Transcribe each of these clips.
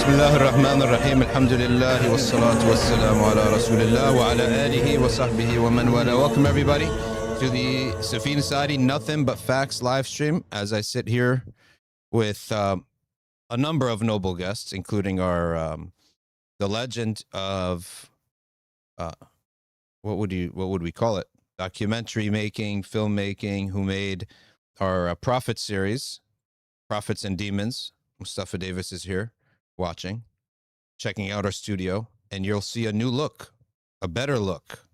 الله الرحمن الرحيم الحمد لله والصلاة والسلام على رسول الله وعلى آله وصحبه ومن والاه. Welcome everybody to the Safina Society Nothing But Facts live stream as I sit here with a number of noble guests, including our the legend of what would we call it? Documentary making, filmmaking, who made our Prophet series, Prophets and Demons. Mustafa Davis is here watching, checking out our studio, and you'll see a new look, a better look,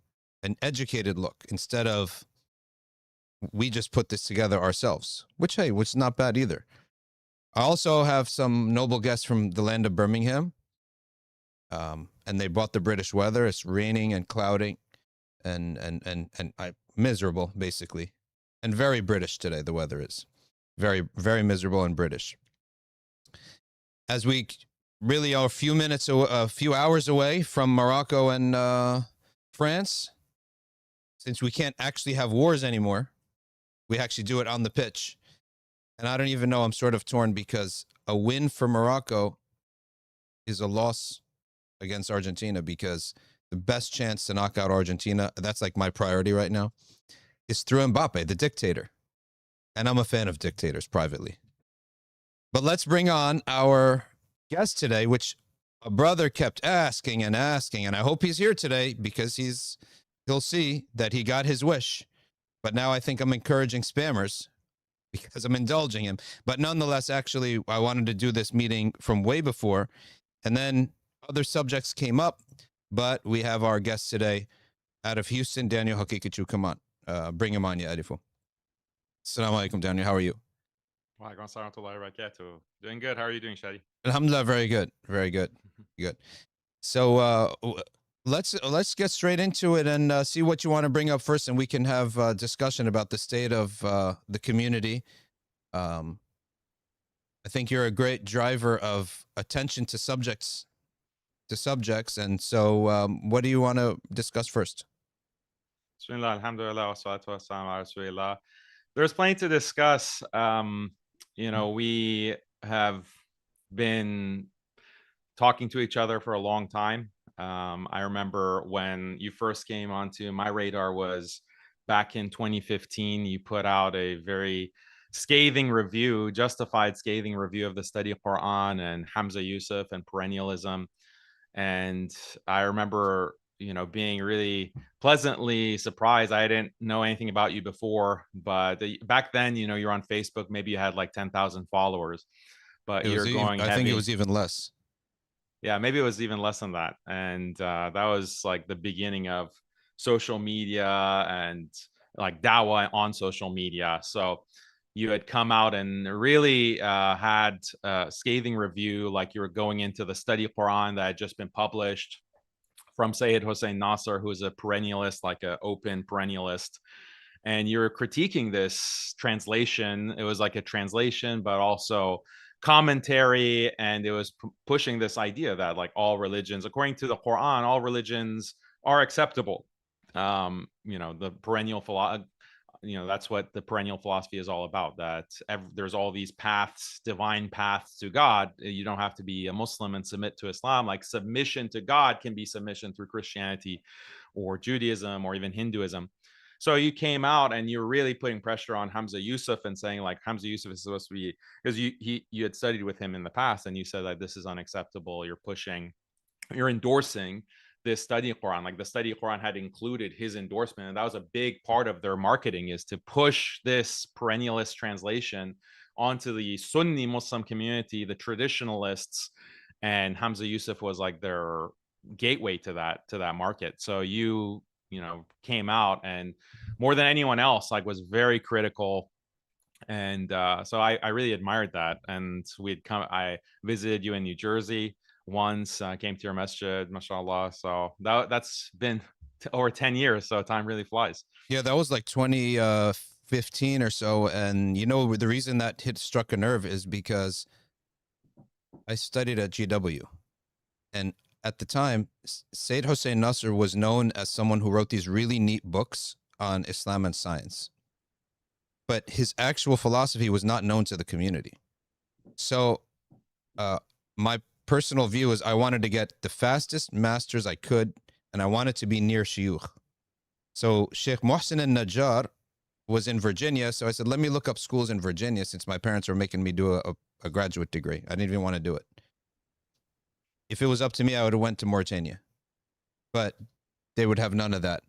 an educated look, instead of we just put this together ourselves, which is not bad either. I also have some noble guests from the land of Birmingham, and they brought the British weather. It's raining and clouding and miserable, basically, and very British today. The weather is very, very miserable and British. As we really are a few hours away from Morocco and France, since we can't actually have wars anymore, we actually do it on the pitch. And I don't even know, I'm sort of torn, because a win for Morocco is a loss against Argentina, because the best chance to knock out Argentina, that's like my priority right now, is through Mbappe, the dictator. And I'm a fan of dictators privately. But let's bring on our guest today, which a brother kept asking, and I hope he's here today, because he'll see that he got his wish. But now I think I'm encouraging spammers because I'm indulging him. But nonetheless, actually, I wanted to do this meeting from way before, and then other subjects came up. But we have our guest today out of Houston, Daniel Haqiqatjou. Come on, bring him on, ya Alifu. Assalamu alaikum, Daniel. How are you? Doing good. How are you doing, Shadi? Alhamdulillah, very good. Very good. Good. So let's get straight into it and see what you want to bring up first, and we can have a discussion about the state of the community. I think you're a great driver of attention to subjects. And so what do you want to discuss first? Bismillah, alhamdulillah, wa salatu wa salam ala rasulillah. There's plenty to discuss. We have been talking to each other for a long time. I remember when you first came onto my radar was back in 2015. You put out a very justified scathing review of the study of Quran and Hamza Yusuf and perennialism. And I remember, being really pleasantly surprised. I didn't know anything about you before, but back then, you're on Facebook. Maybe you had like 10,000 followers, but you're going heavy. I think it was even less. Yeah, maybe it was even less than that. And that was like the beginning of social media and like Dawa on social media. So you had come out and really had a scathing review, like you were going into the study of Quran that had just been published from Seyyed Hossein Nasr, who is a perennialist, like an open perennialist. And you're critiquing this translation. It was like a translation, but also commentary. And it was pushing this idea that like all religions, according to the Quran, all religions are acceptable. The perennial philosophy, that's what the perennial philosophy is all about, that there's all these paths, divine paths to God. You don't have to be a Muslim and submit to Islam. Like submission to God can be submission through Christianity or Judaism or even Hinduism. So you came out and you're really putting pressure on Hamza Yusuf and saying like Hamza Yusuf is supposed to be, because you had studied with him in the past and you said that this is unacceptable. You're endorsing this study of Quran. Like the study of Quran had included his endorsement, and that was a big part of their marketing, is to push this perennialist translation onto the Sunni Muslim community, the traditionalists, and Hamza Yusuf was like their gateway to that market. So you came out and more than anyone else like was very critical. And so I really admired that. And I visited you in New Jersey once, came to your masjid, mashallah. So that's been over 10 years. So time really flies. Yeah, that was like 2015 or so. And the reason that struck a nerve is because I studied at GW. And at the time, Seyyed Hossein Nasr was known as someone who wrote these really neat books on Islam and science. But his actual philosophy was not known to the community. So my personal view is I wanted to get the fastest masters I could, and I wanted to be near Shuyukh. So Sheikh Mohsin al-Najjar was in Virginia, so I said, let me look up schools in Virginia since my parents were making me do a graduate degree. I didn't even want to do it. If it was up to me, I would have went to Mauritania, but they would have none of that.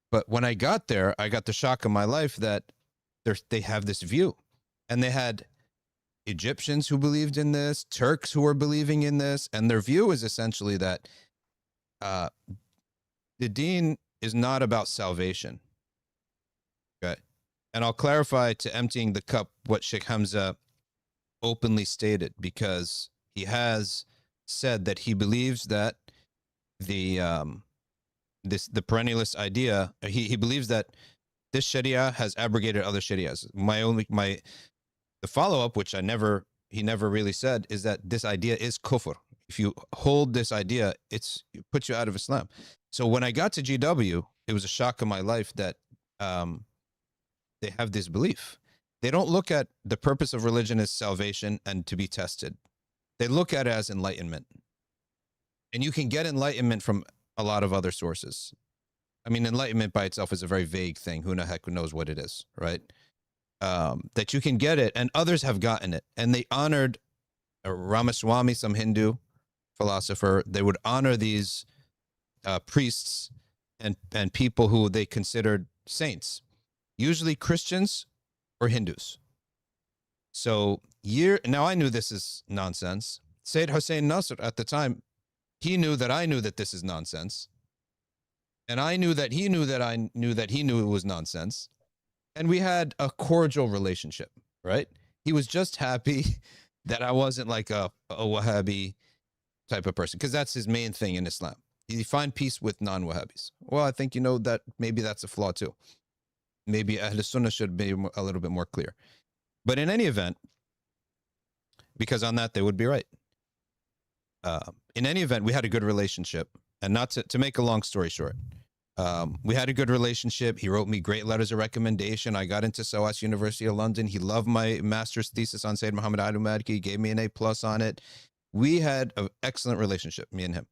But when I got there, I got the shock of my life that they have this view, and they had Egyptians who believed in this, Turks who were believing in this, and their view is essentially that the deen is not about salvation. Okay. And I'll clarify to emptying the cup what Sheikh Hamza openly stated, because he has said that he believes that the perennialist idea, he believes that this Sharia has abrogated other Sharias. The follow-up, which he never really said, is that this idea is kufr. If you hold this idea, it puts you out of Islam. So when I got to GW, it was a shock of my life that they have this belief. They don't look at the purpose of religion as salvation and to be tested. They look at it as enlightenment. And you can get enlightenment from a lot of other sources. I mean, enlightenment by itself is a very vague thing. Who the heck knows what it is, right? That you can get it, and others have gotten it. And they honored Ramaswamy, some Hindu philosopher. They would honor these priests and people who they considered saints, usually Christians or Hindus. So now I knew this is nonsense. Seyyed Hossein Nasr at the time, he knew that I knew that this is nonsense. And I knew that he knew that I knew that he knew it was nonsense. And we had a cordial relationship, right? He was just happy that I wasn't like a Wahhabi type of person, because that's his main thing in Islam. You find peace with non-Wahhabis. Well, I think you know that maybe that's a flaw too. Maybe Ahl Sunnah should be a little bit more clear. But in any event, because on that they would be right. In any event, we had a good relationship. And not to make a long story short, we had a good relationship. He wrote me great letters of recommendation. I got into SOAS University of London. He loved my master's thesis on Sayyid Muhammad al-Maliki. He gave me an A+ on it. We had an excellent relationship, me and him.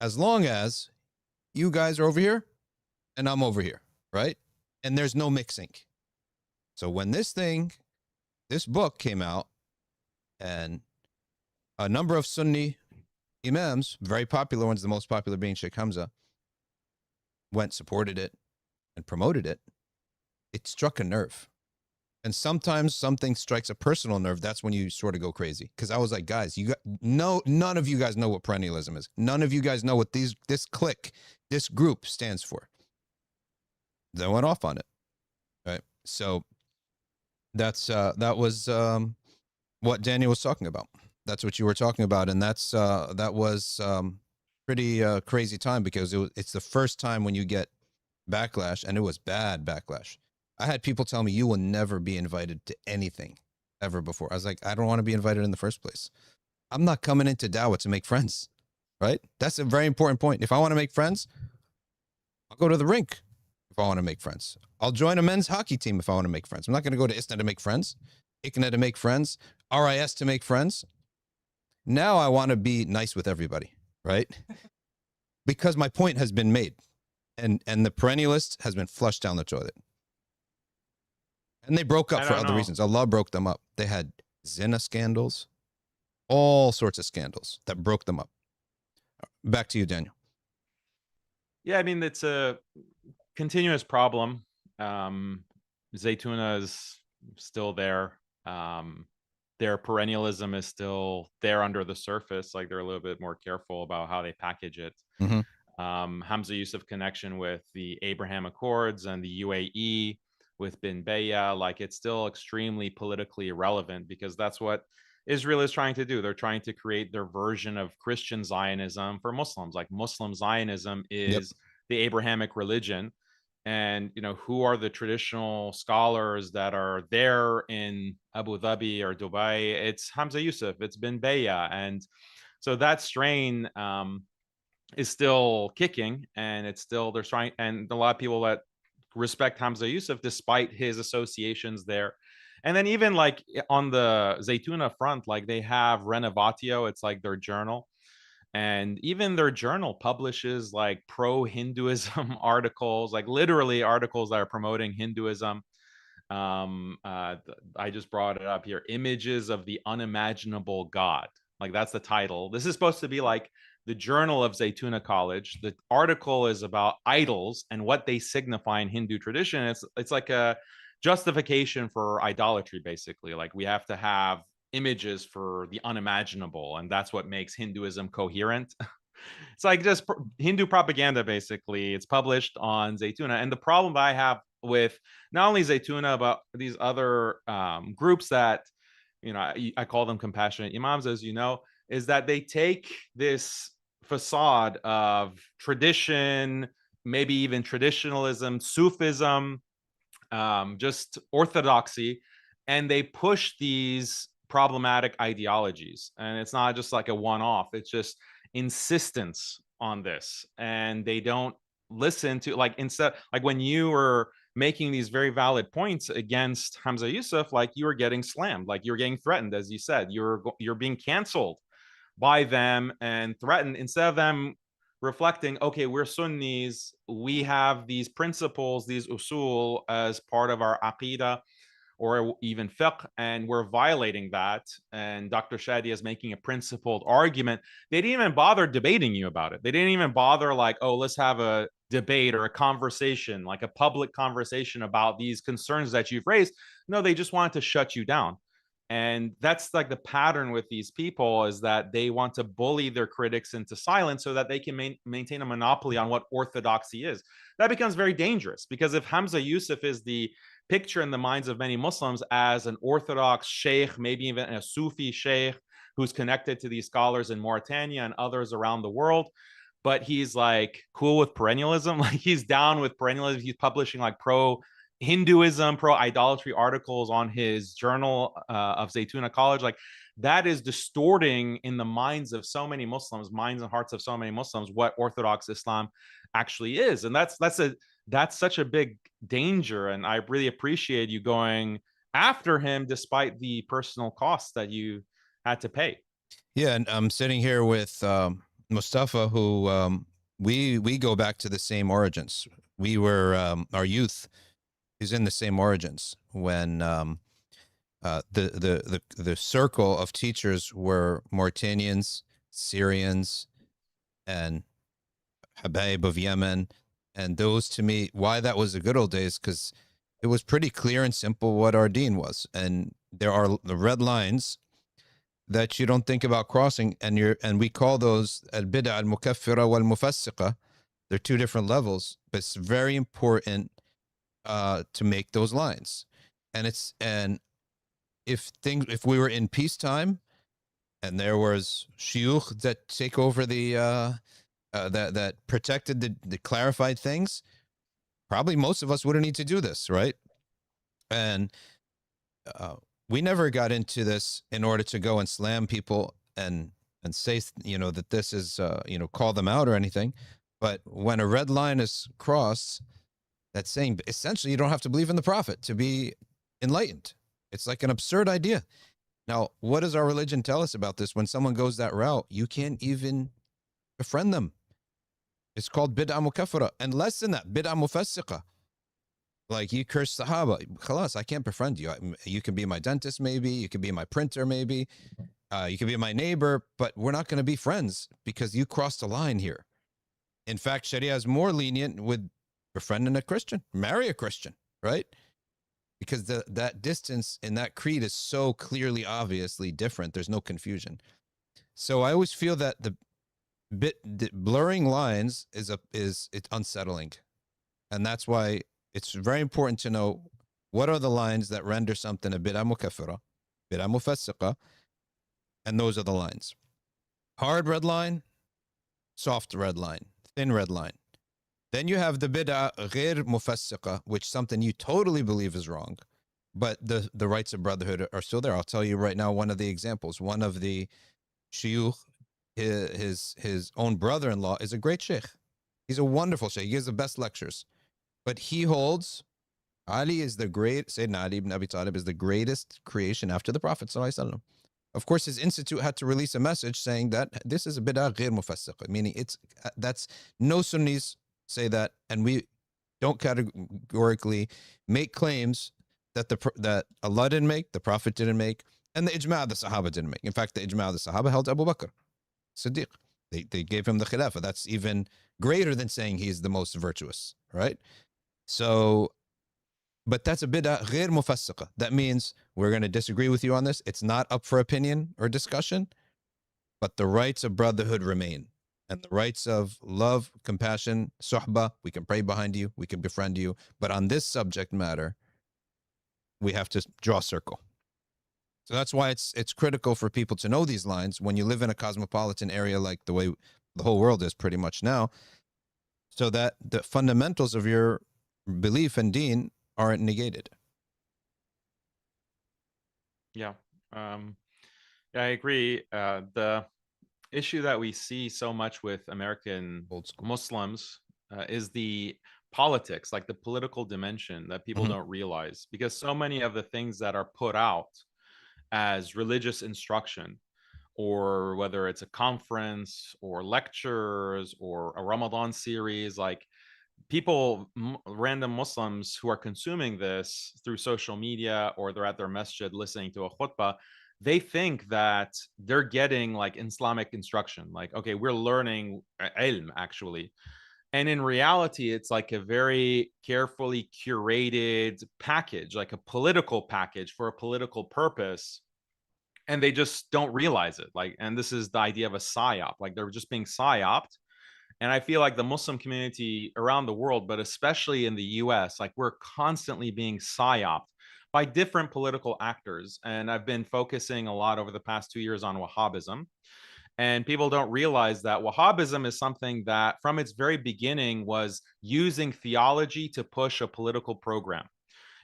As long as you guys are over here and I'm over here, right? And there's no mixing. So when this book came out, and a number of Sunni imams, very popular ones, the most popular being Sheikh Hamza, supported it and promoted it, it struck a nerve. And sometimes something strikes a personal nerve. That's when you sort of go crazy. Because I was like, guys, none of you guys know what perennialism is. None of you guys know what this clique, this group stands for. They went off on it, right? So that was what Daniel was talking about. That's what you were talking about, and that was pretty crazy time, because it's the first time when you get backlash, and it was bad backlash. I had people tell me, you will never be invited to anything ever before. I was like, I don't want to be invited in the first place. I'm not coming into Dawa to make friends, right? That's a very important point. If I want to make friends, I'll go to the rink if I want to make friends. I'll join a men's hockey team if I want to make friends. I'm not going to go to ISNA to make friends, ICNA to make friends, RIS to make friends. Now I want to be nice with everybody, right? Because my point has been made, and the perennialist has been flushed down the toilet. And they broke up for other reasons. Allah broke them up. They had zina scandals, all sorts of scandals that broke them up. Back to you, Daniel. Yeah, I mean, it's a continuous problem. Zaytuna is still there. Their perennialism is still there under the surface. Like, they're a little bit more careful about how they package it. Mm-hmm. Hamza Yusuf connection with the Abraham Accords and the UAE with bin Bayya, like, it's still extremely politically relevant, because that's what Israel is trying to do. They're trying to create their version of Christian Zionism for Muslims. Like, Muslim Zionism is the Abrahamic religion. And, you know, who are the traditional scholars that are there in Abu Dhabi or Dubai? It's Hamza Yusuf, it's bin Bayya. And so that strain is still kicking, and it's still, they're trying, and a lot of people that respect Hamza Yusuf despite his associations there. And then even like on the Zaytuna front, like, they have Renovatio, it's like their journal. And even their journal publishes like pro-Hinduism articles, like literally articles that are promoting Hinduism. I just brought it up here, Images of the Unimaginable God. Like that's the title. This is supposed to be like the journal of Zaytuna College. The article is about idols and what they signify in Hindu tradition. It's like a justification for idolatry, basically. Like we have to have images for the unimaginable, and that's what makes Hinduism coherent. It's like just Hindu propaganda, basically. It's published on Zaytuna. And the problem that I have with not only Zaytuna, but these other groups that, you know, I call them compassionate imams, as you know, is that they take this facade of tradition, maybe even traditionalism, Sufism, just orthodoxy, and they push these problematic ideologies. And it's not just like a one-off, it's just insistence on this. And they don't listen to, like, instead, like when you were making these very valid points against Hamza Yusuf, like you were getting slammed, like you're getting threatened, as you said, you're being canceled by them and threatened, instead of them reflecting, okay, we're Sunnis, we have these principles, these usul as part of our aqidah or even fiqh, and we're violating that. And Dr. Shadi is making a principled argument. They didn't even bother debating you about it. They didn't even bother like, oh, let's have a debate or a conversation, like a public conversation about these concerns that you've raised. No, they just wanted to shut you down. And that's like the pattern with these people, is that they want to bully their critics into silence so that they can maintain a monopoly on what orthodoxy is. That becomes very dangerous, because if Hamza Yusuf is the picture in the minds of many Muslims as an orthodox sheikh, maybe even a Sufi sheikh who's connected to these scholars in Mauritania and others around the world, but he's like cool with perennialism, like he's down with perennialism, he's publishing like pro Hinduism, pro idolatry articles on his journal of Zaytuna College, like that is distorting in the minds of so many Muslims, minds and hearts of so many Muslims, what Orthodox Islam actually is. And that's such a big danger. And I really appreciate you going after him despite the personal costs that you had to pay. Yeah, and I'm sitting here with Mustafa, who we go back to the same origins. We were our youth is in the same origins when the circle of teachers were Mauritanians, Syrians, and Habaib of Yemen. And those, to me, why that was the good old days, because it was pretty clear and simple what our deen was. And there are the red lines that you don't think about crossing, and we call those al-Bida, al-Mukaffira, wal-Mufassiqa. They're two different levels, but it's very important to make those lines. And if we were in peacetime and there was Shuyukh that take over the that protected the clarified things, probably most of us wouldn't need to do this, right? And we never got into this in order to go and slam people and say, you know, that this is you know, call them out or anything. But when a red line is crossed, that's saying essentially you don't have to believe in the Prophet to be enlightened. It's like an absurd idea. Now, what does our religion tell us about this? When someone goes that route, you can't even befriend them. It's called bid'ah mukaffira. And less than that, bid'ah mufassiqa. Like, you curse Sahaba, khalas, I can't befriend you. You can be my dentist, maybe. You can be my printer, maybe. You can be my neighbor, but we're not going to be friends because you crossed a line here. In fact, Sharia is more lenient with befriending a Christian. Marry a Christian, right? Because that distance in that creed is so clearly, obviously different. There's no confusion. So I always feel that the blurring lines is it's unsettling, and that's why it's very important to know what are the lines that render something a bid'ah mukaffira, bid'ah mufassiqa, and those are the lines. Hard red line, soft red line, thin red line. Then you have the bid'ah Ghayr mufassiqa, which something you totally believe is wrong, but the rights of brotherhood are still there. I'll tell you right now one of the examples. One of the Shuyukh, his own brother-in-law, is a great sheikh. He's a wonderful sheikh. He gives the best lectures. But he holds Ali is the great, Sayyidina Ali ibn Abi Talib is the greatest creation after the Prophet ﷺ. Of course, his institute had to release a message saying that this is a bid'ah Ghayr Mufassiqa, meaning that's no Sunnis say that, and we don't categorically make claims that that Allah didn't make, the Prophet didn't make, and the ijma' the Sahaba didn't make. In fact, the ijma' the Sahaba held Abu Bakr Siddiq. They gave him the khilafah. That's even greater than saying he's the most virtuous, right? So, but that's a bid'ah Ghayr Mufassiqa. That means we're going to disagree with you on this. It's not up for opinion or discussion, but the rights of brotherhood remain. And the rights of love, compassion, suhbah, we can pray behind you, we can befriend you. But on this subject matter, we have to draw a circle. So that's why it's critical for people to know these lines when you live in a cosmopolitan area like the way the whole world is pretty much now, so that the fundamentals of your belief and deen aren't negated. Yeah, yeah, I agree. The issue that we see so much with American Muslims is the politics, like the political dimension that people don't realize, because so many of the things that are put out as religious instruction, or whether it's a conference or lectures or a Ramadan series, like people, random Muslims who are consuming this through social media, or they're at their masjid listening to a khutbah, they think that they're getting like Islamic instruction, like, okay, we're learning ilm actually. And in reality, it's like a very carefully curated package, like a political package for a political purpose. And they just don't realize it. Like, and this is the idea of a psyop, like they're just being psyoped. And I feel like the Muslim community around the world, but especially in the US, like we're constantly being psyoped by different political actors. And I've been focusing a lot over the past 2 years on Wahhabism. And people don't realize that Wahhabism is something that from its very beginning was using theology to push a political program,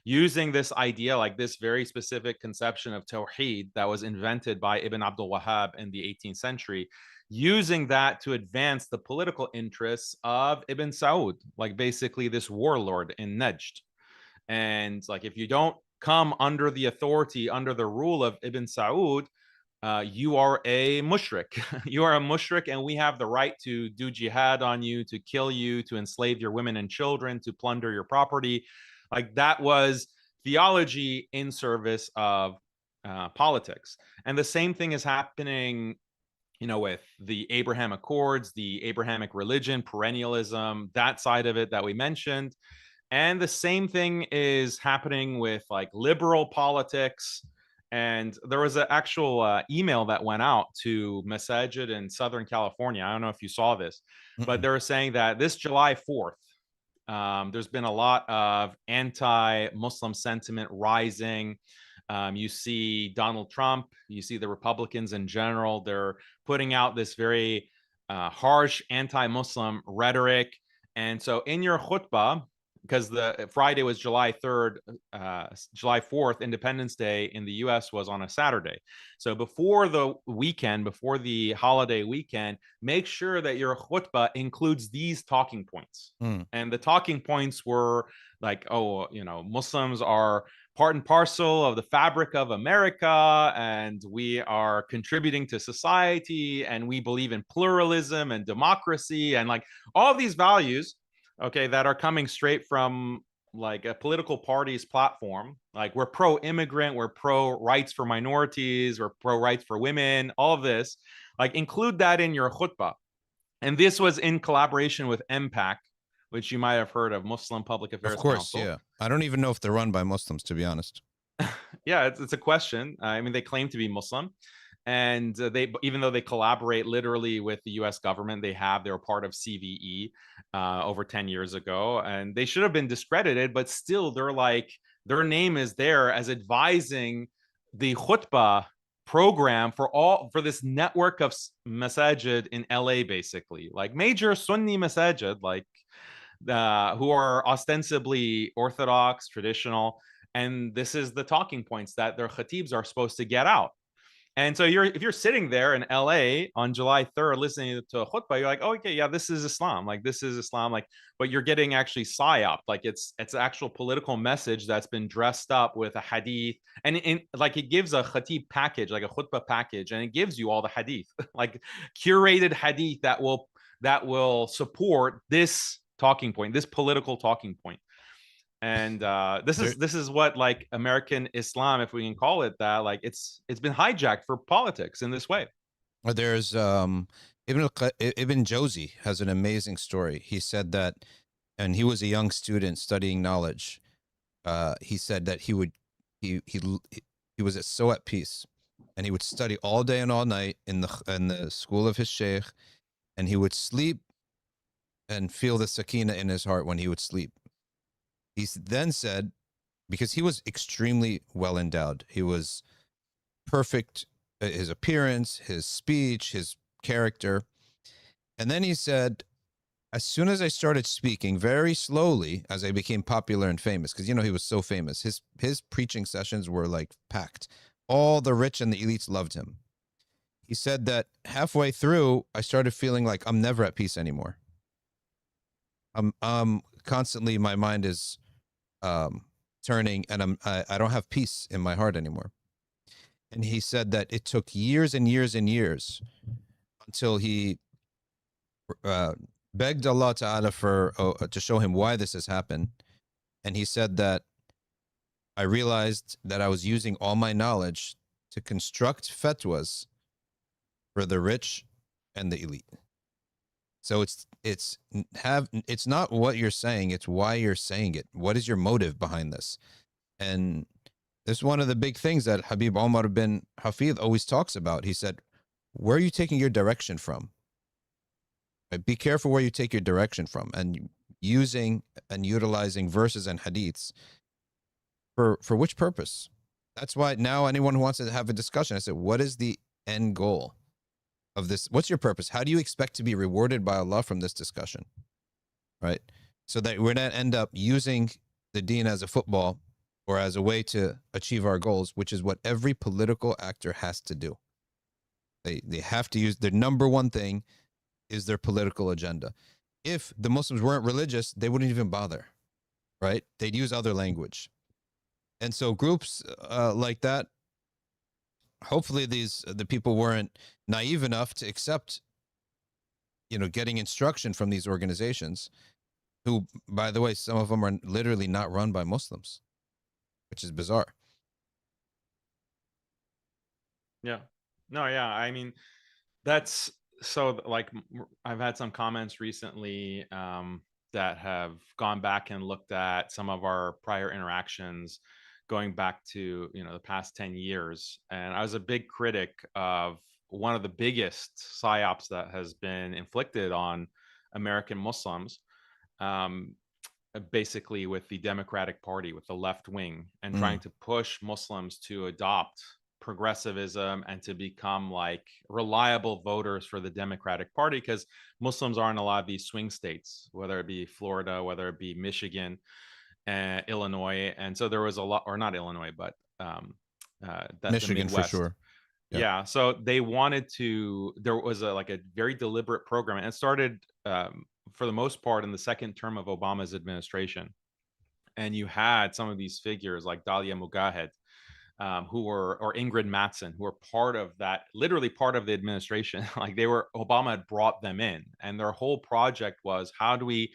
using this idea, like this very specific conception of Tawheed that was invented by Ibn Abdul Wahhab in the 18th century, using that to advance the political interests of Ibn Saud, like basically this warlord in Najd. And like, if you don't come under the authority, under the rule of Ibn Saud, you are a mushrik. You are a mushrik, and we have the right to do jihad on you, to kill you, to enslave your women and children, to plunder your property. Like that was theology in service of politics. And the same thing is happening, you know, with the Abraham Accords, the Abrahamic religion, perennialism, that side of it that we mentioned. And the same thing is happening with like liberal politics. And there was an actual email that went out to Masajid in Southern California. I don't know if you saw this, but they were saying that this July 4th, there's been a lot of anti-Muslim sentiment rising. You see Donald Trump, you see the Republicans in general, they're putting out this very harsh anti-Muslim rhetoric. And so in your khutbah, because the Friday was July 3rd, July 4th, Independence Day in the US was on a Saturday. So before the weekend, before the holiday weekend, make sure that your khutbah includes these talking points. And the talking points were like, oh, you know, Muslims are part and parcel of the fabric of America, and we are contributing to society, and we believe in pluralism and democracy, and like all of these values, okay, that are coming straight from like a political party's platform. Like we're pro-immigrant, we're pro-rights for minorities, we're pro-rights for women, all of this, like include that in your khutbah. And this was in collaboration with MPAC, which you might have heard of, Muslim Public Affairs Of course, Council. yeah. I don't even know if they're run by Muslims, to be honest. Yeah, it's a question. I mean, they claim to be Muslim. And they, even though they collaborate literally with the U.S. government, they were part of CVE over 10 years ago, and they should have been discredited. But still, they're like, their name is there as advising the khutbah program for this network of masajid in LA, basically, like major Sunni masajid, like who are ostensibly Orthodox, traditional, and this is the talking points that their khatibs are supposed to get out. And so if you're sitting there in LA on July 3rd listening to a khutbah, you're like, oh, okay, yeah, this is Islam. Like, this is Islam. Like, but you're getting actually psyop. Like, it's actual political message that's been dressed up with a hadith. And like, it gives a khatib package, like a khutbah package, and it gives you all the hadith, like curated hadith that will support this talking point, this political talking point. And this is what, like, American Islam, if we can call it that, like, it's been hijacked for politics in this way. There's Ibn Jawzi has an amazing story. He said that, and he was a young student studying knowledge. He said that he was so at peace, and he would study all day and all night in the school of his sheikh, and he would sleep and feel the sakina in his heart when he would sleep. He then said, because he was extremely well endowed, he was perfect, his appearance, his speech, his character. And then he said, as soon as I started speaking very slowly, as I became popular and famous, because, you know, he was so famous, his preaching sessions were like packed. All the rich and the elites loved him. He said that halfway through, I started feeling like I'm never at peace anymore. Constantly, my mind is turning, and I don't have peace in my heart anymore. And he said that it took years and years and years until he begged Allah Ta'ala to show him why this has happened. And he said that I realized that I was using all my knowledge to construct fatwas for the rich and the elite. So it's not what you're saying, it's why you're saying it. What is your motive behind this? And this is one of the big things that Habib Omar bin Hafid always talks about. He said, where are you taking your direction from? Right? Be careful where you take your direction from, and using and utilizing verses and hadiths for which purpose? That's why now anyone who wants to have a discussion, I said, what is the end goal of this? What's your purpose? How do you expect to be rewarded by Allah from this discussion? Right? So that we're not end up using the deen as a football or as a way to achieve our goals, which is what every political actor has to do. They have to use their number one thing is their political agenda. If the Muslims weren't religious, they wouldn't even bother, right? They'd use other language. And so groups like that, hopefully the people weren't naive enough to accept, getting instruction from these organizations, who, by the way, some of them are literally not run by Muslims, which is bizarre. Yeah. No, yeah. I mean, that's so, like, I've had some comments recently that have gone back and looked at some of our prior interactions going back to, the past 10 years. And I was a big critic of one of the biggest psyops that has been inflicted on American Muslims, basically with the Democratic Party, with the left wing, and trying to push Muslims to adopt progressivism and to become like reliable voters for the Democratic Party, because Muslims are in a lot of these swing states, whether it be Florida, whether it be Michigan, Illinois. And so there was a lot, or not Illinois, but that's Michigan, the Midwest. for sure. Yeah. So they wanted to, there was a very deliberate program, and it started for the most part in the second term of Obama's administration. And you had some of these figures like Dalia Mugahed, or Ingrid Mattson, who were part of that, literally part of the administration. Like, Obama had brought them in, and their whole project was, how do we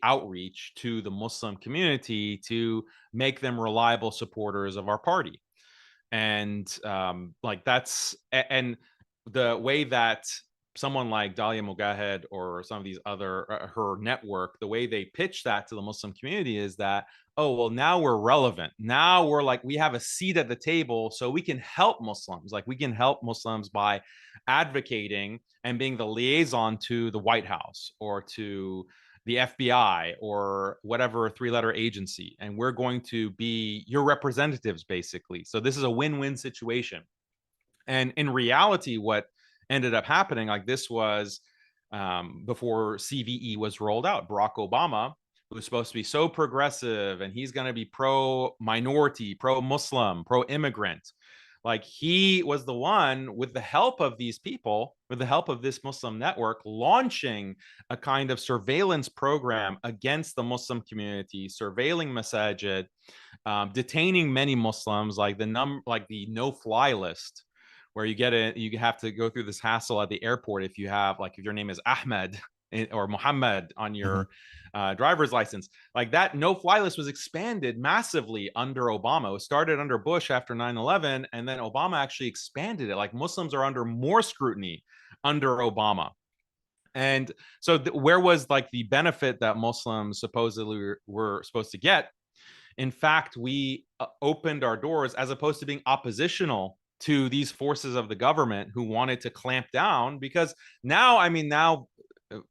outreach to the Muslim community to make them reliable supporters of our party? And and the way that someone like Dalia Mugahed or some of these other, her network, the way they pitch that to the Muslim community is that, oh, well, now we're relevant. Now we're like, we have a seat at the table, so we can help Muslims. Like, we can help Muslims by advocating and being the liaison to the White House or to the FBI or whatever three-letter agency. And we're going to be your representatives, basically. So this is a win-win situation. And in reality, what ended up happening, like, this was before CVE was rolled out. Barack Obama, who was supposed to be so progressive, and he's going to be pro-minority, pro-Muslim, pro-immigrant, Like he was the one, with the help of these people, with the help of this Muslim network, launching a kind of surveillance program against the Muslim community, surveilling masajid, detaining many Muslims, like the no-fly list, where you have to go through this hassle at the airport if your name is Ahmed or Muhammad on your driver's license. Like that no-fly list was expanded massively under Obama. It started under Bush after 9/11, and then Obama actually expanded it. Like Muslims are under more scrutiny under Obama. And so where was like the benefit that Muslims supposedly were supposed to get? In fact, we opened our doors, as opposed to being oppositional to these forces of the government who wanted to clamp down. Because now, I mean, now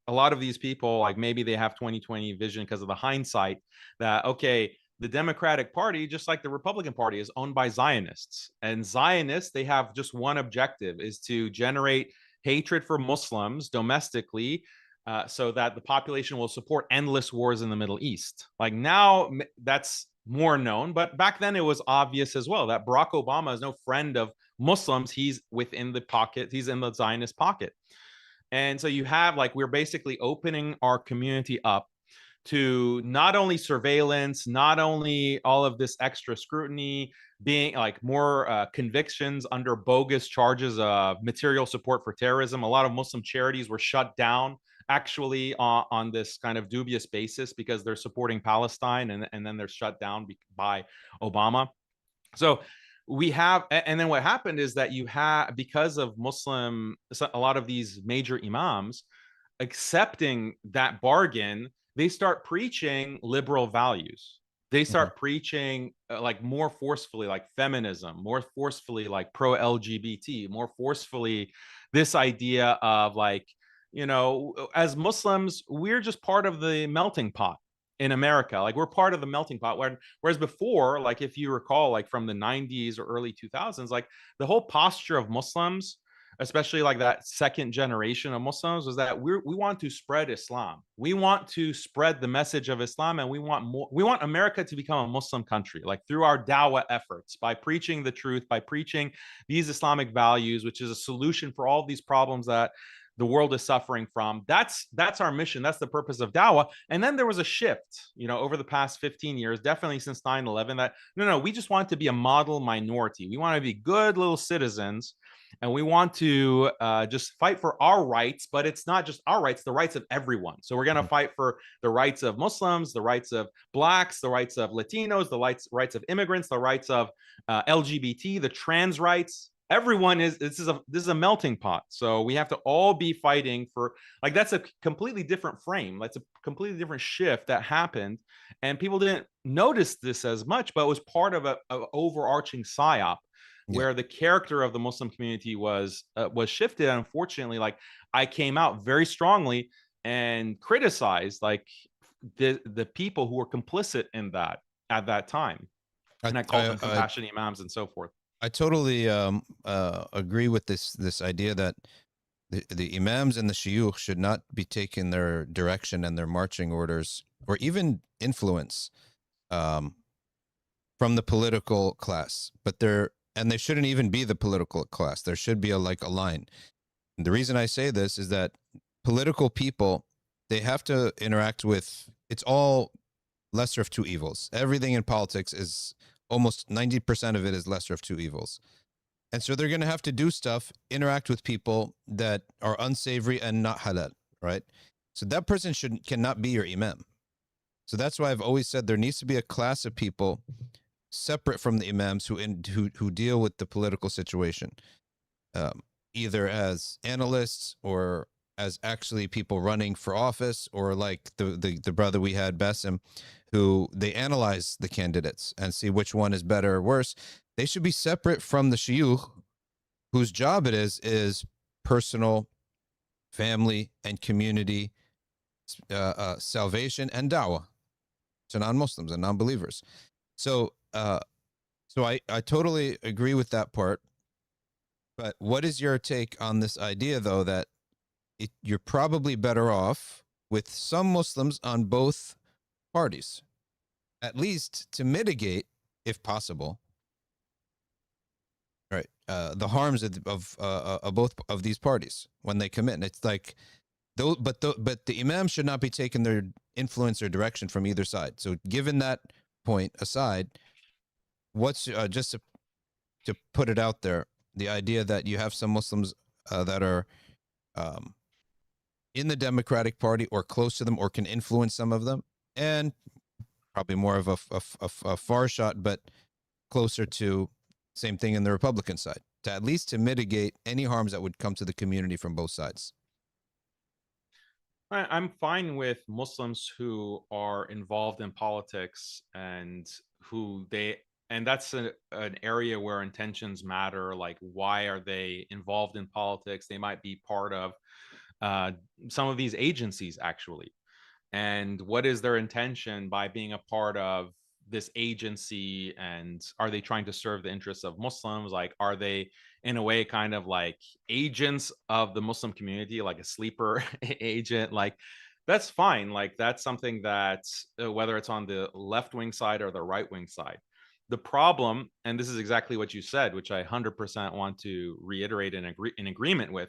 a lot of these people, like maybe they have 2020 vision because of the hindsight that, okay, the Democratic Party, just like the Republican Party, is owned by Zionists. And Zionists, they have just one objective, is to generate hatred for Muslims domestically, so that the population will support endless wars in the Middle East. Like now, that's more known, but back then it was obvious as well that Barack Obama is no friend of Muslims. He's within the pocket, he's in the Zionist pocket. And so you have, like, we're basically opening our community up to not only surveillance, not only all of this extra scrutiny, being like more convictions under bogus charges of material support for terrorism. A lot of Muslim charities were shut down actually on this kind of dubious basis because they're supporting Palestine, and then they're shut down by Obama. So we have, and then what happened is that you have, because of a lot of these major imams accepting that bargain, they start preaching liberal values. They start preaching like more forcefully, like feminism, more forcefully, like pro LGBT, more forcefully, this idea of like, as Muslims, we're just part of the melting pot in America. Like we're part of the melting pot. Whereas before, like if you recall, like from the 90s or early 2000s, like the whole posture of Muslims, especially like that second generation of Muslims, was that we want to spread Islam. We want to spread the message of Islam, and we want America to become a Muslim country, like through our Dawa efforts, by preaching the truth, by preaching these Islamic values, which is a solution for all of these problems that the world is suffering from. That's our mission. That's the purpose of Dawa. And then there was a shift, over the past 15 years, definitely since 9/11, that no, we just want to be a model minority. We want to be good little citizens, and we want to just fight for our rights. But it's not just our rights, the rights of everyone. So we're going to fight for the rights of Muslims, the rights of Blacks, the rights of Latinos, the rights of immigrants, the rights of LGBT, the trans rights. Everyone is, this is a melting pot. So we have to all be fighting for, like, that's a completely different frame. That's a completely different shift that happened. And people didn't notice this as much, but it was part of a overarching psyop where the character of the Muslim community was shifted. And unfortunately, like, I came out very strongly and criticized like the people who were complicit in that at that time. And I called them compassionate imams and so forth. I totally agree with this idea that the imams and the shuyukh should not be taking their direction and their marching orders or even influence from the political class, but they shouldn't even be the political class. There should be a line. And the reason I say this is that political people, they have to interact with, it's all lesser of two evils. Everything in politics is almost 90% of it is lesser of two evils. And so they're going to have to do stuff, interact with people that are unsavory and not halal, right? So that person cannot be your imam. So that's why I've always said there needs to be a class of people separate from the imams who deal with the political situation, either as analysts or as actually people running for office, or like the brother we had, Basim, who they analyze the candidates and see which one is better or worse. They should be separate from the shuyukh, whose job it is personal, family, and community salvation and dawah to non-Muslims and non-believers. So I totally agree with that part. But what is your take on this idea, though, that you're probably better off with some Muslims on both parties, at least to mitigate, if possible, Right. The harms of both of these parties when they commit. And it's like, but the imam should not be taking their influence or direction from either side. So given that point aside, what's just to put it out there, the idea that you have some Muslims that are um, in the Democratic Party or close to them or can influence some of them, and probably more of a far shot, but closer to same thing in the Republican side, to at least to mitigate any harms that would come to the community from both sides. I'm fine with Muslims who are involved in politics and and that's an area where intentions matter. Like, why are they involved in politics? They might be part of some of these agencies, actually. And what is their intention by being a part of this agency? And are they trying to serve the interests of Muslims? Like, are they in a way kind of like agents of the Muslim community, like a sleeper agent? Like, that's fine. Like, that's something that whether it's on the left wing side or the right wing side. The problem, and this is exactly what you said, which I 100% want to reiterate and agree in agreement with,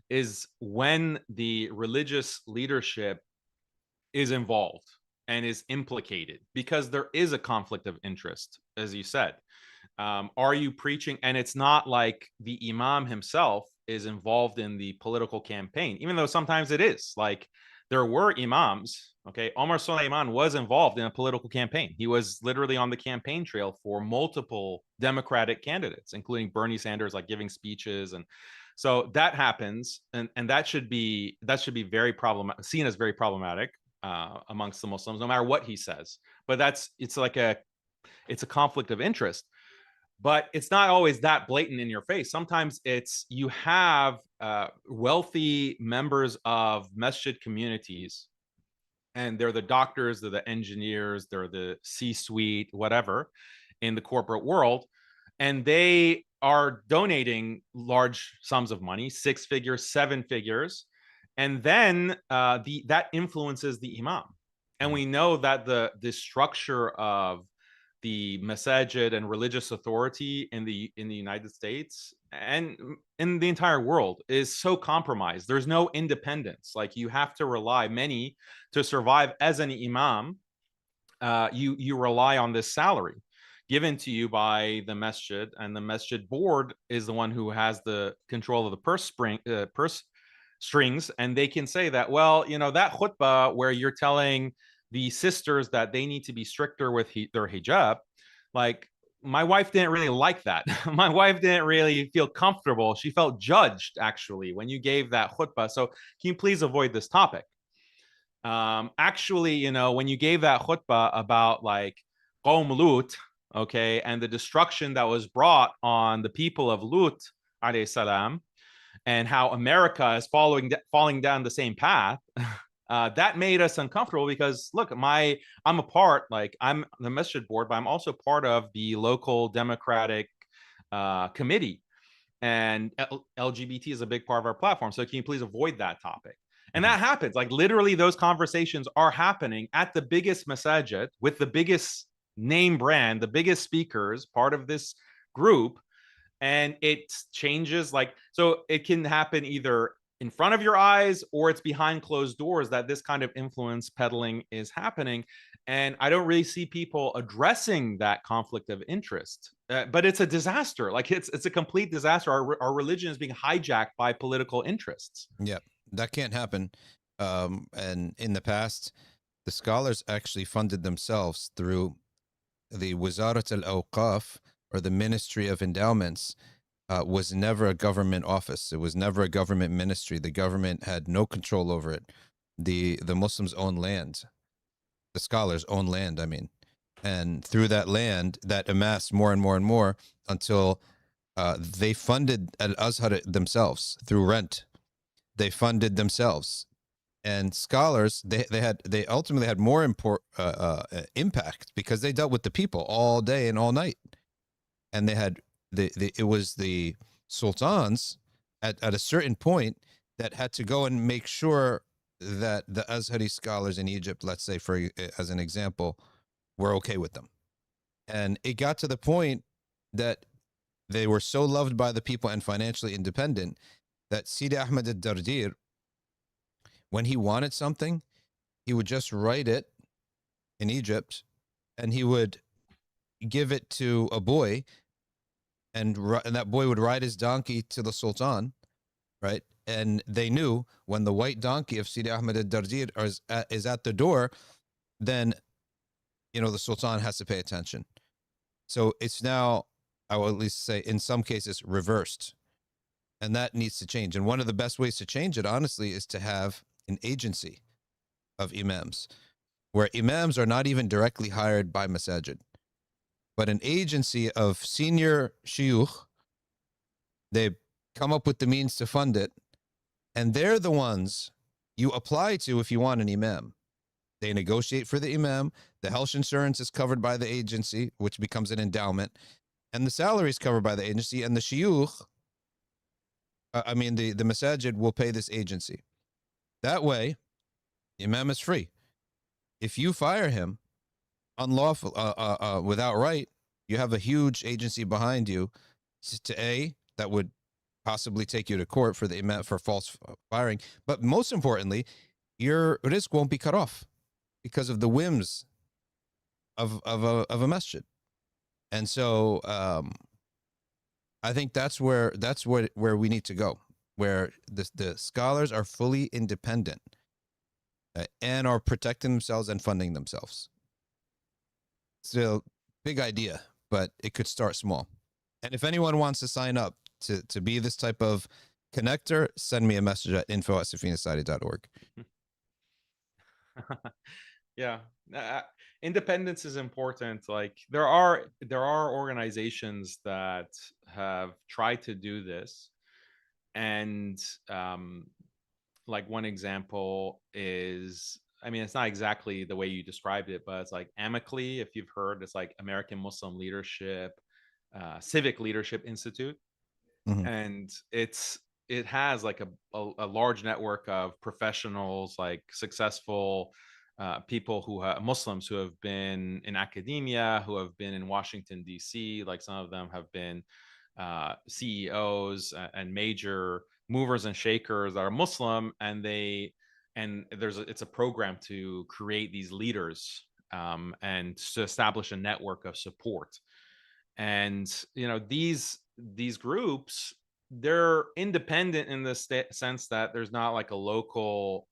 is when the religious leadership is involved and is implicated, because there is a conflict of interest, as you said. Are you preaching? And it's not like the imam himself is involved in the political campaign, even though sometimes it is. Like, there were imams. Okay, Omar Suleiman was involved in a political campaign. He was literally on the campaign trail for multiple Democratic candidates, including Bernie Sanders, like giving speeches. And so that happens, and that should be very problematic, seen as very problematic amongst the Muslims, no matter what he says. But it's a conflict of interest. But it's not always that blatant in your face. Sometimes you have wealthy members of masjid communities, and they're the doctors, they're the engineers, they're the C-suite, whatever, in the corporate world, and they are donating large sums of money, 6 figures, 7 figures, and then that influences the imam. And we know that the structure of the masajid and religious authority in the United States and in the entire world is so compromised. There's no independence. Like, you have to rely, many, to survive as an imam. You rely on this salary given to you by the masjid, and the masjid board is the one who has the control of the purse strings, and they can say that, well, that khutbah where you're telling the sisters that they need to be stricter with their hijab, like, my wife didn't really like that. My wife didn't really feel comfortable. She felt judged, actually, when you gave that khutbah. So can you please avoid this topic? Actually, when you gave that khutbah about like Qawm Lut, okay, and the destruction that was brought on the people of Lut, alayhi salam, and how America is falling down the same path, that made us uncomfortable, because look, I'm the masjid board, but I'm also part of the local Democratic committee, and LGBT is a big part of our platform. So can you please avoid that topic? And that happens. Like, literally, those conversations are happening at the biggest masajid with the biggest name brand, the biggest speakers, part of this group. And it changes, like, so it can happen either in front of your eyes or it's behind closed doors that this kind of influence peddling is happening. And I don't really see people addressing that conflict of interest. But it's a disaster. Like, it's a complete disaster. Our religion is being hijacked by political interests. Yeah, that can't happen. And in the past, the scholars actually funded themselves through the Wazarat al-Awqaf, or the Ministry of Endowments. Was never a government office. It was never a government ministry. The government had no control over it. The Muslims own land. The scholars own land, I mean. And through that land, that amassed more and more and more until they funded al-Azhar themselves through rent. They funded themselves. And scholars, they ultimately had more impact because they dealt with the people all day and all night. And they had it was the sultans at a certain point that had to go and make sure that the Azhari scholars in Egypt, let's say as an example, were okay with them. And it got to the point that they were so loved by the people and financially independent that Sidi Ahmed al-Dardir, when he wanted something, he would just write it in Egypt, and he would give it to a boy, and that boy would ride his donkey to the Sultan, right? And they knew when the white donkey of Sidi Ahmed al-Dardir is at the door, then, you know, the Sultan has to pay attention. So it's now, I will at least say, in some cases, reversed. And that needs to change. And one of the best ways to change it, honestly, is to have an agency of imams, where imams are not even directly hired by masajid, but an agency of senior shuyukh. They come up with the means to fund it, and they're the ones you apply to if you want an imam. They negotiate for the imam. The health insurance is covered by the agency, which becomes an endowment, and the salary is covered by the agency, and the shuyukh, the masajid will pay this agency. That way, the imam is free. If you fire him unlawful, without right, you have a huge agency behind you that would possibly take you to court for the imam for false firing. But most importantly, your rizq won't be cut off because of the whims of a masjid. And so I think that's where we need to go, where the scholars are fully independent and are protecting themselves and funding themselves. So big idea, but it could start small. And if anyone wants to sign up to be this type of connector, send me a message at info@safinasociety.org. Yeah, independence is important. Like there are organizations that have tried to do this, and like one example is, I mean, it's not exactly the way you described it, but it's like Amically, if you've heard, it's like American Muslim Leadership, Civic Leadership Institute. Mm-hmm. And it has like a large network of professionals, like successful people Muslims who have been in academia, who have been in Washington, D.C. Like some of them have been CEOs and major movers and shakers that are Muslim, and it's a program to create these leaders and to establish a network of support. And these groups, they're independent in the sense that there's not like a local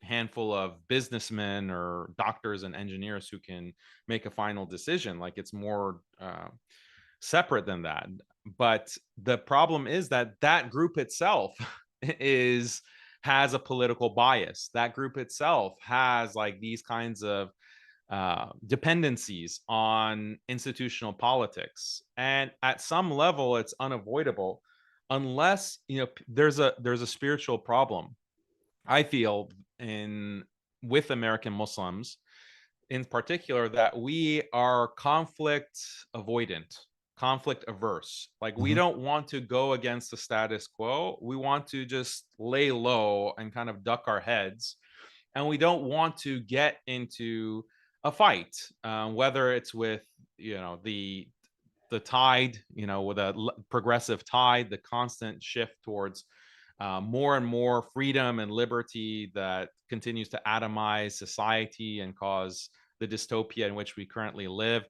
handful of businessmen or doctors and engineers who can make a final decision. Like it's more separate than that. But the problem is that group itself has a political bias. That group itself has like these kinds of dependencies on institutional politics, and at some level it's unavoidable unless there's a spiritual problem, I feel, with American Muslims in particular, that we are conflict avoidant, conflict averse. Like we don't want to go against the status quo. We want to just lay low and kind of duck our heads, and we don't want to get into a fight, whether it's with the tide, with a progressive tide, the constant shift towards more and more freedom and liberty that continues to atomize society and cause the dystopia in which we currently live.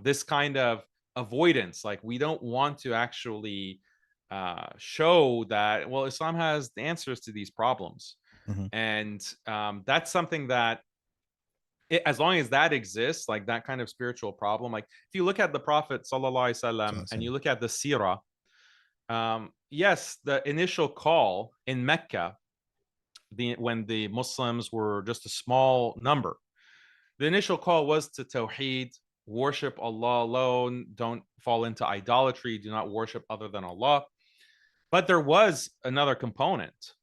This kind of avoidance, like we don't want to actually show that, well, Islam has the answers to these problems. And that's something that as long as that exists, like that kind of spiritual problem, like if you look at the Prophet sallallahu alaihi wasallam and you look at the seerah, yes, the initial call in Mecca, when the Muslims were just a small number, the initial call was to Tawheed, worship Allah alone, don't fall into idolatry, do not worship other than Allah. But there was another component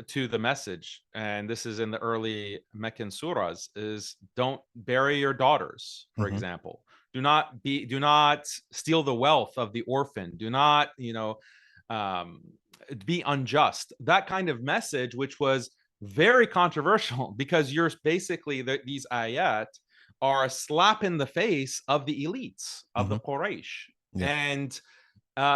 to the message, and this is in the early Meccan surahs, is don't bury your daughters, for example. Do not steal the wealth of the orphan. Do not, be unjust. That kind of message, which was very controversial, because you're basically these ayat are a slap in the face of the elites of the Quraysh. Yeah. And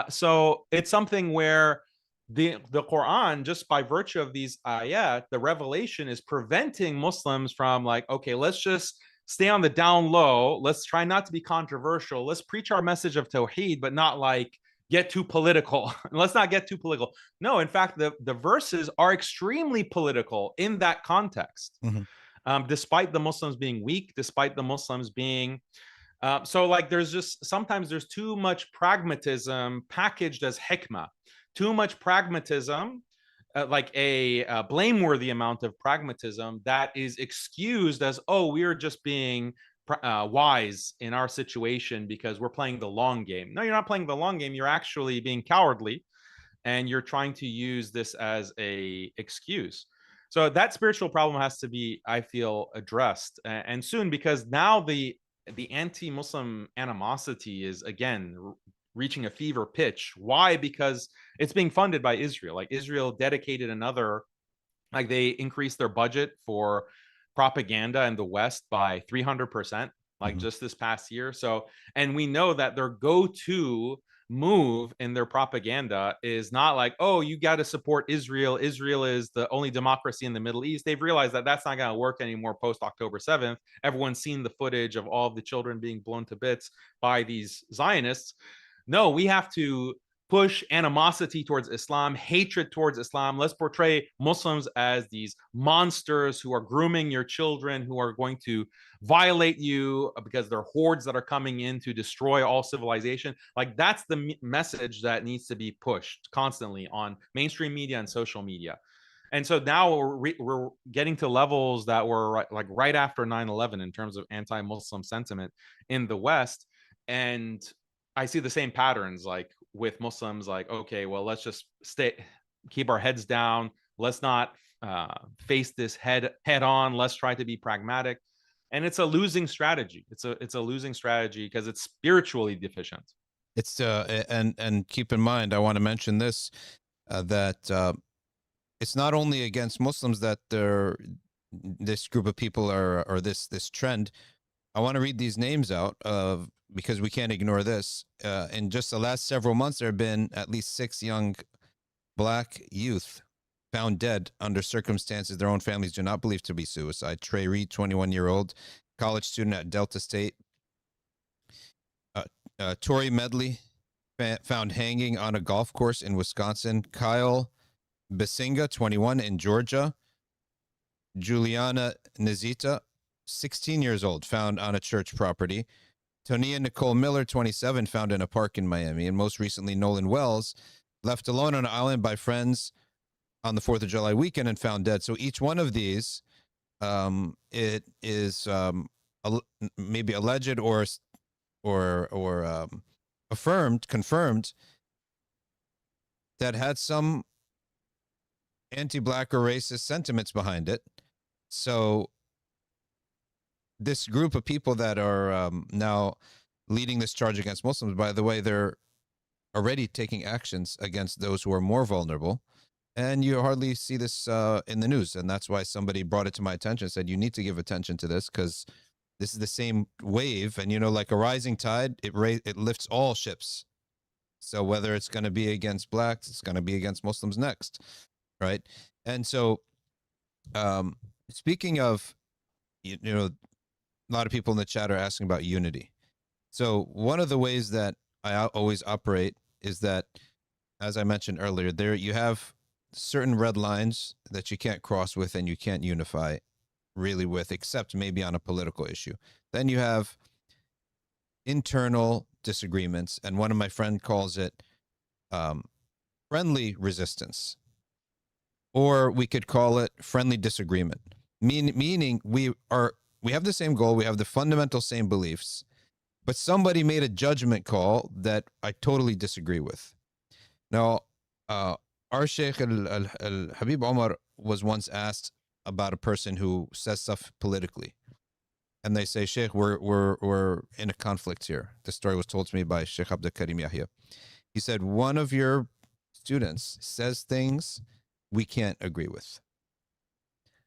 So it's something where the Quran, just by virtue of these ayat, the revelation is preventing Muslims from like, okay, let's just stay on the down low. Let's try not to be controversial. Let's preach our message of Tawheed, but not like get too political. Let's not get too political. No, in fact, the verses are extremely political in that context. Despite the Muslims being weak, despite the Muslims being so like there's just sometimes there's too much pragmatism packaged as hikmah, too much pragmatism, like a blameworthy amount of pragmatism that is excused as, oh, we're just being wise in our situation because we're playing the long game. No, you're not playing the long game. You're actually being cowardly, and you're trying to use this as a excuse. So that spiritual problem has to be, I feel, addressed and soon, because now the anti-Muslim animosity is again reaching a fever pitch. Why? Because it's being funded by Israel. Like Israel dedicated another, like they increased their budget for propaganda in the West by 300%, like just this past year. So, and we know that their go-to move in their propaganda is not like, oh, you got to support Israel. Israel is the only democracy in the Middle East. They've realized that that's not going to work anymore post October 7th. Everyone's seen the footage of all of the children being blown to bits by these Zionists. No, we have to push animosity towards Islam, hatred towards Islam. Let's portray Muslims as these monsters who are grooming your children, who are going to violate you because they're hordes that are coming in to destroy all civilization. Like that's the message that needs to be pushed constantly on mainstream media and social media. And so now we're getting to levels that were like right after 9/11 in terms of anti-Muslim sentiment in the West. And I see the same patterns like with Muslims, like, okay, well, let's just keep our heads down. Let's not face this head on. Let's try to be pragmatic. And it's a losing strategy. It's a losing strategy because it's spiritually deficient. It's and keep in mind, I want to mention this, that it's not only against Muslims that this group of people or this trend. I want to read these names out because we can't ignore this. In just the last several months, there have been at least 6 young black youth found dead under circumstances their own families do not believe to be suicide. Trey Reed, 21-year-old college student at Delta State. Tori Medley, found hanging on a golf course in Wisconsin. Kyle Basinga, 21, in Georgia. Juliana Nazita, 16 years old, found on a church property. Tonia Nicole Miller, 27, found in a park in Miami. And most recently, Nolan Wells, left alone on an island by friends on the 4th of July weekend and found dead. So each one of these, it is maybe alleged or confirmed that had some anti-black or racist sentiments behind it. So this group of people that are now leading this charge against Muslims, by the way, they're already taking actions against those who are more vulnerable. And you hardly see this in the news. And that's why somebody brought it to my attention and said, you need to give attention to this because this is the same wave. And, like a rising tide, it lifts all ships. So whether it's going to be against blacks, it's going to be against Muslims next. Right. And so speaking of, a lot of people in the chat are asking about unity. So one of the ways that I always operate is that, as I mentioned earlier, there you have certain red lines that you can't cross with and you can't unify really with, except maybe on a political issue. Then you have internal disagreements, and one of my friends calls it friendly resistance, or we could call it friendly disagreement. Meaning we have the same goal, we have the fundamental same beliefs, but somebody made a judgment call that I totally disagree with. Now, our Sheikh Habib Omar was once asked about a person who says stuff politically, and they say, Sheikh, we're in a conflict here. The story was told to me by Sheikh Abdul Karim Yahya. He said, one of your students says things we can't agree with.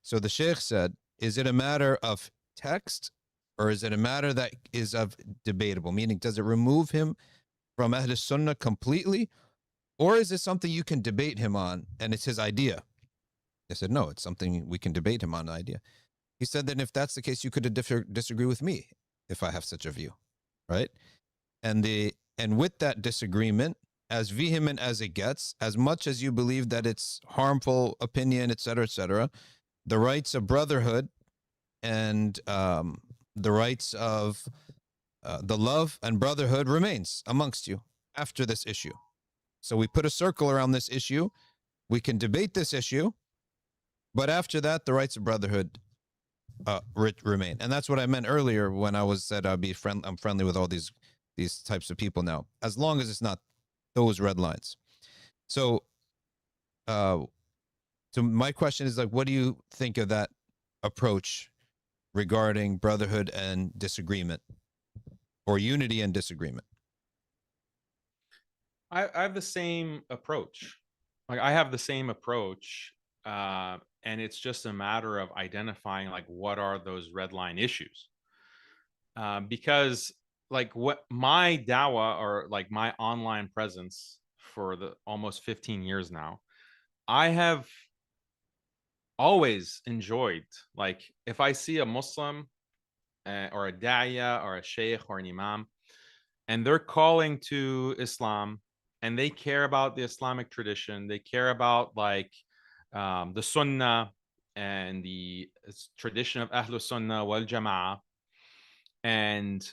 So the Sheikh said, is it a matter of text or is it a matter that is of debatable? Meaning, does it remove him from Ahl Sunnah completely, or is it something you can debate him on and it's his idea? I said, no, it's something we can debate him on the idea. He said that if that's the case, you could disagree with me if I have such a view, right? And with that disagreement, as vehement as it gets, as much as you believe that it's harmful opinion, et cetera, the rights of brotherhood and the rights of the love and brotherhood remains amongst you after this issue. So we put a circle around this issue. We can debate this issue, but after that, the rights of brotherhood remain. And that's what I meant earlier when I said I'm friendly with all these types of people now, as long as it's not those red lines. So, so my question is, like, what do you think of that approach regarding brotherhood and disagreement, or unity and disagreement? I have the same approach. Like, I have the same approach, and it's just a matter of identifying, like, what are those red line issues, because, like, what my Dawa, or like my online presence for the almost 15 years now, I have always enjoyed, like, if I see a Muslim or a Da'ya or a Sheikh or an Imam, and they're calling to Islam, and they care about the Islamic tradition, they care about, like, the Sunnah and the tradition of Ahlus Sunnah wal Jama'ah, and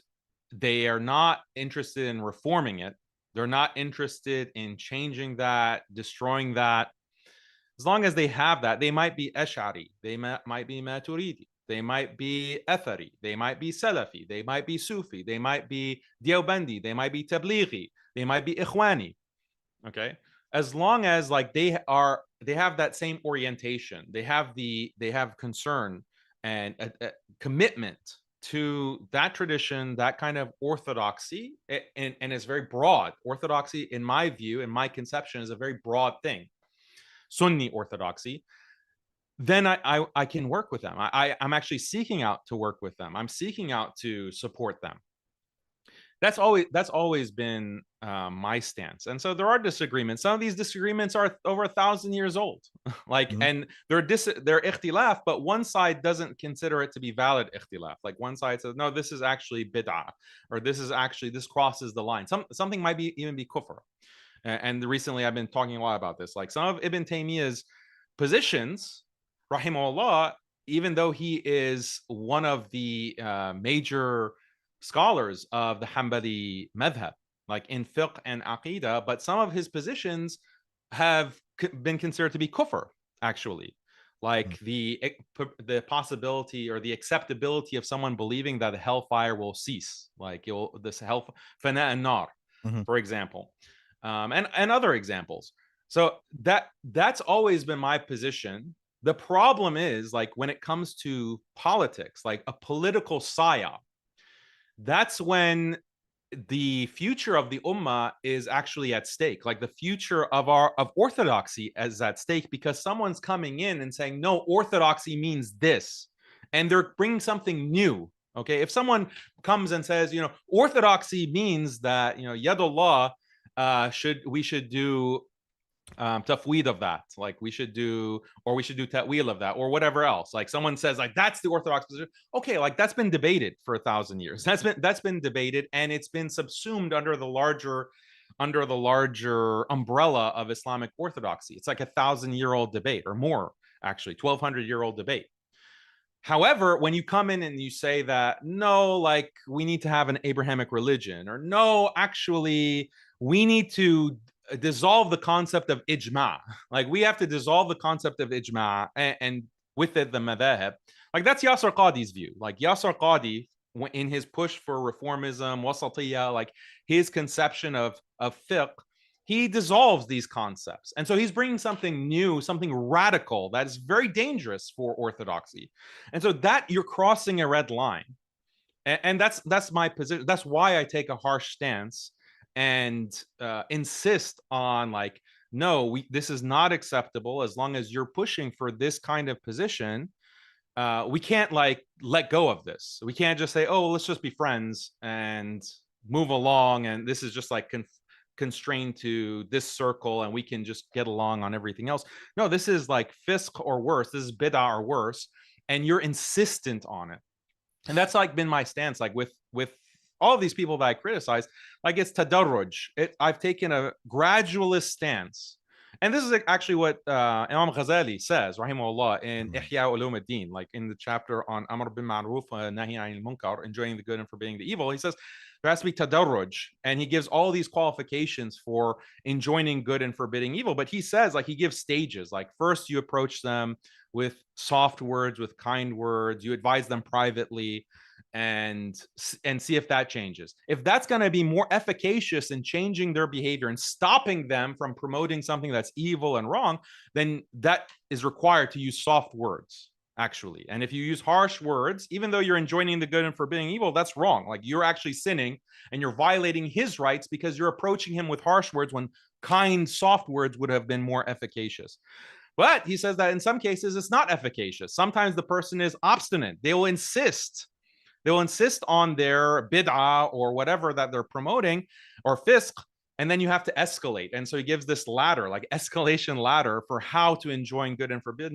they are not interested in reforming it. They're not interested in changing that, destroying that. As long as they have that, they might be Ash'ari, they might be Maturidi, they might be Athari, they might be Salafi, they might be Sufi, they might be Deobandi, they might be Tablighi, they might be Ikhwani. Okay, as long as, like, they have that same orientation, they have concern and a commitment to that tradition, that kind of orthodoxy, and it's very broad. Orthodoxy, in my view, in my conception, is a very broad thing. Sunni orthodoxy, then I can work with them. I'm actually seeking out to work with them. I'm seeking out to support them. That's always been my stance. And so there are disagreements. Some of these disagreements are over 1,000 years old, like, and they're ikhtilaf, but one side doesn't consider it to be valid ikhtilaf. Like, one side says, no, this is actually bid'ah, or this crosses the line. Something might even be kufr. And recently I've been talking a lot about this. Like, some of Ibn Taymiyya's positions, rahimahullah, even though he is one of the major scholars of the Hanbali madhab, like in fiqh and aqidah, but some of his positions have been considered to be kufr, actually. Like the possibility or the acceptability of someone believing that the hellfire will cease, like this hell fana and nar, for example, and other examples. So that's always been my position. The problem is, like, when it comes to politics, like a political psyop, that's when the future of the ummah is actually at stake. Like, the future of orthodoxy is at stake, because someone's coming in and saying, no, orthodoxy means this, and they're bringing something new. Okay, if someone comes and says, orthodoxy means that, yadullah, we should do tafweed of that, like we should do ta'wil of that, or whatever else. Like, someone says, like, that's the orthodox position. Okay, like, that's been debated for 1,000 years. That's been debated, and it's been subsumed under the larger umbrella of Islamic orthodoxy. It's like 1,000-year-old debate, or more, actually 1,200-year-old debate. However, when you come in and you say that, no, like, we need to have an Abrahamic religion, or no, actually, we need to dissolve the concept of ijma. Like, we have to dissolve the concept of ijma, and with it, the madhahib. Like, that's Yasir Qadhi's view. Like, Yasir Qadhi, in his push for reformism, wasatiyya, like his conception of fiqh, he dissolves these concepts. And so he's bringing something new, something radical that is very dangerous for orthodoxy. And so that you're crossing a red line. And that's my position. That's why I take a harsh stance and insist on, like, no, this is not acceptable. As long as you're pushing for this kind of position, we can't, like, let go of this. We can't just say, oh, let's just be friends and move along, and this is just like constrained to this circle, and we can just get along on everything else. No, this is like fisq or worse. This is bid'ah or worse, and you're insistent on it. And that's like been my stance, like with all of these people that I criticize, like it's tadarruj. I've taken a gradualist stance. And this is actually what Imam Ghazali says, rahimahullah, in Ihya Ulum ad-Din, like in the chapter on Amr bil Ma'ruf wa Nahi anil Munkar, enjoying the good and forbidding the evil. He says there has to be tadarruj, and he gives all these qualifications for enjoining good and forbidding evil. But he says, like, he gives stages. Like, first you approach them with soft words, with kind words. You advise them privately, and see if that changes. If that's going to be more efficacious in changing their behavior and stopping them from promoting something that's evil and wrong, then that is required to use soft words, actually. And if you use harsh words, even though you're enjoining the good and forbidding evil, that's wrong. Like, you're actually sinning and you're violating his rights because you're approaching him with harsh words when kind, soft words would have been more efficacious. But he says that in some cases it's not efficacious. Sometimes the person is obstinate. They will insist on their bid'ah or whatever that they're promoting, or fisq, and then you have to escalate. And so he gives this ladder, like escalation ladder, for how to enjoin good and forbid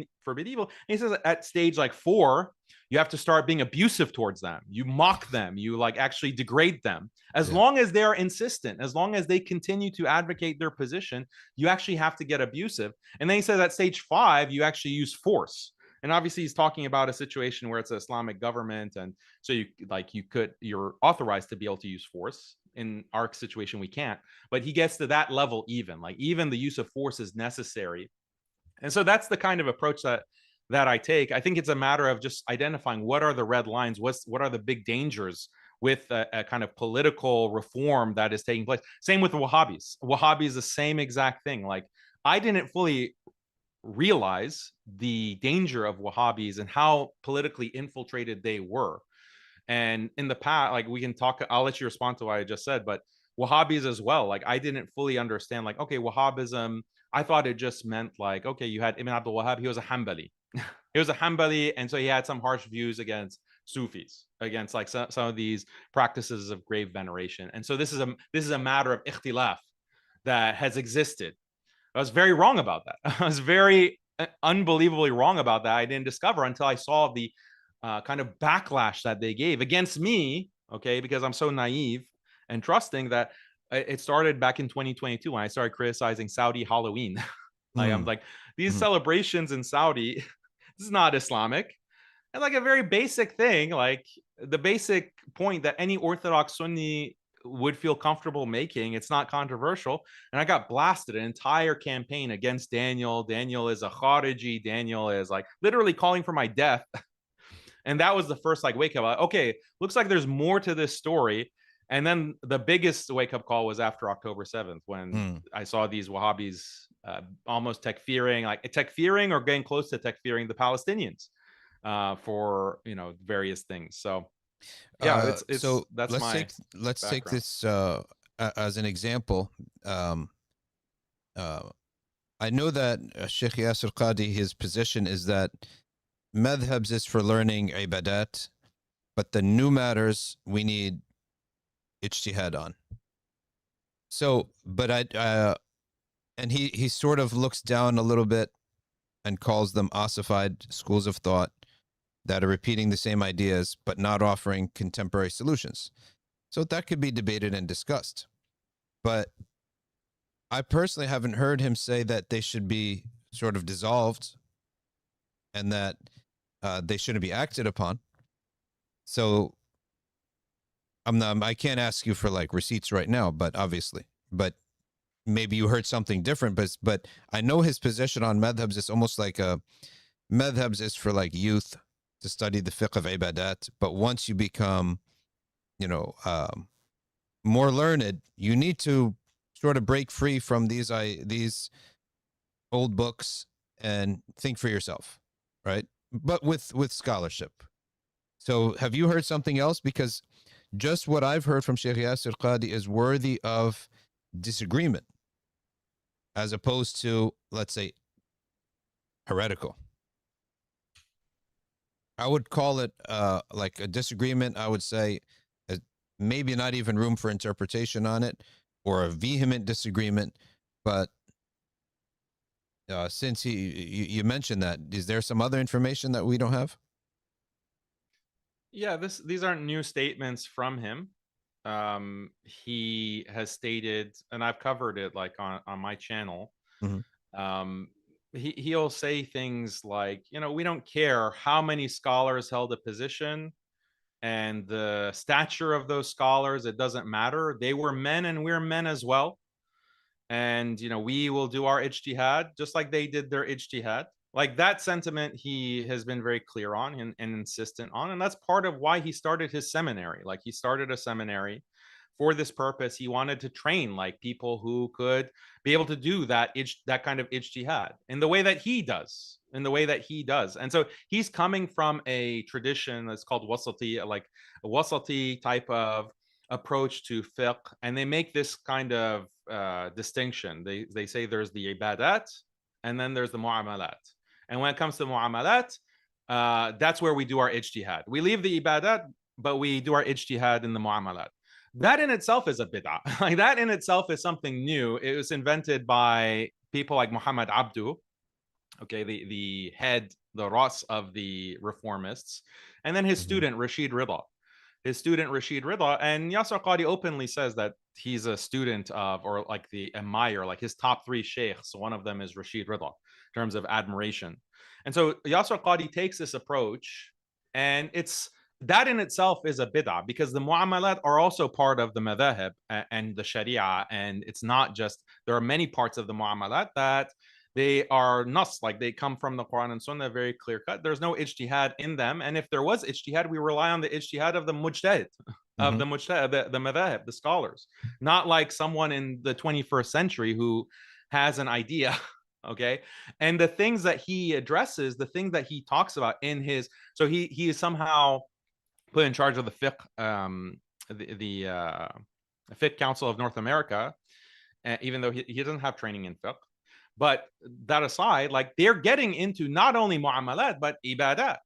evil. And he says at stage like 4, you have to start being abusive towards them. You mock them. You like actually degrade them. As long as they're insistent, as long as they continue to advocate their position, you actually have to get abusive. And then he says at stage 5, you actually use force. And obviously he's talking about a situation where it's an Islamic government, and so you're authorized to be able to use force. In our situation, we can't. But he gets to that level, even the use of force is necessary. And so that's the kind of approach that I take. I think it's a matter of just identifying what are the red lines, what are the big dangers with a kind of political reform that is taking place. Same with the Wahhabis. Wahhabis, the same exact thing. Like, I didn't fully realize the danger of Wahhabis and how politically infiltrated they were. And in the past, like, we can talk, I'll let you respond to what I just said, but Wahhabis as well. Like, I didn't fully understand, like, okay, Wahhabism, I thought it just meant like, okay, you had Ibn Abdul Wahhab, he was a Hanbali. He was a Hanbali, and so he had some harsh views against Sufis, against like some of these practices of grave veneration. And so this is a matter of ikhtilaf that has existed. I was very wrong about that. I was very unbelievably wrong about that. I didn't discover until I saw the kind of backlash that they gave against me, okay, because I'm so naive and trusting that it started back in 2022 when I started criticizing Saudi Halloween. Like, I'm like, these celebrations in Saudi, this is not Islamic. And like a very basic thing, like the basic point that any Orthodox Sunni would feel comfortable making, it's not controversial. And I got blasted an entire campaign against Daniel. Daniel is a Khariji. Daniel is like literally calling for my death. And that was the first like wake up. Like, okay, looks like there's more to this story. And then the biggest wake up call was after October 7th, when I saw these Wahhabis almost tekfiring or getting close to tekfiring the Palestinians for, various things. So yeah, so that's let's take this as an example. I know that Sheikh Yasir Qadhi, his position is that madhabs is for learning ibadat, but the new matters we need ijtihad on. So, but and he sort of looks down a little bit and calls them ossified schools of thought that are repeating the same ideas but not offering contemporary solutions. So that could be debated and discussed. But I personally haven't heard him say that they should be sort of dissolved and that they shouldn't be acted upon. So I can't ask you for like receipts right now, but maybe you heard something different. But I know his position on madhabs is almost like madhabs is for like youth to study the fiqh of ibadat. But once you become, more learned, you need to sort of break free from these old books and think for yourself, right? But with scholarship. So have you heard something else? Because just what I've heard from Sheikh Yasir Qadhi is worthy of disagreement, as opposed to, let's say, heretical. I would call it like a disagreement. I would say maybe not even room for interpretation on it or a vehement disagreement. But since you mentioned that, is there some other information that we don't have? Yeah, these aren't new statements from him. He has stated, and I've covered it like on my channel. Mm-hmm. He'll say things like, you know, we don't care how many scholars held a position and the stature of those scholars, it doesn't matter. They were men and we're men as well. And, you know, we will do our ijtihad just like they did their ijtihad. Like that sentiment he has been very clear on and insistent on. And that's part of why he started his seminary. Like he started a seminary for this purpose. He wanted to train like people who could be able to do that kind of ijtihad in the way that he does, And so he's coming from a tradition that's called wasati, like a wasati type of approach to fiqh, and they make this kind of distinction. They say there's the ibadat and then there's the mu'amalat. And when it comes to mu'amalat, that's where we do our ijtihad. We leave the ibadat, but we do our ijtihad in the mu'amalat. That in itself is a bid'ah. Like that in itself is something new. It was invented by people like Muhammad Abdu, okay, the head, the ras of the reformists, and then his student Rashid Rida. And Yasir Qadhi openly says that he's a student of, or like the Emir, like his top three sheikhs. One of them is Rashid Rida in terms of admiration. And so Yasir Qadhi takes this approach, and it's that in itself is a bid'ah because the mu'amalat are also part of the madhahib and the sharia. And it's not just, there are many parts of the mu'amalat that they are nas, like they come from the Quran and Sunnah, very clear cut. There's no ijtihad in them. And if there was ijtihad, we rely on the ijtihad of the mujtahid, of the mujtahid, the madhahib, the scholars, not like someone in the 21st century who has an idea. Okay. And the things that he addresses, the things that he talks about in his, so he is somehow put in charge of the fiqh, the Fiqh Council of North America, even though he doesn't have training in fiqh. But that aside, like they're getting into not only mu'amalat, but ibadat.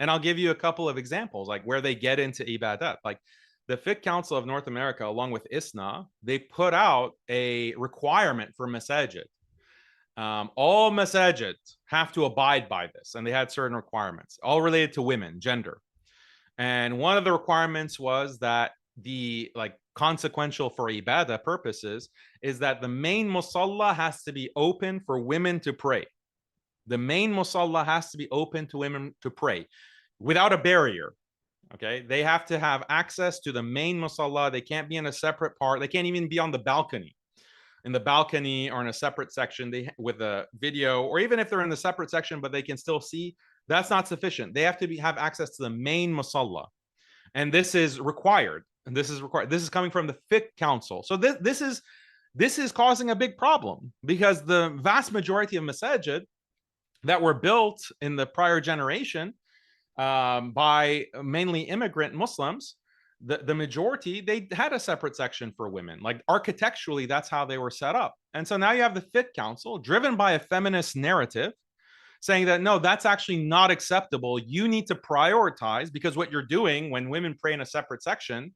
And I'll give you a couple of examples, like where they get into ibadat. Like the Fiqh Council of North America, along with ISNA, they put out a requirement for masajid. All masajid have to abide by this. And they had certain requirements, all related to women, gender. And one of the requirements was that the like consequential for ibadah purposes is that the main musalla has to be open for women to pray. The main musalla has to be open to women to pray without a barrier. Okay, they have to have access to the main musalla. They can't be in a separate part. They can't even be on the balcony. In the balcony or in a separate section with a video, or even if they're in the separate section but they can still see, that's not sufficient. They have to have access to the main musalla. And this is required. And this is required. This is coming from the Fiqh Council. So this is causing a big problem because the vast majority of masajid that were built in the prior generation by mainly immigrant Muslims, the majority, they had a separate section for women. Like architecturally, that's how they were set up. And so now you have the Fiqh Council driven by a feminist narrative saying that, no, that's actually not acceptable. You need to prioritize, because what you're doing when women pray in a separate section,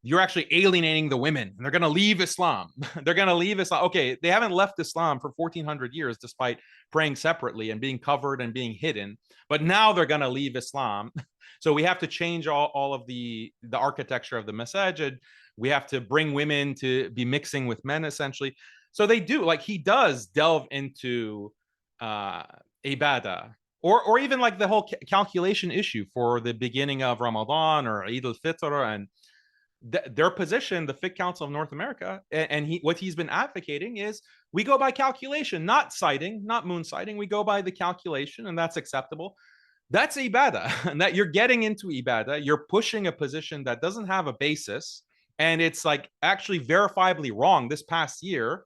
you're actually alienating the women. And they're going to leave Islam. They're going to leave Islam. Okay, they haven't left Islam for 1400 years despite praying separately and being covered and being hidden. But now they're going to leave Islam. So we have to change all of the architecture of the masajid. We have to bring women to be mixing with men, essentially. So they do, like he does delve into ibadah, or even like the whole calculation issue for the beginning of Ramadan or Eid al-Fitr, and their position, the Fiqh Council of North America, and what he's been advocating is we go by calculation, not citing, not moon citing. We go by the calculation, and that's acceptable. That's ibadah, and that you're getting into ibadah. You're pushing a position that doesn't have a basis, and it's like actually verifiably wrong. This past year,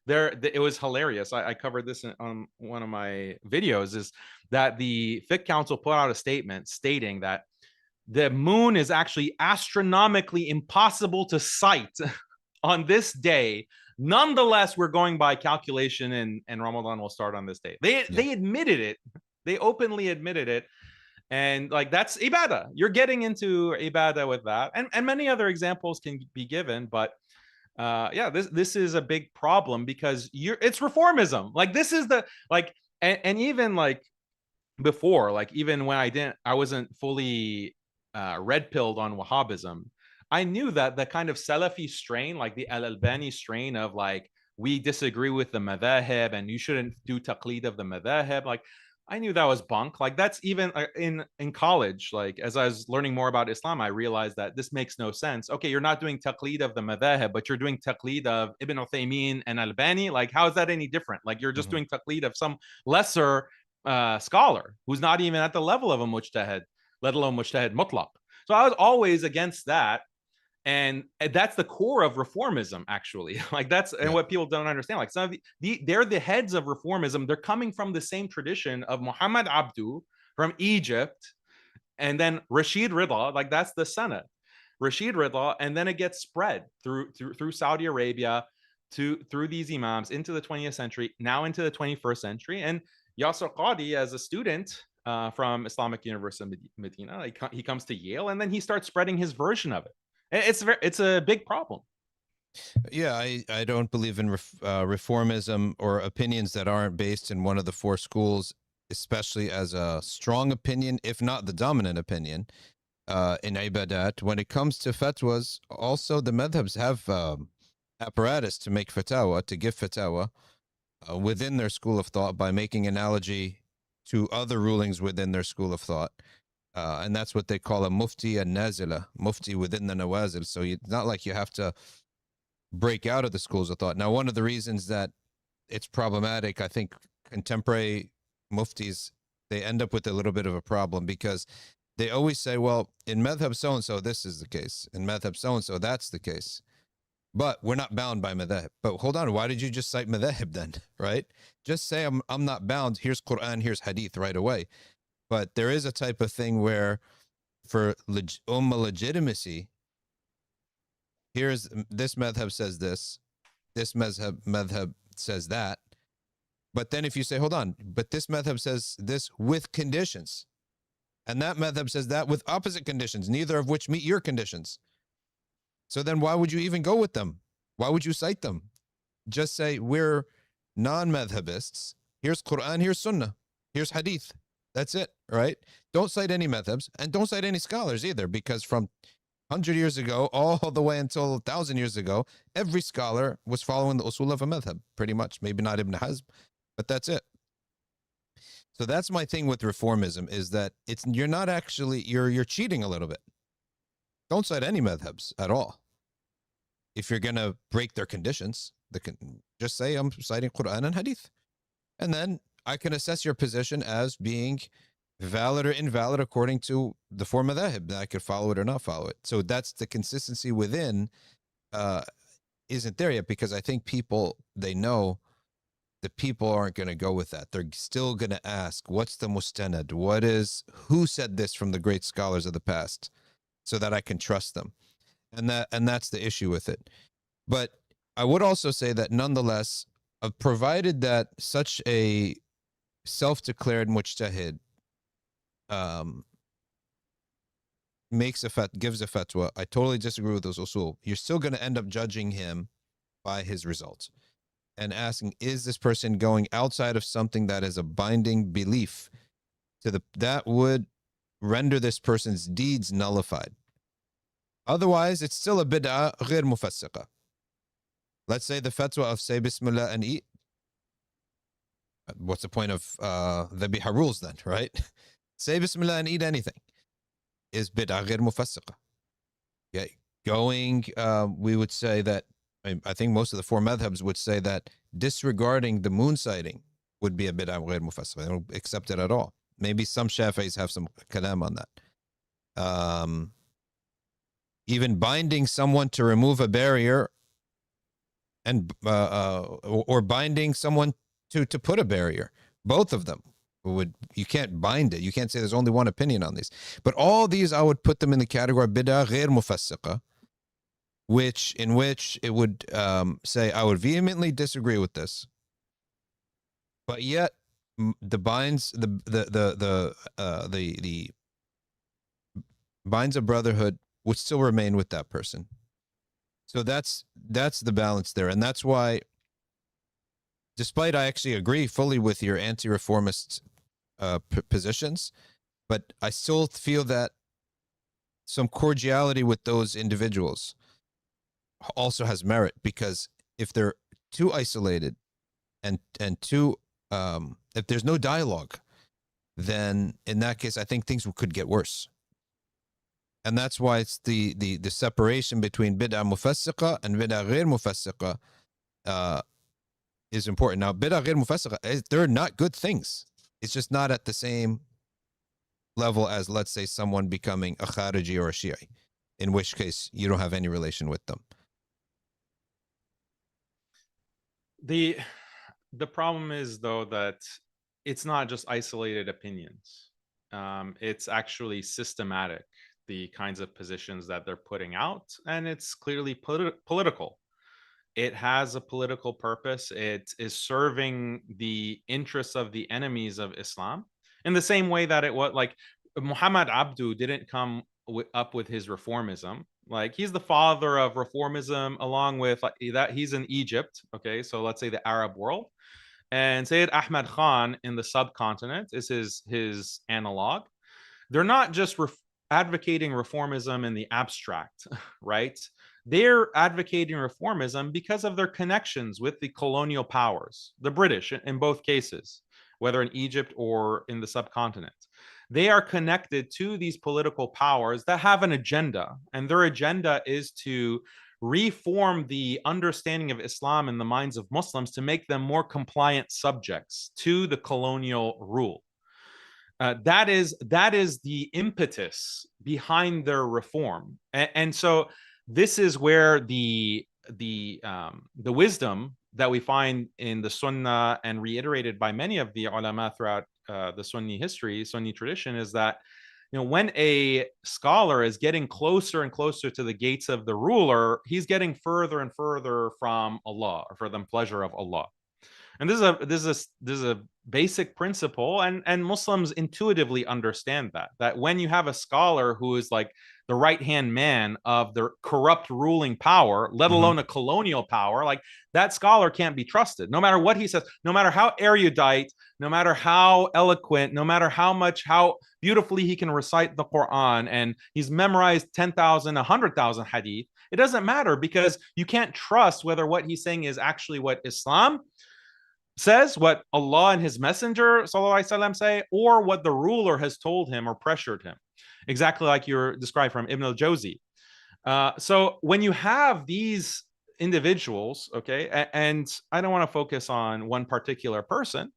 it was hilarious. I covered this on one of my videos, is that the Fiqh Council put out a statement stating that the moon is actually astronomically impossible to sight on this day. Nonetheless, we're going by calculation, and Ramadan will start on this day. They admitted it. They openly admitted it. And like that's ibadah. You're getting into ibadah with that, and many other examples can be given. But yeah, this is a big problem because it's reformism. Like this is the like, and even like before, like even when I wasn't fully red pilled on Wahhabism, I knew that the kind of Salafi strain, like the al-Albani strain of like, we disagree with the madhahib and you shouldn't do taqlid of the madhahib. Like, I knew that was bunk. Like that's even in college. Like as I was learning more about Islam, I realized that this makes no sense. Okay, you're not doing taqlid of the madhahib, but you're doing taqlid of Ibn Uthaymeen and Albani. Like how is that any different? Like you're just doing taqlid of some lesser scholar who's not even at the level of a mujtahid, let alone mujtahid mutlaq. So I was always against that. And that's the core of reformism, actually. Like that's and what people don't understand. Like some of they're the heads of reformism. They're coming from the same tradition of Muhammad Abdu from Egypt, and then Rashid Rida. Like that's the Senate, Rashid Rida, and then it gets spread through Saudi Arabia through these imams into the 20th century, now into the 21st century. And Yasir Qadhi, as a student from Islamic University Medina, he comes to Yale, and then he starts spreading his version of it. It's a big problem. Yeah, I don't believe in reformism or opinions that aren't based in one of the four schools, especially as a strong opinion, if not the dominant opinion, in ibadat. When it comes to fatwas, also the madhabs have apparatus to make fatwa, to give fatwa within their school of thought by making analogy to other rulings within their school of thought. And that's what they call a mufti and nazila, mufti within the nawazil. So it's not like you have to break out of the schools of thought. Now, one of the reasons that it's problematic, I think contemporary muftis, they end up with a little bit of a problem because they always say, well, in madhab so-and-so, this is the case. In madhab so-and-so, that's the case. But we're not bound by madhab. But hold on, why did you just cite madhab then, right? Just say I'm not bound. Here's Quran, here's hadith right away. But there is a type of thing where for ummah legitimacy, here's this madhab says this madhab says that. But then if you say, hold on, but this madhab says this with conditions, and that madhab says that with opposite conditions, neither of which meet your conditions. So then why would you even go with them? Why would you cite them? Just say, we're non-madhabists. Here's Quran, here's Sunnah, here's hadith. That's it, right? Don't cite any madhabs and don't cite any scholars either, because from 100 years ago all the way until 1,000 years ago, every scholar was following the usul of a madhab, pretty much. Maybe not Ibn Hazm, but that's it. So that's my thing with reformism, is that you're not actually, you're cheating a little bit. Don't cite any madhabs at all. If you're going to break their conditions, just say I'm citing Quran and hadith. And then I can assess your position as being valid or invalid according to the four madhahib. I could follow it or not follow it. So that's the consistency within isn't there yet, because I think people, they know that people aren't going to go with that. They're still going to ask, what's the mustanad? Who said this from the great scholars of the past, so that I can trust them. And that's the issue with it. But I would also say that nonetheless, provided that such a self-declared mujtahid gives a fatwa, I totally disagree with those usul. You're still going to end up judging him by his results and asking, is this person going outside of something that is a binding belief that would render this person's deeds nullified? Otherwise, it's still a bid'ah Ghayr Mufassiqa. Let's say the fatwa of say Bismillah and eat. What's the point of the biha rules then, right? Say Bismillah and eat anything is bid'ah Ghayr Mufassiqa. Okay. We would say that, I think most of the four madhabs would say that disregarding the moon sighting would be a bid'ah Ghayr Mufassiqa. They don't accept it at all. Maybe some Shafi'is have some kalam on that. Even binding someone to remove a barrier, and or binding someone to put a barrier, both of them you can't bind it. You can't say there's only one opinion on these. But all these, I would put them in the category of bid'ah Ghayr Mufassiqa, in which it would say, I would vehemently disagree with this, but yet the binds a brotherhood, would still remain with that person. So that's the balance there. And that's why, despite I actually agree fully with your anti-reformist positions, but I still feel that some cordiality with those individuals also has merit, because if they're too isolated and too if there's no dialogue, then in that case I think things could get worse. And that's why it's the separation between bid'ah mufassiqa and bid'ah ghayr mufassiqa is important. Now, bid'ah ghayr mufassiqa, they're not good things. It's just not at the same level as, let's say, someone becoming a Khariji or a Shi'i, in which case you don't have any relation with them. The problem is, though, that it's not just isolated opinions. It's actually systematic, the kinds of positions that they're putting out, and it's clearly political. It has a political purpose. It is serving the interests of the enemies of Islam, in the same way that it was like Muhammad Abdu didn't come up with his reformism. Like, he's the father of reformism, along with like that he's in Egypt. Okay, so let's say the Arab world, and Sayyid Ahmad Khan in the subcontinent is his analog. They're not just advocating reformism in the abstract, right? They're advocating reformism because of their connections with the colonial powers, the British in both cases, whether in Egypt or in the subcontinent. They are connected to these political powers that have an agenda, and their agenda is to reform the understanding of Islam in the minds of Muslims to make them more compliant subjects to the colonial rule. That is the impetus behind their reform, and so this is where the wisdom that we find in the Sunnah and reiterated by many of the ulama throughout the Sunni history, Sunni tradition, is that, you know, when a scholar is getting closer and closer to the gates of the ruler, he's getting further and further from Allah, or for the pleasure of Allah. And this is a basic principle, and Muslims intuitively understand that when you have a scholar who is like the right hand man of the corrupt ruling power, let alone a colonial power, like, that scholar can't be trusted, no matter what he says, no matter how erudite, no matter how eloquent, no matter how beautifully he can recite the Quran, and he's memorized 10,000, 100,000 hadith. It doesn't matter, because you can't trust whether what he's saying is actually what Islam says, what Allah and his messenger وسلم, say, or what the ruler has told him or pressured him, exactly like you're described from Ibn al-Jawzi. So when you have these individuals, okay, and I don't want to focus on one particular person,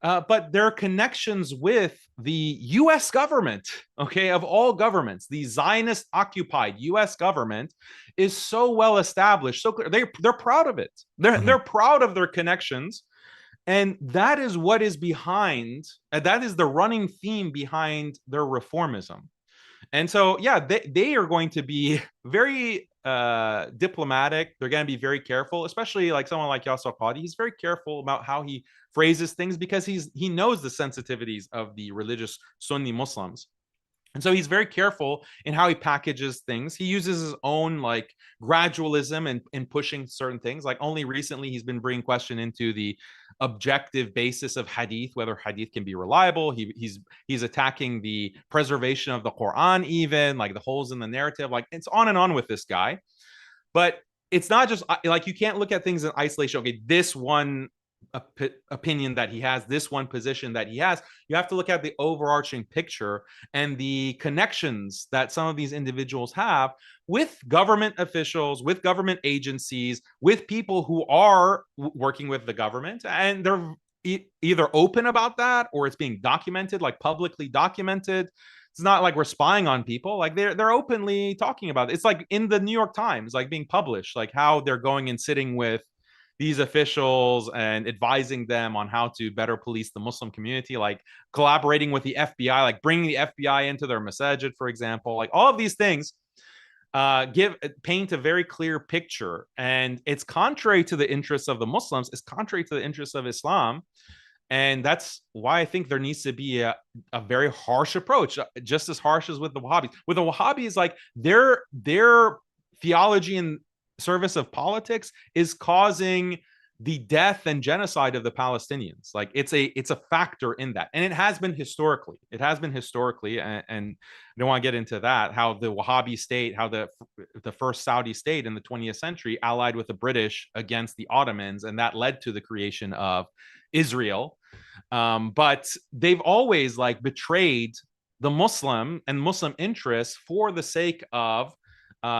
but their connections with the U.S. government, okay, of all governments, the Zionist-occupied U.S. government is so well established, so clear. They're proud of it. They're proud of their connections. And that is what is behind, that is the running theme behind their reformism. And so, yeah, they are going to be very diplomatic. They're going to be very careful, especially like someone like Yasir Qadhi. He's very careful about how he phrases things, because he knows the sensitivities of the religious Sunni Muslims. And so he's very careful in how he packages things. He uses his own like gradualism in pushing certain things. Like, only recently he's been bringing question into the objective basis of hadith, whether hadith can be reliable. He's attacking the preservation of the Quran, even like the holes in the narrative. Like, it's on and on with this guy. But it's not just like, you can't look at things in isolation. Okay, this one opinion that he has, this one position that he has. You have to look at the overarching picture and the connections that some of these individuals have with government officials, with government agencies, with people who are working with the government, and they're either open about that, or it's being documented, like publicly documented. It's not like we're spying on people. Like, they're openly talking about it. It's like in the New York Times, like being published, like how they're going and sitting with these officials and advising them on how to better police the Muslim community, like collaborating with the FBI, like bringing the FBI into their masajid, for example. Like, all of these things paint a very clear picture, and it's contrary to the interests of the Muslims. It's contrary to the interests of Islam. And that's why I think there needs to be a very harsh approach, just as harsh as with the Wahhabis. With the Wahhabis, like their theology in service of politics is causing the death and genocide of the Palestinians. Like it's a factor in that, and it has been historically. It has been historically, and I don't want to get into that. How the Wahhabi state, how the first Saudi state in the 20th century allied with the British against the Ottomans, and that led to the creation of Israel. But they've always like betrayed the Muslim and Muslim interests for the sake of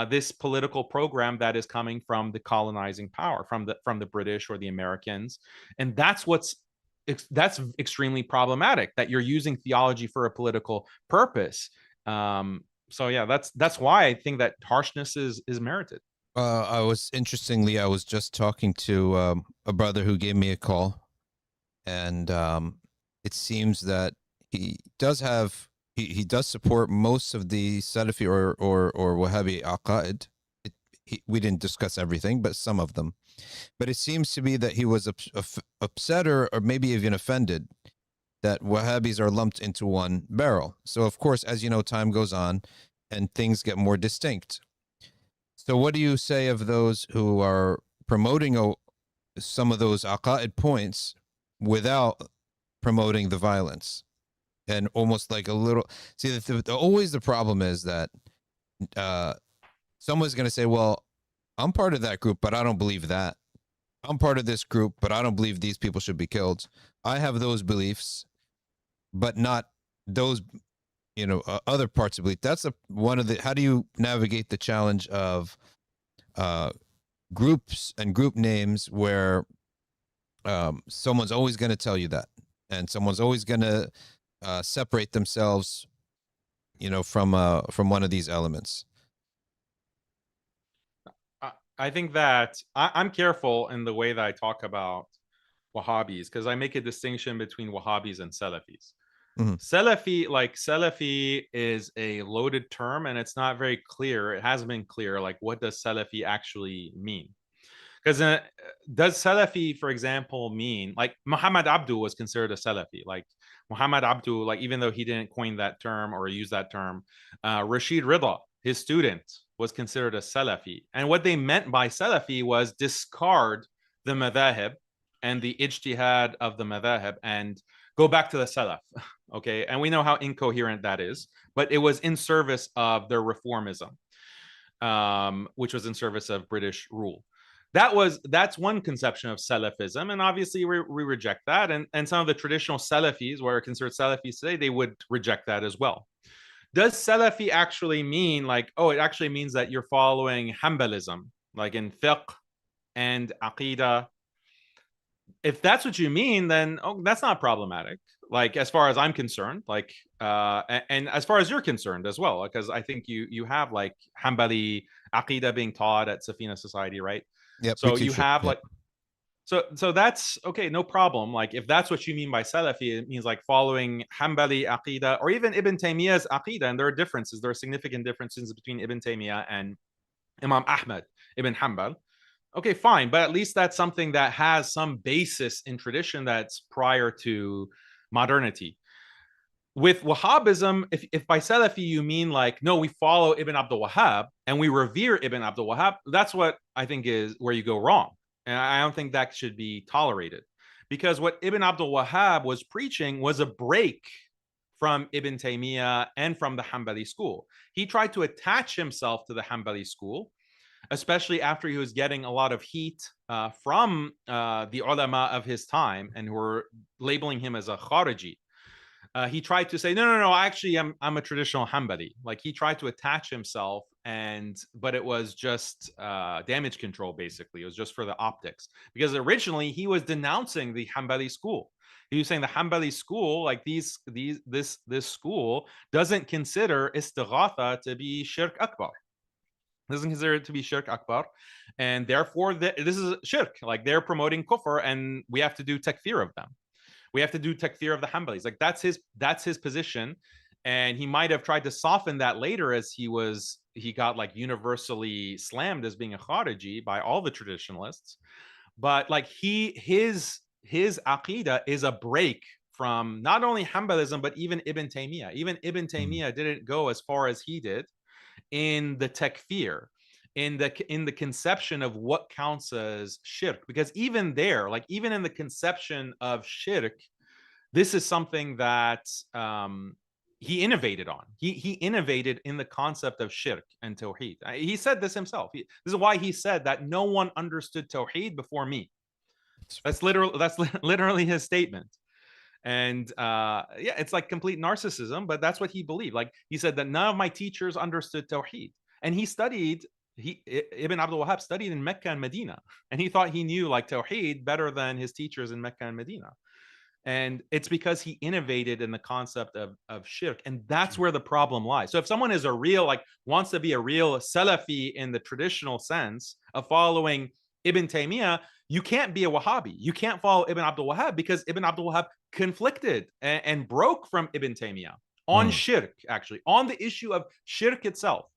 this political program that is coming from the colonizing power, from the British or the Americans, and that's extremely problematic. That you're using theology for a political purpose. So yeah, that's why I think that harshness is merited. I was just talking to a brother who gave me a call, and it seems that he does have. He does support most of the Salafi or Wahhabi aqaid. We didn't discuss everything, but some of them. But it seems to be that he was upset or maybe even offended that Wahhabis are lumped into one barrel. So, of course, as you know, time goes on and things get more distinct. So what do you say of those who are promoting some of those aqaid points without promoting the violence? And almost like a little, see, always the problem is that someone's going to say, well, I'm part of that group, but I don't believe that. I'm part of this group, but I don't believe these people should be killed. I have those beliefs, but not those, other parts of belief. That's one of the, how do you navigate the challenge of groups and group names where someone's always going to tell you that, and someone's always going to separate themselves, from one of these elements? I think that I'm careful in the way that I talk about Wahhabis, because I make a distinction between Wahhabis and Salafis. Mm-hmm. Salafi is a loaded term, and it's not very clear. It hasn't been clear, like, what does Salafi actually mean? Because does Salafi, for example, mean, like, Muhammad Abdu was considered a Salafi? Like, Muhammad Abdu, like, even though he didn't coin that term or use that term, Rashid Rida, his student, was considered a Salafi. And what they meant by Salafi was discard the Madhahib and the ijtihad of the Madhahib and go back to the Salaf. Okay, and we know how incoherent that is, but it was in service of their reformism, which was in service of British rule. That's one conception of Salafism, and obviously we reject that. And some of the traditional Salafis, what are considered Salafis today, they would reject that as well. Does Salafi actually mean, like, it actually means that you're following Hanbalism, like in fiqh and aqidah? If that's what you mean, then that's not problematic. Like, as far as I'm concerned, like, and as far as you're concerned as well, because I think you have like Hanbali aqidah being taught at Safina Society, right? Yep, so you have like, so that's okay, no problem. Like, if that's what you mean by Salafi, it means like following Hanbali aqidah or even Ibn Taymiyya's aqidah. And there are differences. There are significant differences between Ibn Taymiyyah and Imam Ahmad ibn Hanbal. Okay, fine. But at least that's something that has some basis in tradition that's prior to modernity. With Wahhabism, if by Salafi you mean like, no, we follow Ibn Abdul Wahhab and we revere Ibn Abdul Wahhab, that's what I think is where you go wrong. And I don't think that should be tolerated, because what Ibn Abdul Wahhab was preaching was a break from Ibn Taymiyyah and from the Hanbali school. He tried to attach himself to the Hanbali school, especially after he was getting a lot of heat from the ulama of his time, and who were labeling him as a Khariji. He tried to say, no, actually, I'm a traditional Hanbali. Like, he tried to attach himself, but it was just damage control, basically. It was just for the optics, because originally he was denouncing the Hanbali school. He was saying the Hanbali school, like this school, doesn't consider istighatha to be shirk akbar. Doesn't consider it to be shirk akbar, and therefore this is shirk. Like, they're promoting kufr, and we have to do takfir of them. We have to do takfir of the Hanbalis. Like, that's his position. And he might have tried to soften that later as he got like universally slammed as being a Khariji by all the traditionalists. But like his his aqidah is a break from not only Hanbalism, but even Ibn Taymiyya. Even Ibn Taymiyya didn't go as far as he did in the takfir, in the conception of what counts as shirk. Because even there, like even in the conception of shirk, this is something that he innovated on. He innovated in the concept of shirk and tawheed. He said this himself. This is why he said that no one understood tawheed before me. That's literally his statement. And yeah, it's like complete narcissism, but that's what he believed. Like he said that none of my teachers understood tawheed, and he studied. Ibn Abdul Wahhab studied in Mecca and Medina, and he thought he knew like tawheed better than his teachers in Mecca and Medina. And it's because he innovated in the concept of shirk, and that's where the problem lies. So if someone is a real, like, wants to be a real Salafi in the traditional sense of following Ibn Taymiyyah, you can't be a Wahhabi. You can't follow Ibn Abdul Wahhab because Ibn Abdul Wahhab conflicted and broke from Ibn Taymiyyah on shirk, actually, on the issue of shirk itself,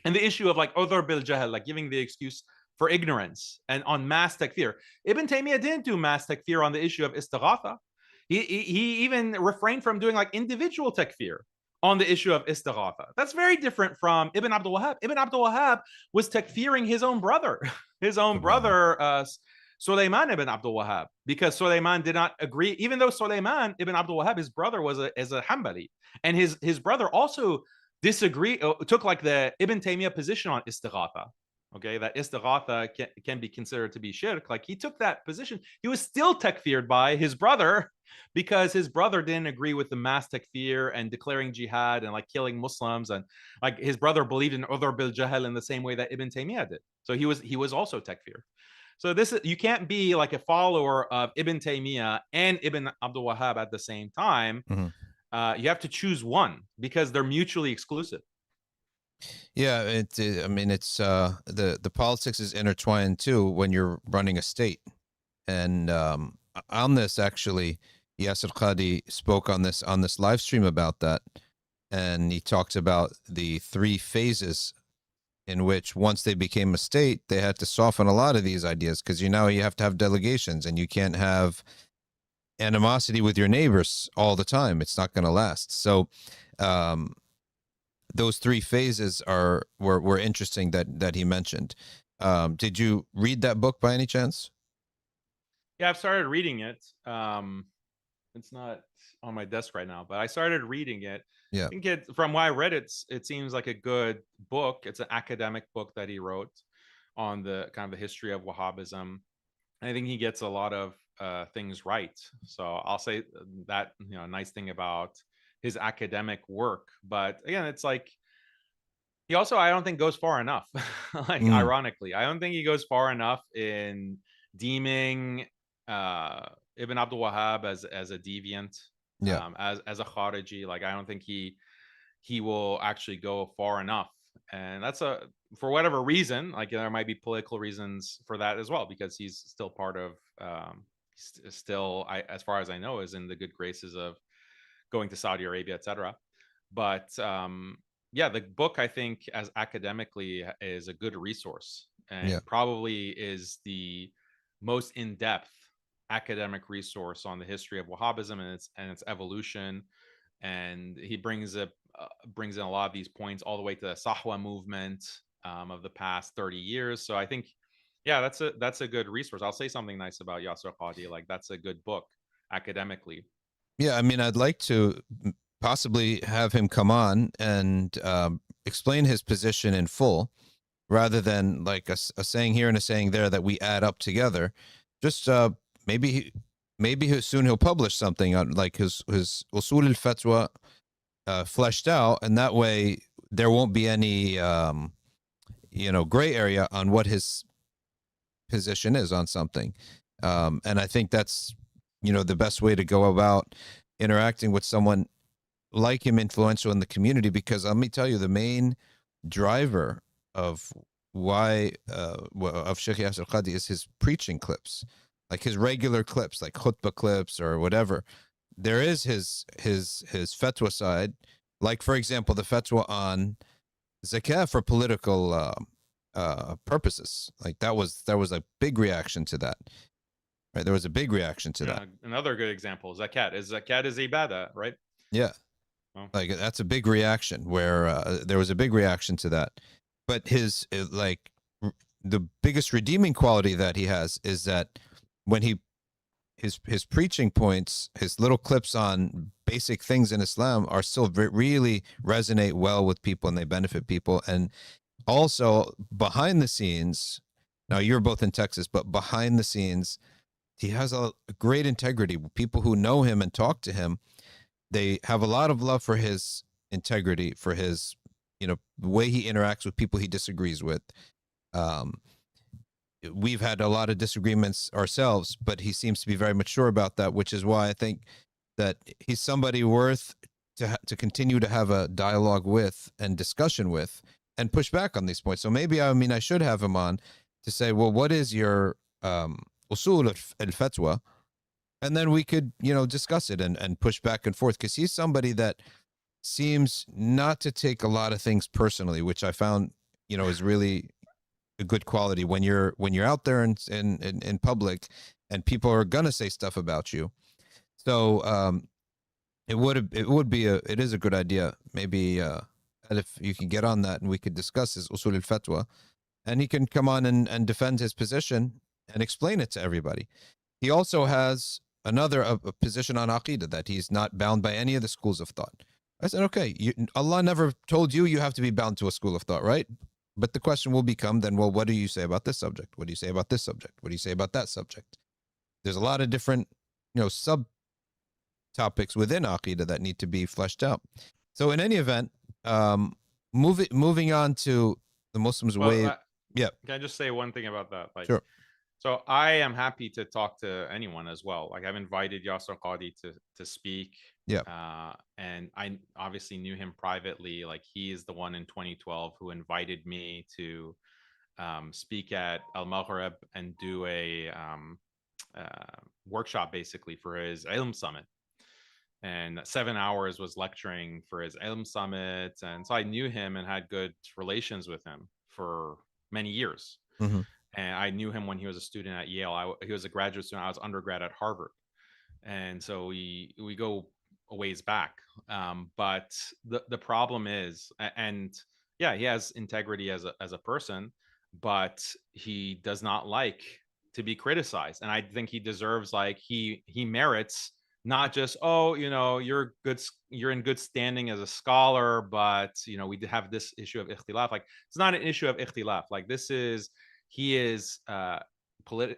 and the issue of like udhr bil jahl, like giving the excuse for ignorance, and on mass takfir. Ibn Taymiyyah didn't do mass takfir on the issue of istighatha. He even refrained from doing like individual takfir on the issue of istighatha. That's very different from Ibn Abdul Wahhab. Ibn Abdul Wahhab was takfiring his own brother, Suleiman ibn Abdul Wahhab, because Suleiman did not agree, even though Suleiman ibn Abdul Wahhab, his brother, was a Hanbali, and his brother also disagreed, took like the Ibn Taymiyyah position on istighatha. Okay, that istighatha can be considered to be shirk. Like he took that position. He was still takfired by his brother because his brother didn't agree with the mass takfir and declaring jihad and like killing Muslims, and like his brother believed in udhr bil jahl in the same way that Ibn Taymiyyah did. So he was also takfir. So this is, you can't be like a follower of Ibn Taymiyyah and Ibn Abdul Wahhab at the same time. You have to choose one because they're mutually exclusive. Yeah, I mean, it's the politics is intertwined too when you're running a state. And on this, actually, Yasir Qadhi spoke on this live stream about that, and he talks about the 3 phases in which once they became a state, they had to soften a lot of these ideas, because you have to have delegations, and you can't have animosity with your neighbors all the time. It's not going to last. So those 3 phases were interesting that he mentioned. Did you read that book by any chance? Yeah, I've started reading it. It's not on my desk right now, but I started reading it. Yeah. I think from what I read, it seems like a good book. It's an academic book that he wrote on the kind of the history of Wahhabism. And I think he gets a lot of things right. So I'll say that, a nice thing about his academic work. But again, it's like, he also, I don't think, goes far enough. Like, ironically, I don't think he goes far enough in deeming Ibn Abdul Wahhab as a deviant, as a Khariji. Like, I don't think he will actually go far enough. And that's for whatever reason, like there might be political reasons for that as well, because he's still part of, as far as I know, is in the good graces of going to Saudi Arabia, etc. But yeah, the book, I think, as academically, is a good resource, and probably is the most in-depth academic resource on the history of Wahhabism and its evolution. And he brings in a lot of these points all the way to the Sahwa movement of the past 30 years. So I think, yeah, that's a good resource. I'll say something nice about Yasir Qadhi. Like, that's a good book academically. Yeah, I mean, I'd like to possibly have him come on and explain his position in full, rather than like a saying here and a saying there that we add up together. Just maybe soon he'll publish something on like his Usul al-Fatwa fleshed out, and that way there won't be any gray area on what his position is on something. And I think that's the best way to go about interacting with someone like him, influential in the community, because let me tell you, the main driver of why of Sheikh Yasir Qadhi is his preaching clips, like his regular clips, like khutbah clips or whatever. There is his fatwa side, like, for example, the fatwa on zakat for political purposes. Like that was a big reaction to that. right? There was a big reaction to that. Another good example, Zakat is ibadah, right? Yeah. Well, Like that's a big reaction where there was a big reaction to that. But his the biggest redeeming quality that he has is that when his preaching points, his little clips on basic things in Islam are still really resonate well with people and they benefit people. And also behind the scenes, now you're both in Texas, but behind the scenes, he has a great integrity. People who know him and talk to him, they have a lot of love for his integrity, for his, the way he interacts with people he disagrees with. We've had a lot of disagreements ourselves, but he seems to be very mature about that, which is why I think that he's somebody worth to continue to have a dialogue with and discussion with and push back on these points. So maybe, I should have him on to say, well, what is your Usul al-Fatwa? And then we could, discuss it and push back and forth, because he's somebody that seems not to take a lot of things personally, which I found, is really a good quality when you're out there in public and people are gonna say stuff about you. So it is a good idea. Maybe if you can get on that and we could discuss his Usul al-Fatwa, and he can come on and defend his position and explain it to everybody. He also has another a position on Aqidah, that he's not bound by any of the schools of thought. I said, okay, Allah never told you have to be bound to a school of thought, right? But the question will become then, well, what do you say about this subject? What do you say about this subject? What do you say about that subject? There's a lot of different, sub topics within Aqidah that need to be fleshed out. So in any event, moving on to the Muslims' way. Yeah. Can I just say one thing about that? Sure. So I am happy to talk to anyone as well. Like, I've invited Yasir Qadhi to speak. Yeah. And I obviously knew him privately. Like, he is the one in 2012 who invited me to speak at al-Maghrib and do a workshop basically for his Ilm Summit. And 7 hours was lecturing for his Ilm Summit. And so I knew him and had good relations with him for many years. Mm-hmm. And I knew him when he was a student at Yale. He was a graduate student. I was undergrad at Harvard. And so we go a ways back. But the problem is, and yeah, he has integrity as a person, but he does not like to be criticized. And I think he deserves, like, he merits not just, you're in good standing as a scholar, but we have this issue of ikhtilaf. Like, it's not an issue of ikhtilaf. Like, he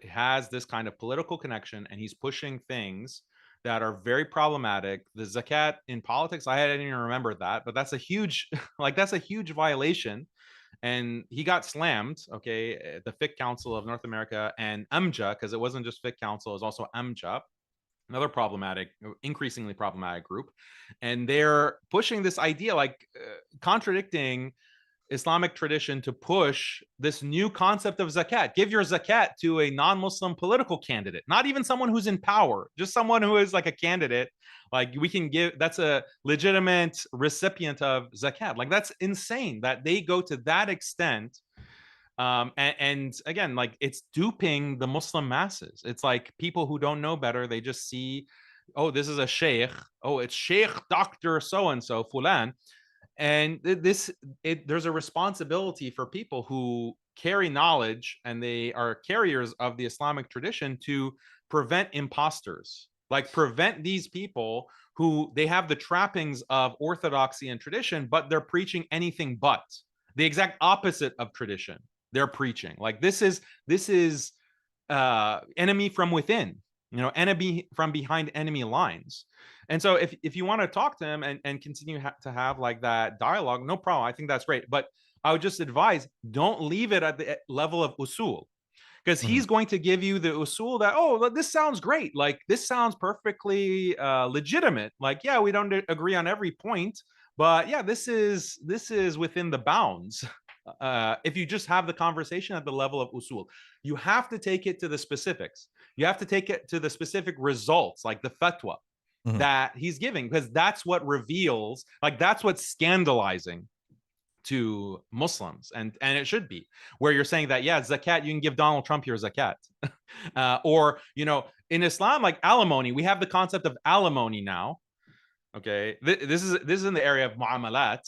has this kind of political connection, and he's pushing things that are very problematic. The zakat in politics, I didn't even remember that, but that's a huge violation. And he got slammed, okay, the Fiqh Council of North America and MIAW, because it wasn't just Fiqh Council, it was also MIAW, another increasingly problematic group. And they're pushing this idea, contradicting Islamic tradition, to push this new concept of zakat. Give your zakat to a non-Muslim political candidate, not even someone who's in power, just someone who is like a candidate. Like, we can that's a legitimate recipient of zakat. Like, that's insane that they go to that extent. And again, like, it's duping the Muslim masses. It's like people who don't know better, they just see, oh, this is a sheikh. Oh, it's Sheikh Dr. So-and-so, Fulan. And there's a responsibility for people who carry knowledge and they are carriers of the Islamic tradition to prevent imposters, like prevent these people who they have the trappings of orthodoxy and tradition, but they're preaching anything but the exact opposite of tradition. They're preaching like this is enemy from within, enemy from behind enemy lines. And so if you want to talk to him and continue to have like that dialogue, no problem. I think that's great. But I would just advise, don't leave it at the level of usul, because he's going to give you the usul that, oh, this sounds great. Like, this sounds perfectly legitimate. Like, yeah, we don't agree on every point, but yeah, this is within the bounds. If you just have the conversation at the level of usul, you have to take it to the specifics. You have to take it to the specific results, like the fatwa that he's giving, because that's what reveals, like, that's what's scandalizing to Muslims, and it should be, where you're saying that, yeah, zakat, you can give Donald Trump your zakat. Or, you know, in Islam, like alimony, we have the concept of alimony now. Okay, this is in the area of muamalat.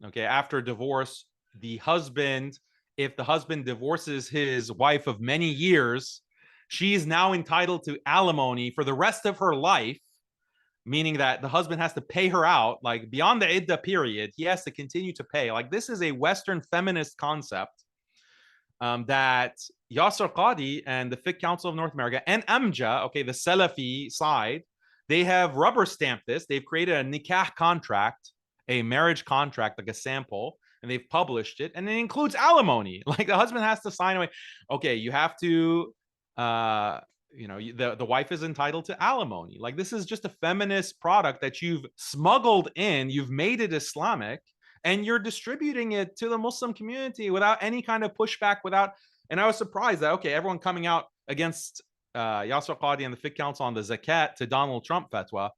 Okay, after divorce, the husband, if the husband divorces his wife of many years, she's now entitled to alimony for the rest of her life, meaning that the husband has to pay her out, like beyond the idda period, he has to continue to pay. Like, this is a Western feminist concept that Yasir Qadhi and the Fiqh Council of North America and MIAW, okay, the Salafi side, they have rubber stamped this. They've created a nikah contract, a marriage contract, like a sample, and they've published it, and it includes alimony. Like, the husband has to sign away. Okay, you have to, you know, the wife is entitled to alimony. Like, this is just a feminist product that you've smuggled in, you've made it Islamic, and you're distributing it to the Muslim community without any kind of pushback, and I was surprised that, okay, everyone coming out against Yasir Qadhi and the Fiqh Council on the zakat to Donald Trump fatwa.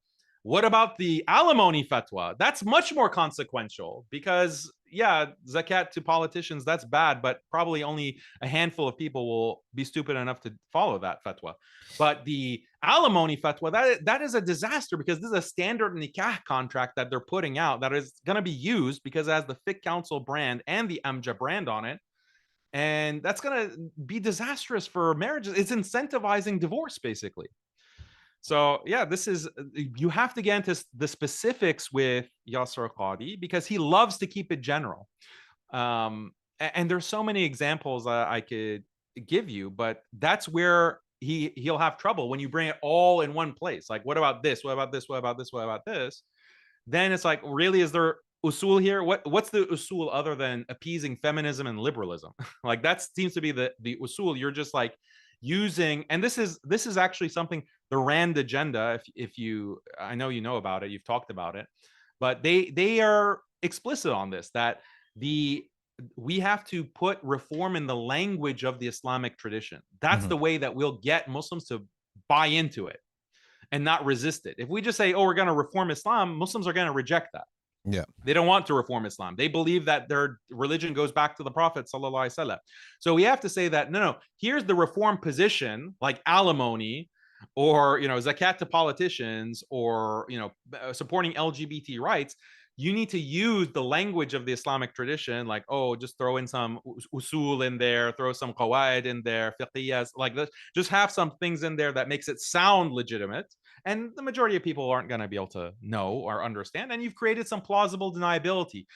What about the alimony fatwa? That's much more consequential, because, yeah, zakat to politicians, that's bad, but probably only a handful of people will be stupid enough to follow that fatwa. But the alimony fatwa, that is a disaster, because this is a standard nikah contract that they're putting out that is going to be used because it has the Fiqh Council brand and the MIAW brand on it. And that's going to be disastrous for marriages. It's incentivizing divorce, basically. So, yeah, this is, you have to get into the specifics with Yasir Qadhi, because he loves to keep it general. And there's so many examples I could give you, but that's where he'll have trouble when you bring it all in one place. Like, what about this? What about this? What about this? What about this? Then it's like, really, is there usul here? What's the usul other than appeasing feminism and liberalism? Like, that seems to be the usul. You're just like using, and this is actually something the Rand agenda, if you, I know you know about it, you've talked about it, but they are explicit on this, that we have to put reform in the language of the Islamic tradition. That's the way that we'll get Muslims to buy into it and not resist it. If we just say, oh, we're going to reform Islam, Muslims are going to reject that. Yeah. They don't want to reform Islam. They believe that their religion goes back to the Prophet sallallahu alaihi wasallam. So we have to say that, no, here's the reform position, like alimony, or, you know, zakat to politicians, or, you know, supporting LGBT rights. You need to use the language of the Islamic tradition, like, oh, just throw in some usul in there, throw some qawaid in there, fiqhiyas, like this. Just have some things in there that makes it sound legitimate. And the majority of people aren't going to be able to know or understand. And you've created some plausible deniability.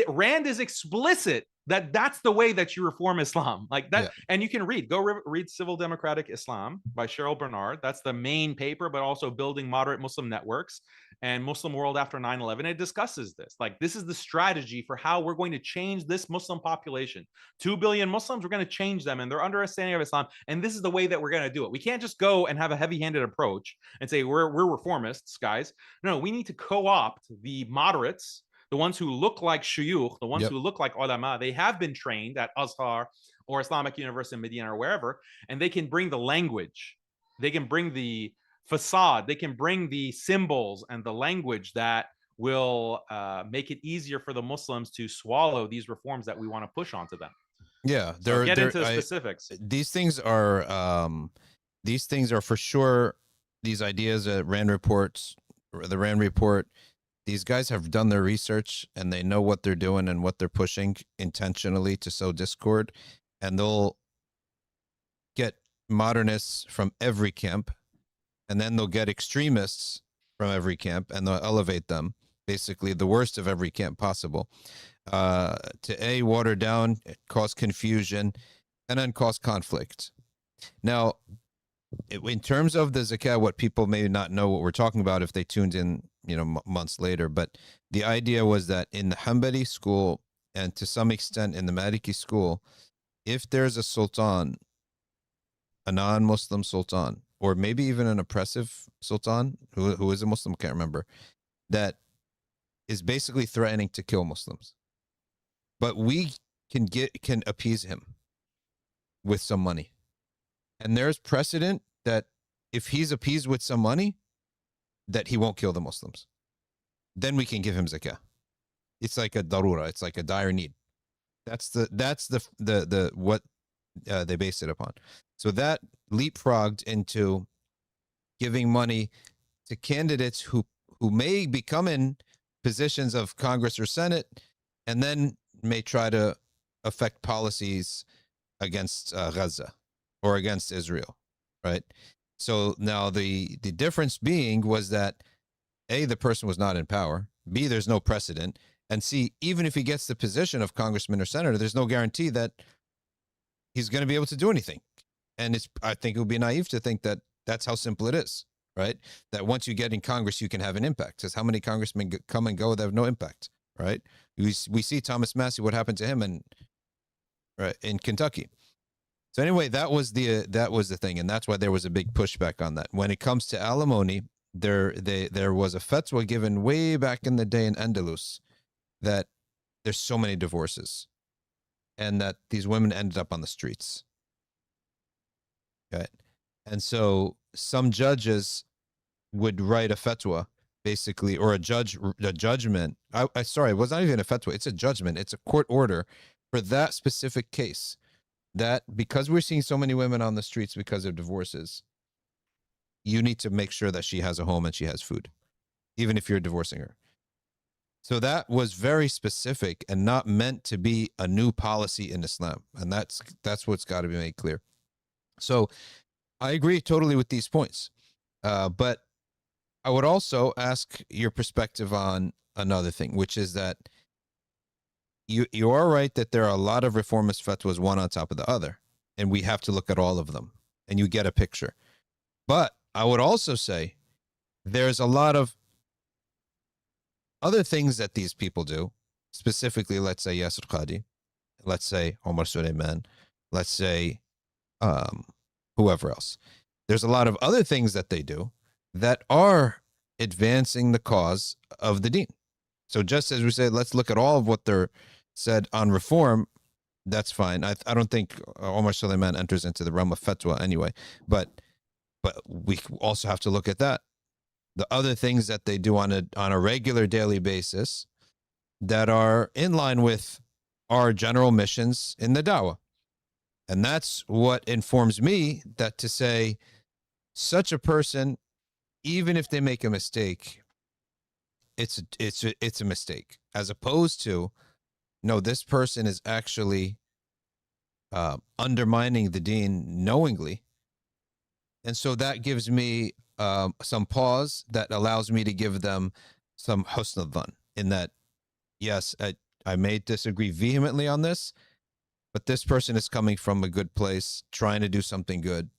Rand is explicit that that's the way that you reform Islam, like that. Yeah. And you can read Civil Democratic Islam by Cheryl Bernard. That's the main paper, but also Building Moderate Muslim Networks and Muslim World After 9/11. It discusses this. Like, this is the strategy for how we're going to change this Muslim population. 2 billion Muslims, we're going to change them and their understanding of Islam. And this is the way that we're going to do it. We can't just go and have a heavy-handed approach and say we're reformists, guys. No, we need to co-opt the moderates, the ones who look like shuyukh, the ones who look like ulama. They have been trained at Azhar or Islamic University in Medina or wherever, and they can bring the language. They can bring the facade. They can bring the symbols and the language that will make it easier for the Muslims to swallow these reforms that we want to push onto them. Yeah, so get into the specifics. These things are for sure. These ideas that Rand reports, the Rand report. These guys have done their research and they know what they're doing and what they're pushing intentionally to sow discord. And they'll get modernists from every camp, and then they'll get extremists from every camp, and they'll elevate them, basically the worst of every camp possible, to water down, cause confusion, and then cause conflict. Now, in terms of the zakat, what people may not know what we're talking about if they tuned in, you know, months later, but the idea was that in the Hanbali school, and to some extent in the Maliki school, if there's a sultan, a non-Muslim sultan, or maybe even an oppressive sultan who is a Muslim, can't remember, that is basically threatening to kill Muslims, but we can appease him with some money. And there's precedent that if he's appeased with some money, that he won't kill the Muslims. Then we can give him zakah. It's like a darura. It's like a dire need. That's the what they based it upon. So that leapfrogged into giving money to candidates who may become in positions of Congress or Senate, and then may try to affect policies against Gaza or against Israel, right? So now the difference being was that A, the person was not in power. B, there's no precedent. And C, even if he gets the position of congressman or senator, there's no guarantee that he's going to be able to do anything. And I think it would be naive to think that that's how simple it is, right? That once you get in Congress, you can have an impact. Because how many congressmen come and go that have no impact, right? We see Thomas Massey, what happened to him in Kentucky. So anyway, that was the thing, and that's why there was a big pushback on that. When it comes to alimony, there was a fatwa given way back in the day in Andalus that there's so many divorces, and that these women ended up on the streets. Okay, and so some judges would write a fatwa, basically, or a judgment. Sorry, it was not even a fatwa; it's a judgment. It's a court order for that specific case. That because we're seeing so many women on the streets because of divorces, you need to make sure that she has a home and she has food, even if you're divorcing her. So that was very specific and not meant to be a new policy in Islam. And that's what's got to be made clear. So I agree totally with these points. But I would also ask your perspective on another thing, which is that you are right that there are a lot of reformist fatwas, one on top of the other, and we have to look at all of them, and you get a picture. But I would also say there's a lot of other things that these people do, specifically, let's say Yasir Qadhi, let's say Omar Suleiman, let's say whoever else. There's a lot of other things that they do that are advancing the cause of the deen. So just as we said, let's look at all of what they're said on reform. That's fine. I don't think Omar Suleiman enters into the realm of fatwa anyway. But we also have to look at that. The other things that they do on a regular daily basis that are in line with our general missions in the Dawa. And that's what informs me that to say such a person, even if they make a mistake, it's a mistake, as opposed to, no, this person is actually undermining the deen knowingly. And so that gives me some pause that allows me to give them some husn al-dhan, in that, yes, I may disagree vehemently on this, but this person is coming from a good place, trying to do something good,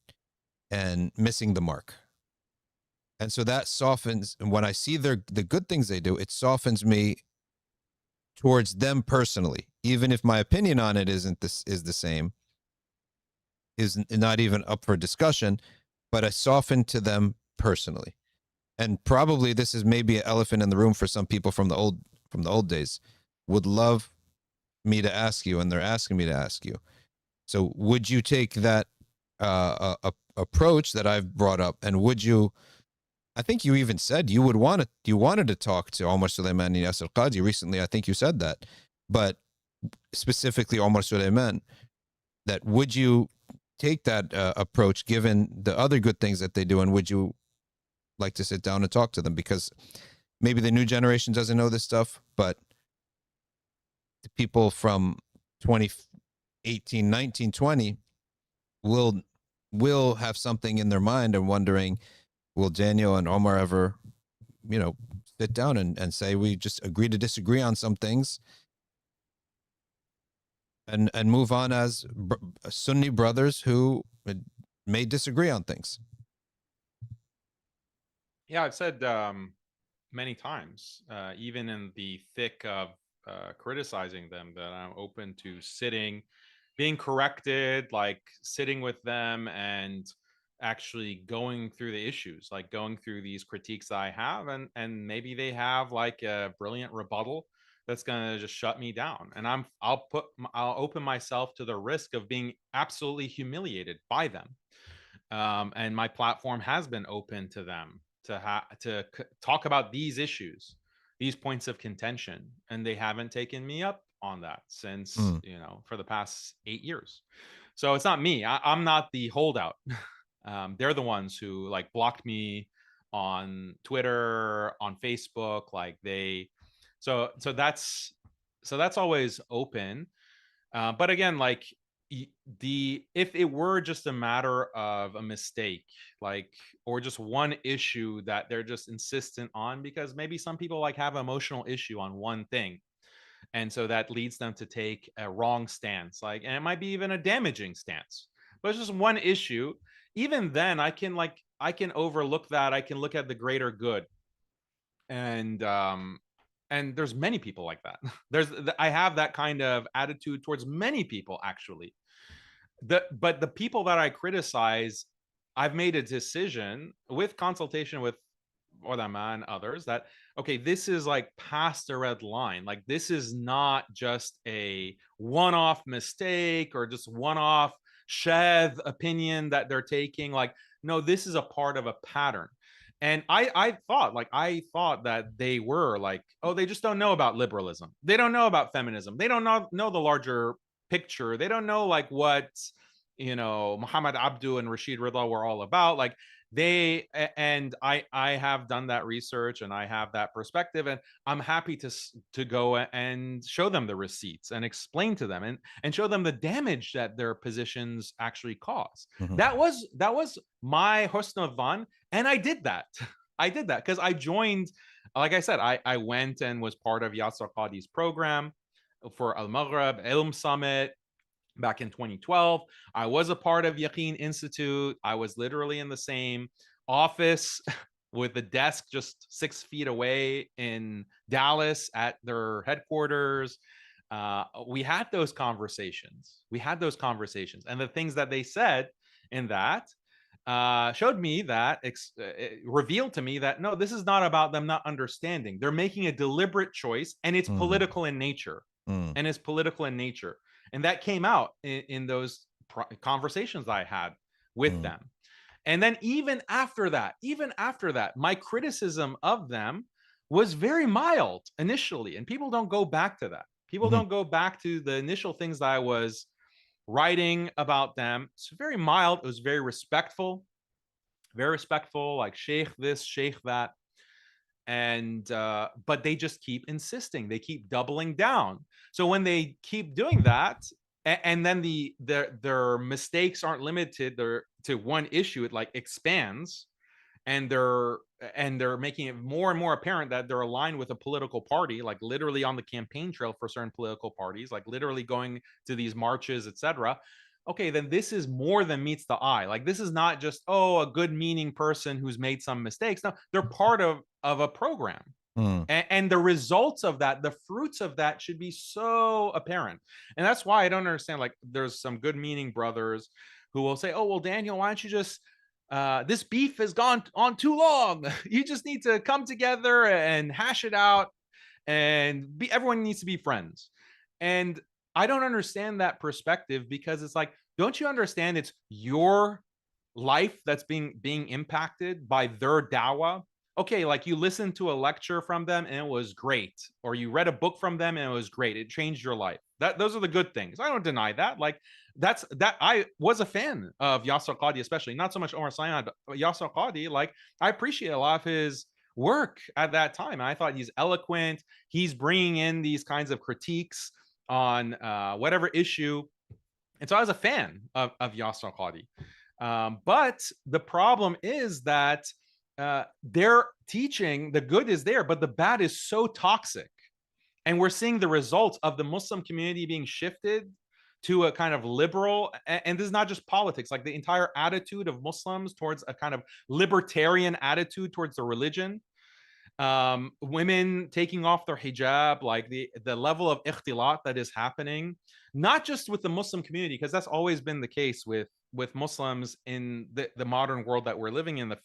and missing the mark. And so that softens, and when I see the good things they do, it softens me towards them personally, even if my opinion on it is the same, is not even up for discussion, but I soften to them personally. And probably this is maybe an elephant in the room for some people from the old days. Would love me to ask you, and they're asking me to ask you. So would you take that approach that I've brought up, and would you? I think you even said you wanted to talk to Omar Suleiman and Yasir Qadhi recently. I think you said that, but specifically Omar Suleiman, that would you take that approach given the other good things that they do, and would you like to sit down and talk to them? Because maybe the new generation doesn't know this stuff, but the people from 2018, 19, 20 will have something in their mind and wondering, will Daniel and Omar ever, sit down and say, we just agree to disagree on some things and move on as Sunni brothers who may disagree on things? Yeah, I've said many times, even in the thick of criticizing them, that I'm open to being corrected, like sitting with them and actually going through the issues, like going through these critiques that I have, and maybe they have like a brilliant rebuttal that's going to just shut me down, and I'll open myself to the risk of being absolutely humiliated by them. And my platform has been open to them to talk about these issues, these points of contention, and they haven't taken me up on that since, Mm. for the past 8 years. So it's not me. I'm not the holdout. They're the ones who like blocked me on Twitter, on Facebook. Like so that's always open. But again, like if it were just a matter of a mistake, like, or just one issue that they're just insistent on, because maybe some people like have an emotional issue on one thing, and so that leads them to take a wrong stance, like, and it might be even a damaging stance, but it's just one issue. Even then I can overlook that. I can look at the greater good. And there's many people like that. I have that kind of attitude towards many people, actually. But the people that I criticize, I've made a decision with consultation with Ulama and others that, okay, this is like past the red line. Like, this is not just a one-off mistake or just one-off shadh opinion that they're taking. Like, no, this is a part of a pattern. And I thought that they were like, oh, they just don't know about liberalism. They don't know about feminism. They don't know the larger picture. They don't know like what Muhammad Abdu and Rashid Ridha were all about. Like, I have done that research and I have that perspective, and I'm happy to go and show them the receipts and explain to them and show them the damage that their positions actually cause. Mhm. That was my husn of van, and I did that. I did that because I joined, like I said, I went and was part of Yasir Qadhi's program for Al-Maghrib Ilm Summit back in 2012. I was a part of Yaqeen Institute. I was literally in the same office with the desk just 6 feet away in Dallas at their headquarters. We had those conversations. And the things that they said in that showed me that, revealed to me that, no, this is not about them not understanding. They're making a deliberate choice, and it's political in nature. And that came out in those conversations I had with them. And then even after that, my criticism of them was very mild initially. And people don't go back to that. People don't go back to the initial things that I was writing about them. It's very mild. It was very respectful, like sheikh this, sheikh that. And but they just keep insisting. They keep doubling down. So when they keep doing that, and then their mistakes aren't limited to one issue, it like expands, and they're making it more and more apparent that they're aligned with a political party, like literally on the campaign trail for certain political parties, like literally going to these marches, etc. Okay, then this is more than meets the eye. Like, this is not just, oh, a good meaning person who's made some mistakes. No, they're part of a program. And the results of that, the fruits of that, should be so apparent. And that's why I don't understand, like, there's some good meaning brothers who will say, oh, well, Daniel, why don't you just this beef has gone on too long. You just need to come together and hash it out, and everyone needs to be friends. And I don't understand that perspective, because it's like, don't you understand it's your life that's being impacted by their dawah? Okay, like, you listened to a lecture from them and it was great, or you read a book from them and it was great. It changed your life. Those are the good things. I don't deny that. Like, that I was a fan of Yasir Qadhi, especially not so much Omar Sayyad, but Yasir Qadhi. Like, I appreciate a lot of his work at that time. I thought he's eloquent. He's bringing in these kinds of critiques on whatever issue. And so I was a fan of Yasir Qadhi. But the problem is that their teaching, the good is there, but the bad is so toxic. And we're seeing the results of the Muslim community being shifted to a kind of liberal, and this is not just politics, like the entire attitude of Muslims towards a kind of libertarian attitude towards the religion. Women taking off their hijab, like the level of ikhtilat that is happening, not just with the Muslim community, because that's always been the case with Muslims in the modern world that we're living in, the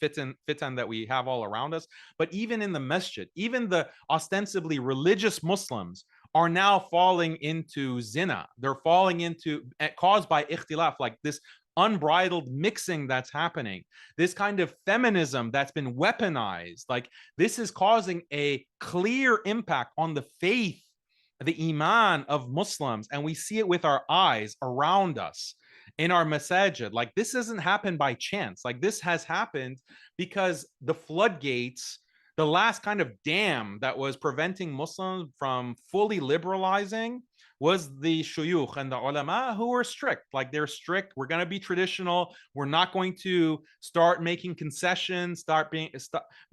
fitan that we have all around us, but even in the masjid, even the ostensibly religious Muslims are now falling into zina. They're falling into, caused by ikhtilaf, like this unbridled mixing that's happening, this kind of feminism that's been weaponized. Like, this is causing a clear impact on the faith the iman of Muslims, and we see it with our eyes around us in our masajid. Like, this doesn't happen by chance. Like, this has happened because the floodgates, the last kind of dam that was preventing Muslims from fully liberalizing, was the shuyukh and the ulama, who were strict. Like, they're strict. We're going to be traditional. We're not going to start making concessions, start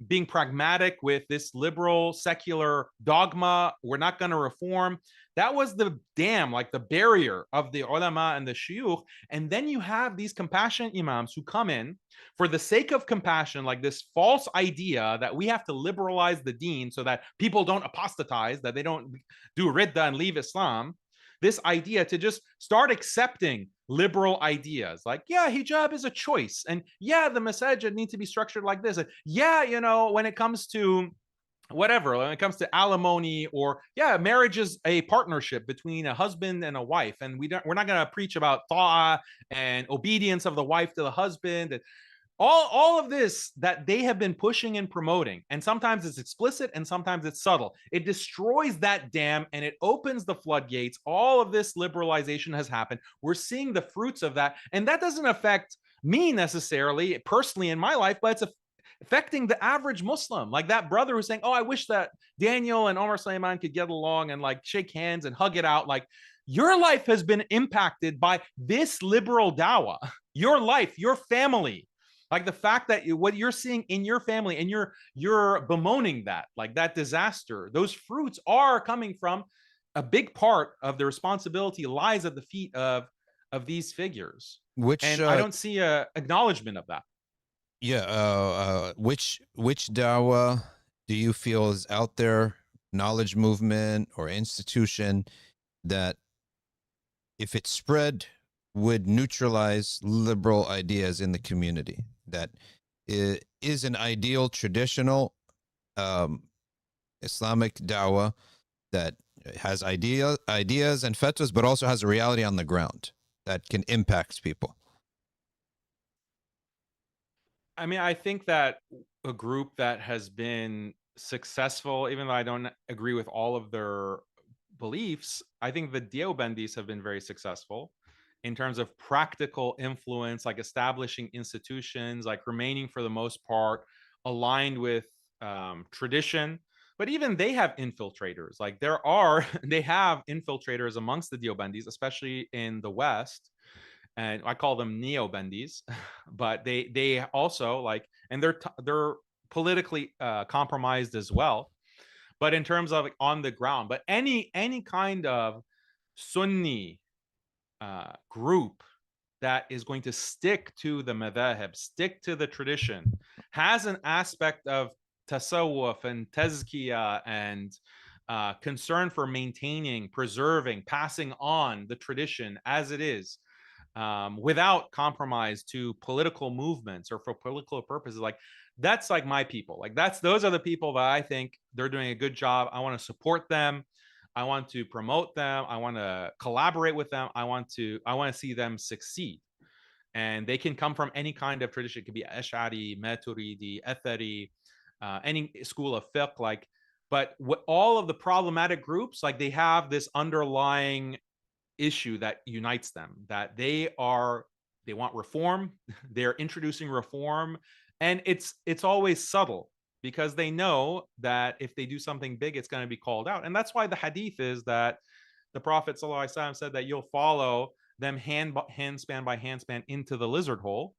being pragmatic with this liberal secular dogma. We're not going to reform. That was the dam, like the barrier of the ulama and the shuyukh. And then you have these compassionate imams who come in for the sake of compassion, like this false idea that we have to liberalize the deen so that people don't apostatize, that they don't do ridda and leave Islam. This idea to just start accepting liberal ideas, like, yeah, hijab is a choice, and yeah, the masajid need to be structured like this, and yeah, you know, when it comes to whatever, when it comes to alimony, or yeah, marriage is a partnership between a husband and a wife, and we're not going to preach about ta'ah and obedience of the wife to the husband, and all of this that they have been pushing and promoting, and sometimes it's explicit and sometimes it's subtle. It destroys that dam and it opens the floodgates. All of this liberalization has happened. We're seeing the fruits of that, and that doesn't affect me necessarily personally in my life, but it's affecting the average Muslim. Like that brother who's saying, oh, I wish that Daniel and Omar Suleiman could get along and like shake hands and hug it out. Like, your life has been impacted by this liberal dawah. Your life, your family, like the fact that what you're seeing in your family, and you're bemoaning that, like that disaster, those fruits are coming from, a big part of the responsibility lies at the feet of these figures. And I don't see a acknowledgement of that. Yeah. Which dawah do you feel is out there, knowledge movement or institution, that if it spread would neutralize liberal ideas in the community, that is an ideal traditional Islamic dawah that has ideas and fatwas, but also has a reality on the ground that can impact people? I mean, I think that a group that has been successful, even though I don't agree with all of their beliefs, I think the Deobandis have been very successful in terms of practical influence, like establishing institutions, like remaining for the most part aligned with tradition. But even they have infiltrators. Like they have infiltrators amongst the Deobandis, especially in the West, and I call them neo-Bendis, but they also like, and they're politically compromised as well. But in terms of like, on the ground, but any kind of Sunni group that is going to stick to the madhahib, stick to the tradition, has an aspect of tasawwuf and tazkiyah and concern for maintaining, preserving, passing on the tradition as it is, without compromise to political movements or for political purposes. Like, that's like my people. Like, those are the people that I think they're doing a good job. I want to support them. I want to promote them. I want to collaborate with them. I want to see them succeed. And they can come from any kind of tradition. It could be Ash'ari, Maturidi, Athari, any school of fiqh. Like, but all of the problematic groups, like, they have this underlying issue that unites them, that they want reform. They're introducing reform, and it's always subtle, because they know that if they do something big, it's going to be called out. And that's why the hadith is that the Prophet ﷺ said that you'll follow them handspan by handspan into the lizard hole,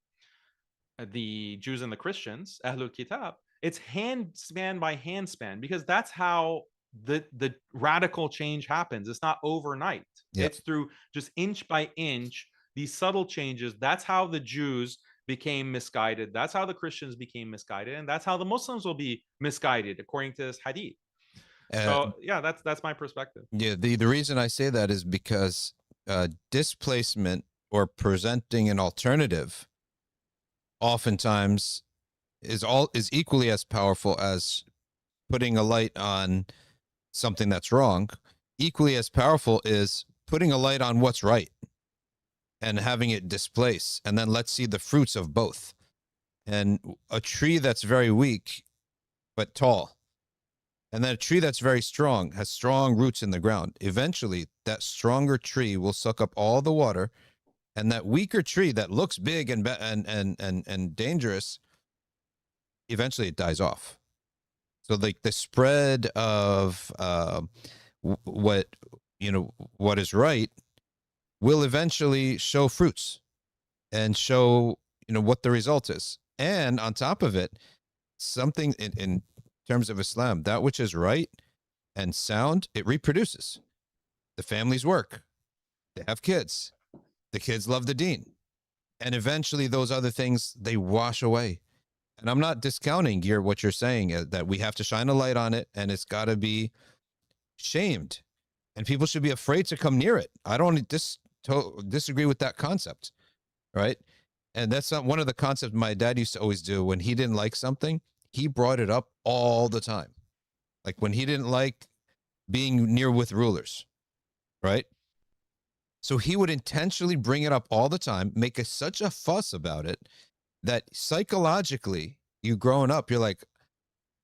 the Jews and the Christians, Ahlul Kitab. It's handspan by handspan, because that's how the radical change happens. It's not overnight. Yep. It's through just inch by inch, these subtle changes. That's how the Jews became misguided. That's how the Christians became misguided, and that's how the Muslims will be misguided according to this hadith. So yeah, that's my perspective. Yeah, the reason I say that is because displacement or presenting an alternative oftentimes is equally as powerful as putting a light on something that's wrong. Equally as powerful is putting a light on what's right and having it displace, and then let's see the fruits of both. And a tree that's very weak but tall, And then a tree that's very strong, has strong roots in the ground. Eventually, that stronger tree will suck up all the water, and that weaker tree that looks big and dangerous, eventually it dies off. So like the spread of what is right will eventually show fruits and show what the result is. And on top of it, something in terms of Islam, that which is right and sound, it reproduces. The families work, they have kids, the kids love the deen, and eventually those other things, they wash away. And I'm not discounting what you're saying, that we have to shine a light on it and it's got to be shamed and people should be afraid to come near it. I don't disagree with that concept, right? And that's not one of the concepts my dad used to always do. When he didn't like something, he brought it up all the time. Like when he didn't like being near with rulers, right? So he would intentionally bring it up all the time, make such a fuss about it that psychologically, you growing up, you're like,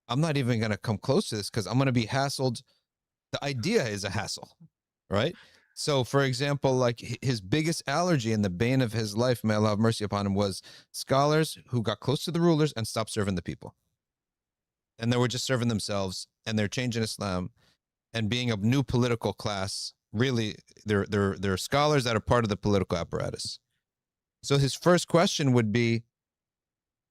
I'm not even going to come close to this because I'm going to be hassled. The idea is a hassle, right? So, for example, like his biggest allergy and the bane of his life, may Allah have mercy upon him, was scholars who got close to the rulers and stopped serving the people. And they were just serving themselves, and they're changing Islam and being a new political class. Really, they're scholars that are part of the political apparatus. So his first question would be,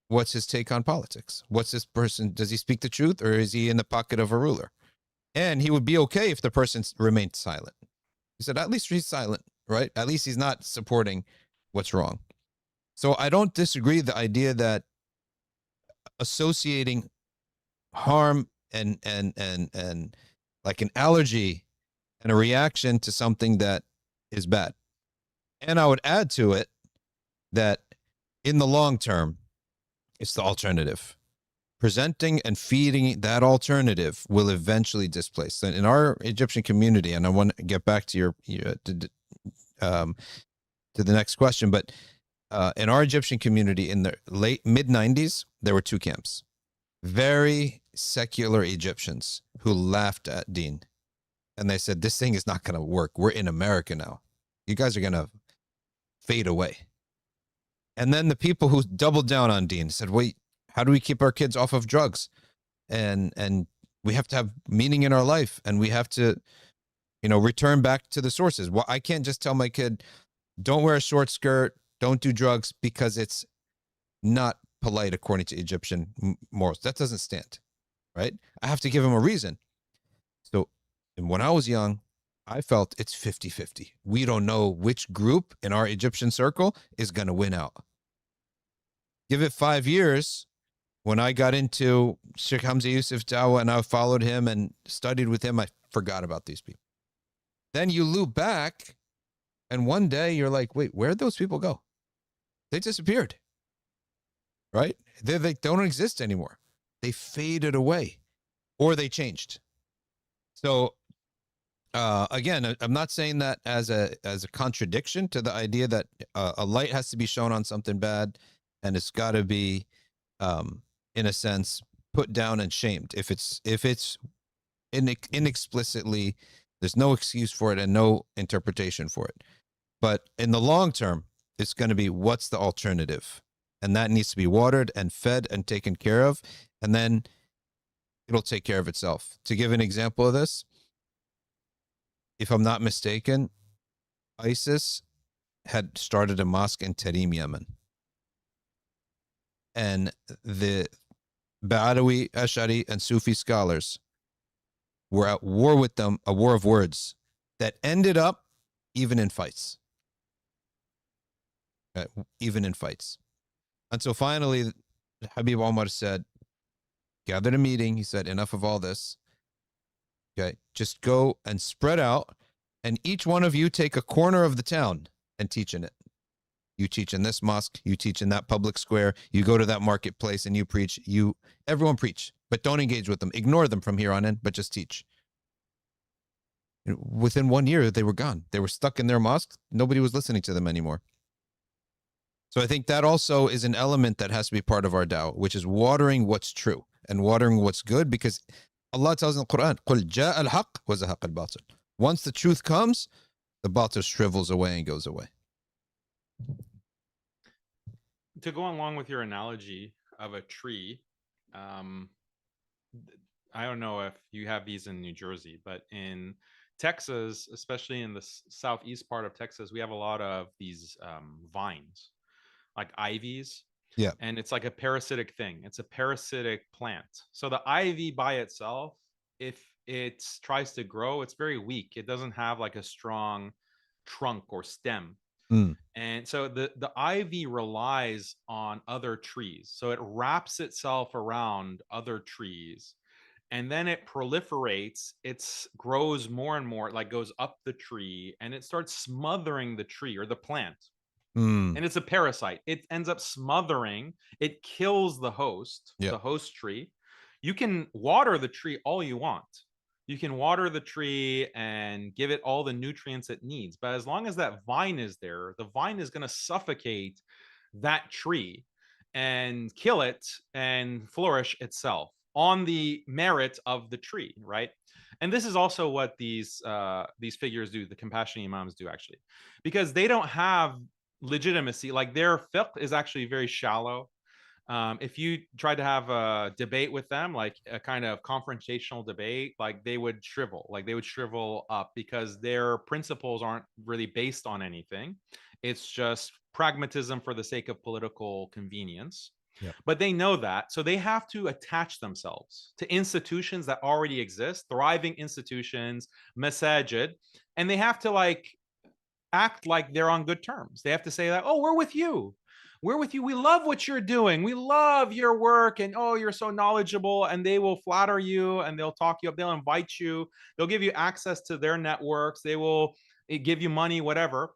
what's his take on politics? What's this person? Does he speak the truth, or is he in the pocket of a ruler? And he would be okay if the person remained silent. He said, at least he's silent, right? At least he's not supporting what's wrong. So I don't disagree the idea that associating harm and like an allergy and a reaction to something that is bad. And I would add to it that in the long term, it's the alternative. Presenting and feeding that alternative will eventually displace. In our Egyptian community, and I want to get back to to the next question, but in our Egyptian community in the mid-90s, there were two camps. Very secular Egyptians who laughed at Deen. And they said, this thing is not going to work. We're in America now. You guys are going to fade away. And then the people who doubled down on Deen said, wait, how do we keep our kids off of drugs? And we have to have meaning in our life, and we have to, return back to the sources. Well, I can't just tell my kid, don't wear a short skirt, don't do drugs, because it's not polite according to Egyptian morals. That doesn't stand, right? I have to give him a reason. So, and when I was young, I felt it's 50-50. We don't know which group in our Egyptian circle is going to win out. Give it 5 years. When I got into Sheikh Hamza Yusuf Dawa and I followed him and studied with him, I forgot about these people. Then you loop back, and one day you're like, wait, where'd those people go? They disappeared, right? They don't exist anymore. They faded away, or they changed. So again, I'm not saying that as a contradiction to the idea that a light has to be shown on something bad, and it's got to be in a sense put down and shamed if it's inexplicitly, there's no excuse for it and no interpretation for it. But in the long term, it's going to be, what's the alternative? And that needs to be watered and fed and taken care of, and then it'll take care of itself. To give an example of this, if I'm not mistaken, ISIS had started a mosque in Tarim, Yemen. And the Ba'alawi, Ash'ari, and Sufi scholars were at war with them, a war of words that ended up even in fights. Even in fights. And so finally, Habib Omar said, gathered a meeting. He said, enough of all this. Okay, just go and spread out, and each one of you take a corner of the town and teach in it. You teach in this mosque, you teach in that public square, you go to that marketplace and you preach. Everyone preach, but don't engage with them. Ignore them from here on in, but just teach. Within 1 year, they were gone. They were stuck in their mosque. Nobody was listening to them anymore. So I think that also is an element that has to be part of our dawah, which is watering what's true and watering what's good, because Allah tells in the Quran, قُلْ جَاءَ الْحَقِّ وَزَهَقَ الْبَاطِلِ. Once the truth comes, the batil shrivels away and goes away. To go along with your analogy of a tree, I don't know if you have these in New Jersey, but in Texas, especially in the southeast part of Texas, we have a lot of these vines, like ivies. Yeah. And it's like a parasitic thing. It's a parasitic plant. So the ivy by itself, if it tries to grow, it's very weak. It doesn't have like a strong trunk or stem. And so the ivy relies on other trees. So it wraps itself around other trees, and then it proliferates. It grows more and more, like goes up the tree, and it starts smothering the tree or the plant. And it's a parasite. It ends up smothering. It kills the host, the host tree. You can water the tree all you want. You can water the tree and give it all the nutrients it needs. But as long as that vine is there, the vine is going to suffocate that tree and kill it and flourish itself on the merit of the tree, right? And this is also what these figures do, the compassionate imams do, actually, because they don't have legitimacy. Like their fiqh is actually very shallow. If you tried to have a debate with them, like a kind of confrontational debate, like they would shrivel up, because their principles aren't really based on anything. It's just pragmatism for the sake of political convenience. But they know that, so they have to attach themselves to institutions that already exist, thriving institutions, masajid, and they have to like act like they're on good terms. They have to say that, oh, we're with you. We're with you. We love what you're doing. We love your work. And oh, you're so knowledgeable. And they will flatter you and they'll talk you up. They'll invite you. They'll give you access to their networks. They will give you money, whatever,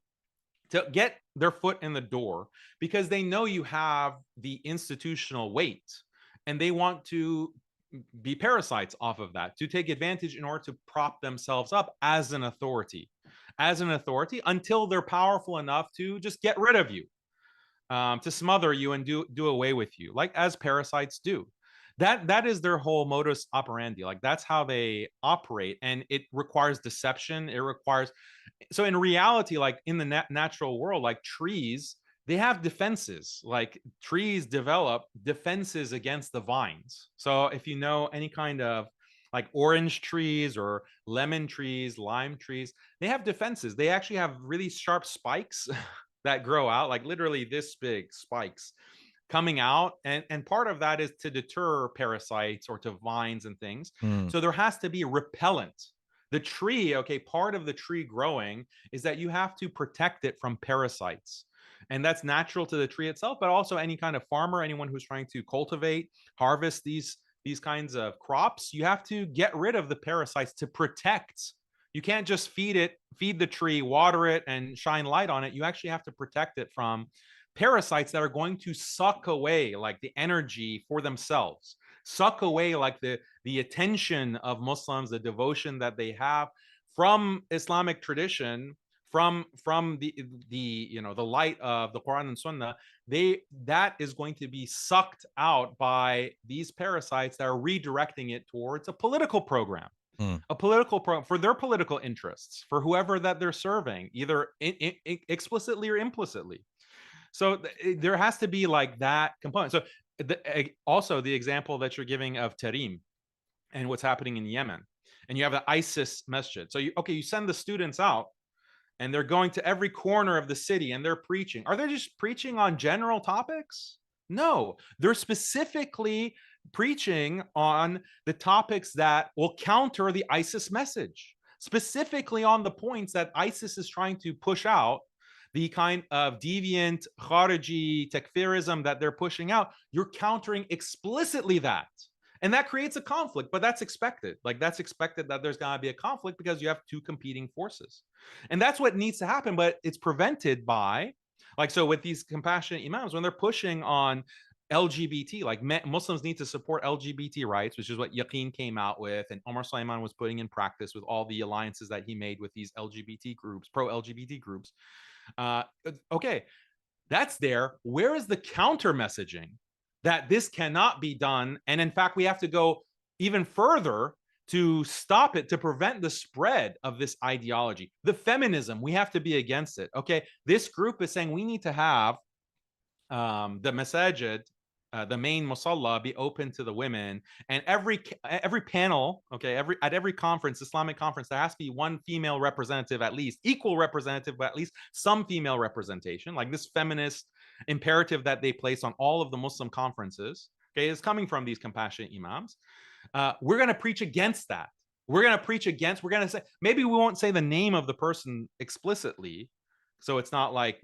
to get their foot in the door, because they know you have the institutional weight and they want to be parasites off of that, to take advantage in order to prop themselves up as an authority until they're powerful enough to just get rid of you, to smother you and do away with you, like as parasites do. That is their whole modus operandi. Like that's how they operate, and it requires deception. It requires, so in reality, like in the natural world, like trees, they have defenses. Like trees develop defenses against the vines. So if you know any kind of like orange trees or lemon trees, lime trees, they have defenses. They actually have really sharp spikes that grow out, like literally this big spikes coming out. And part of that is to deter parasites or to vines and things. So there has to be repellent. The tree, okay, part of the tree growing is that you have to protect it from parasites. And that's natural to the tree itself, but also any kind of farmer, anyone who's trying to cultivate, harvest these kinds of crops, you have to get rid of the parasites to protect. You can't just feed the tree, water it, and shine light on it. You actually have to protect it from parasites that are going to suck away like the energy for themselves, suck away like the attention of Muslims, the devotion that they have from Islamic tradition, from the light of the Quran and Sunnah. That is going to be sucked out by these parasites that are redirecting it towards a political program. A political program for their political interests, for whoever that they're serving, either explicitly or implicitly. So there has to be like that component. So also the example that you're giving of Tarim and what's happening in Yemen, and you have the ISIS masjid. So you send the students out and they're going to every corner of the city and they're preaching. Are they just preaching on general topics? No, they're specifically preaching on the topics that will counter the ISIS message, specifically on the points that ISIS is trying to push out, the kind of deviant Khariji takfirism that they're pushing out. You're countering explicitly that. And that creates a conflict, but that's expected. Like that's expected that there's going to be a conflict because you have two competing forces. And that's what needs to happen, but it's prevented by, like, so with these compassionate imams, when they're pushing on LGBT, like Muslims need to support LGBT rights, which is what Yaqeen came out with, and Omar Suleiman was putting in practice with all the alliances that he made with these LGBT groups, pro-LGBT groups. Okay, that's there. Where is the counter messaging that this cannot be done? And in fact, we have to go even further to stop it, to prevent the spread of this ideology. The feminism, we have to be against it. Okay, this group is saying we need to have the masajid, the main musalla, be open to the women, and every panel, okay, at every conference, Islamic conference, there has to be one female representative, at least equal representative, but at least some female representation. Like this feminist imperative that they place on all of the Muslim conferences, okay, is coming from these compassionate imams. We're going to preach against that. We're going to say, maybe we won't say the name of the person explicitly, so it's not like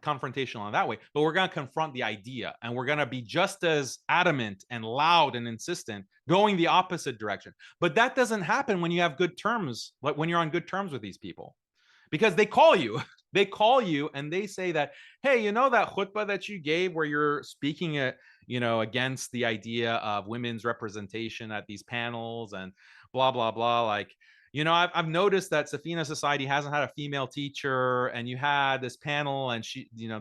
confrontational in that way, but we're going to confront the idea, and we're going to be just as adamant and loud and insistent, going the opposite direction. But that doesn't happen when you have good terms, like when you're on good terms with these people, because they call you and they say that, hey, you know, that khutbah that you gave where you're speaking against the idea of women's representation at these panels and blah blah blah, like, I've noticed that Safina Society hasn't had a female teacher, and you had this panel and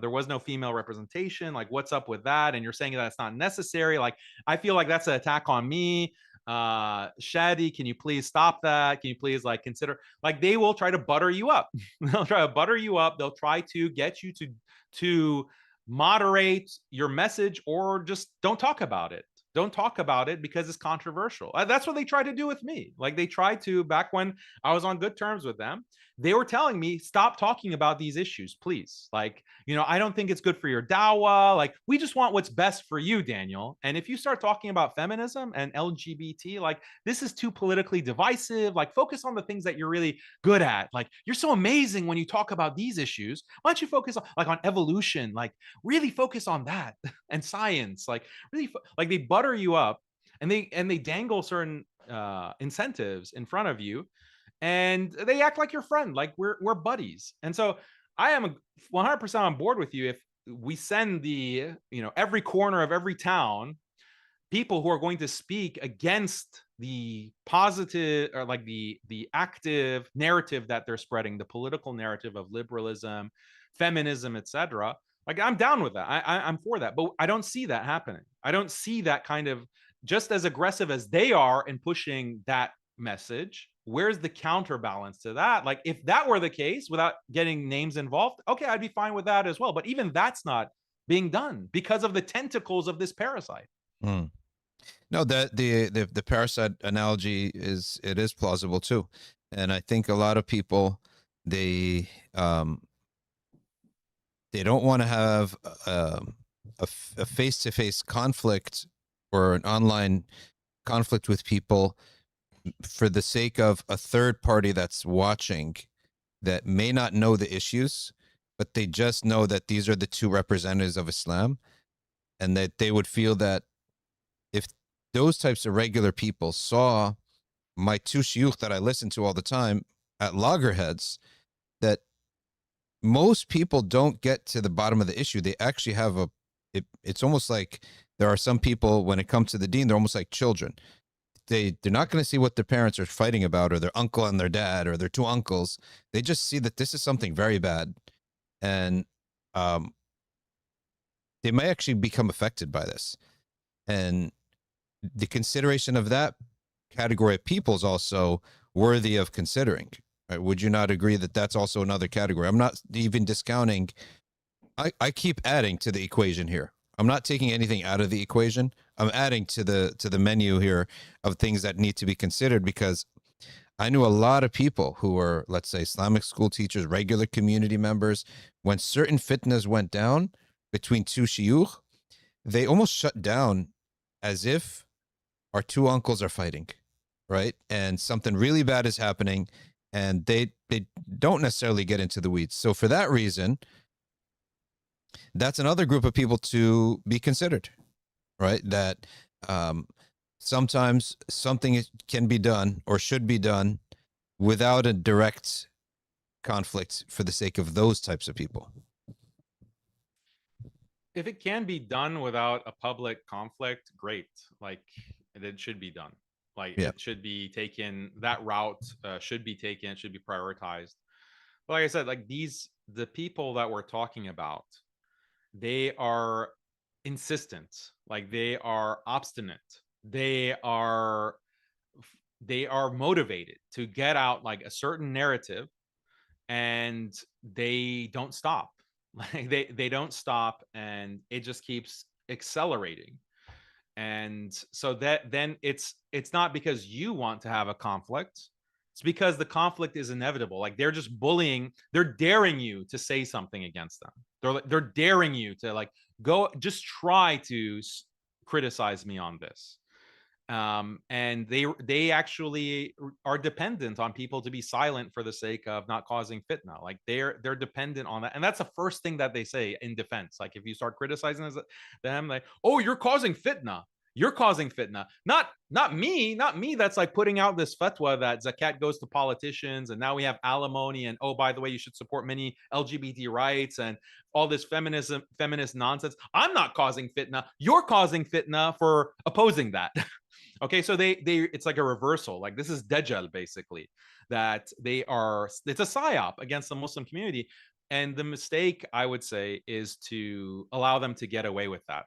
there was no female representation. Like, what's up with that? And you're saying that it's not necessary. Like, I feel like that's an attack on me. Shadi, can you please stop that? Can you please consider, they will try to butter you up. They'll try to butter you up. They'll try to get you to moderate your message, or just don't talk about it. Don't talk about it because it's controversial. That's what they tried to do with me. Like, they tried to, back when I was on good terms with them, they were telling me, stop talking about these issues, please. I don't think it's good for your Dawa. We just want what's best for you, Daniel. And if you start talking about feminism and LGBT, this is too politically divisive. Focus on the things that you're really good at. You're so amazing when you talk about these issues. Why don't you focus on evolution? Really focus on that and science. Really, they butter you up, and they dangle certain incentives in front of you, and they act like your friend, like we're buddies. And so I am 100% on board with you if we send every corner of every town people who are going to speak against the positive, or the active narrative that they're spreading, the political narrative of liberalism, feminism, etc. I'm down with that. I'm for that, but I don't see that happening. I don't see that kind of, just as aggressive as they are in pushing that message. Where's the counterbalance to that? If that were the case, without getting names involved, okay, I'd be fine with that as well. But even that's not being done because of the tentacles of this parasite. No, that the parasite analogy is plausible too, and I think a lot of people, they don't want to have a face-to-face conflict or an online conflict with people for the sake of a third party that's watching, that may not know the issues, but they just know that these are the two representatives of Islam, and that they would feel that if those types of regular people saw my two shuyukh that I listen to all the time at loggerheads, that most people don't get to the bottom of the issue. They actually have it's almost like there are some people, when it comes to the deen, they're almost like children. They're not going to see what their parents are fighting about, or their uncle and their dad, or their two uncles. They just see that this is something very bad, and they might actually become affected by this. And the consideration of that category of people is also worthy of considering. Right? Would you not agree that that's also another category? I'm not even discounting. I keep adding to the equation here. I'm not taking anything out of the equation. I'm adding to the menu here of things that need to be considered, because I knew a lot of people who were, let's say, Islamic school teachers, regular community members. When certain fitnas went down between two shuyukh, they almost shut down, as if our two uncles are fighting, right? And something really bad is happening, and they don't necessarily get into the weeds. So for that reason, that's another group of people to be considered, right? That sometimes something can be done or should be done without a direct conflict for the sake of those types of people. If it can be done without a public conflict, great. It should be done. It should be taken, that route should be taken, should be prioritized. But like I said, the people that we're talking about, they are insistent, they are obstinate, they are they are motivated to get out like a certain narrative, and they don't stop. Like they don't stop, and it just keeps accelerating. And so that then it's not because you want to have a conflict, it's because the conflict is inevitable. Like they're just bullying, they're daring you to say something against them. They're daring you to like go just try to criticize me on this. And they actually are dependent on people to be silent for the sake of not causing fitna. Like they're dependent on that, and that's the first thing that they say in defense. Like if you start criticizing them, like, oh, you're causing fitna, you're causing fitna, not me, not me. That's like putting out this fatwa that zakat goes to politicians, and now we have alimony, and oh, by the way, you should support many LGBT rights and all this feminist nonsense. I'm not causing fitna, you're causing fitna for opposing that. Okay, so they it's like a reversal. Like this is Dajjal basically, that they are, it's a psyop against the Muslim community. And the mistake, I would say, is to allow them to get away with that.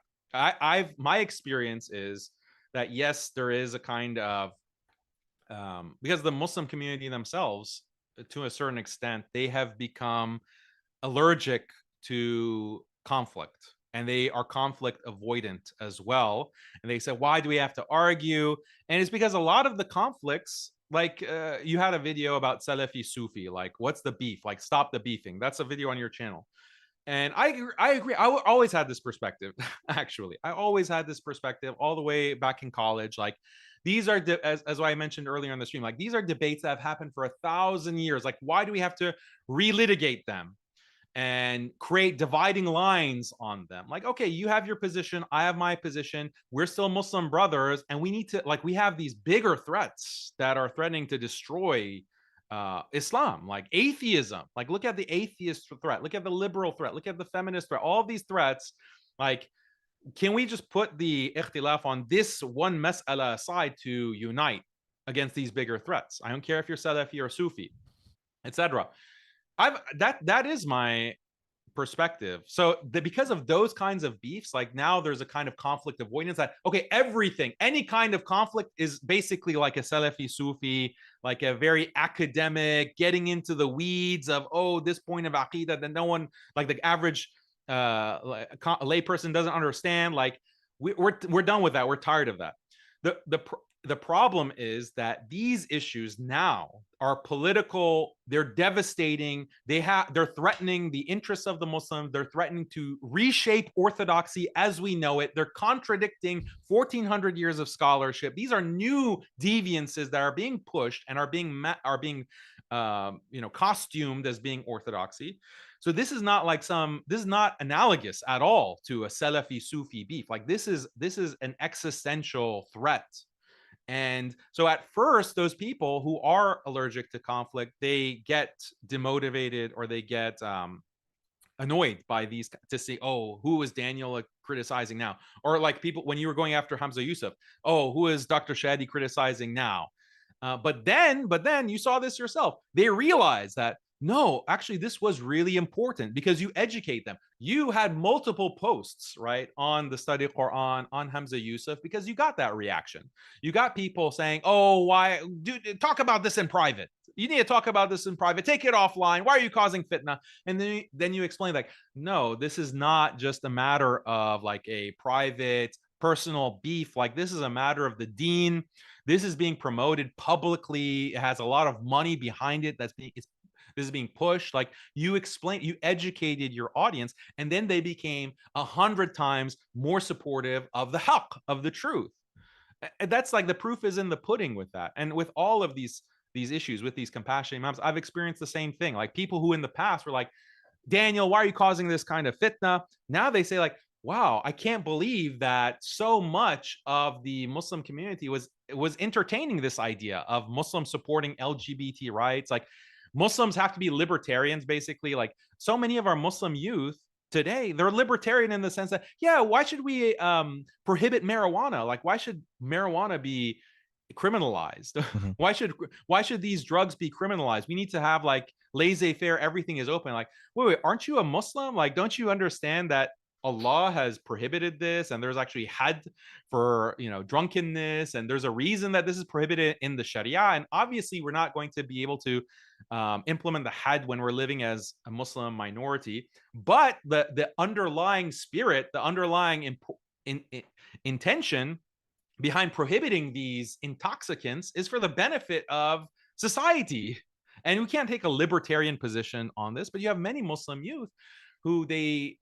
My experience is that yes, there is a kind of because the Muslim community themselves, to a certain extent, they have become allergic to conflict, and they are conflict avoidant as well. And they said, why do we have to argue? And it's because a lot of the conflicts, like you had a video about Salafi Sufi, like what's the beef, like stop the beefing. That's a video on your channel. And I agree. I always had this perspective. Actually, I always had this perspective all the way back in college. Like these are as I mentioned earlier on the stream, like these are debates that have happened for 1,000 years. Like why do we have to relitigate them and create dividing lines on them? Like, okay, you have your position, I have my position, we're still Muslim brothers, and we need to, like, we have these bigger threats that are threatening to destroy Islam, like atheism. Like look at the atheist threat, look at the liberal threat, look at the feminist threat, all of these threats. Like, can we just put the ikhtilaf on this one mas'ala aside to unite against these bigger threats? I don't care if you're Salafi or Sufi, etc. That is my perspective. So because of those kinds of beefs, like now there's a kind of conflict avoidance that, okay, everything, any kind of conflict is basically like a Salafi Sufi, like a very academic, getting into the weeds of, oh, this point of aqidah that no one, like the average lay person doesn't understand. Like we're done with that. We're tired of that. The problem is that these issues now are political. They're devastating. They're threatening the interests of the Muslims. They're threatening to reshape orthodoxy as we know it. They're contradicting 1,400 years of scholarship. These are new deviances that are being pushed and are being costumed as being orthodoxy. So this is not like this is not analogous at all to a Salafi Sufi beef. Like this is an existential threat. And so at first, those people who are allergic to conflict, they get demotivated, or they get annoyed by these to say, oh, who is Daniel criticizing now? Or like people, when you were going after Hamza Yusuf, oh, who is Dr. Shadi criticizing now? But then you saw this yourself. They realized that, no, actually, this was really important because you educate them. You had multiple posts, right, on the study Quran, on Hamza Yusuf, because you got that reaction. You got people saying, oh, why talk about this in private? You need to talk about this in private. Take it offline. Why are you causing fitna? And then you explain, like, no, this is not just a matter of like a private personal beef. Like this is a matter of the deen. This is being promoted publicly. It has a lot of money behind it. This is being pushed. Like you educated your audience, and then they became 100 times more supportive of the haqq, of the truth. That's like the proof is in the pudding with that. And with all of these issues with these compassionate imams, I've experienced the same thing. Like people who in the past were like, Daniel, why are you causing this kind of fitna? Now they say like, wow, I can't believe that so much of the Muslim community was entertaining this idea of Muslims supporting LGBT rights. Like Muslims have to be libertarians, basically. Like so many of our Muslim youth today, they're libertarian in the sense that, yeah, why should we prohibit marijuana? Like why should marijuana be criminalized? Mm-hmm. Why should these drugs be criminalized? We need to have like laissez-faire, everything is open. Like, wait, aren't you a Muslim? Like, don't you understand that Allah has prohibited this, and there's actually had for, you know, drunkenness, and there's a reason that this is prohibited in the Sharia. And obviously, we're not going to be able to implement the had when we're living as a Muslim minority. But the underlying spirit, the underlying intention behind prohibiting these intoxicants is for the benefit of society. And we can't take a libertarian position on this, but you have many Muslim youth who they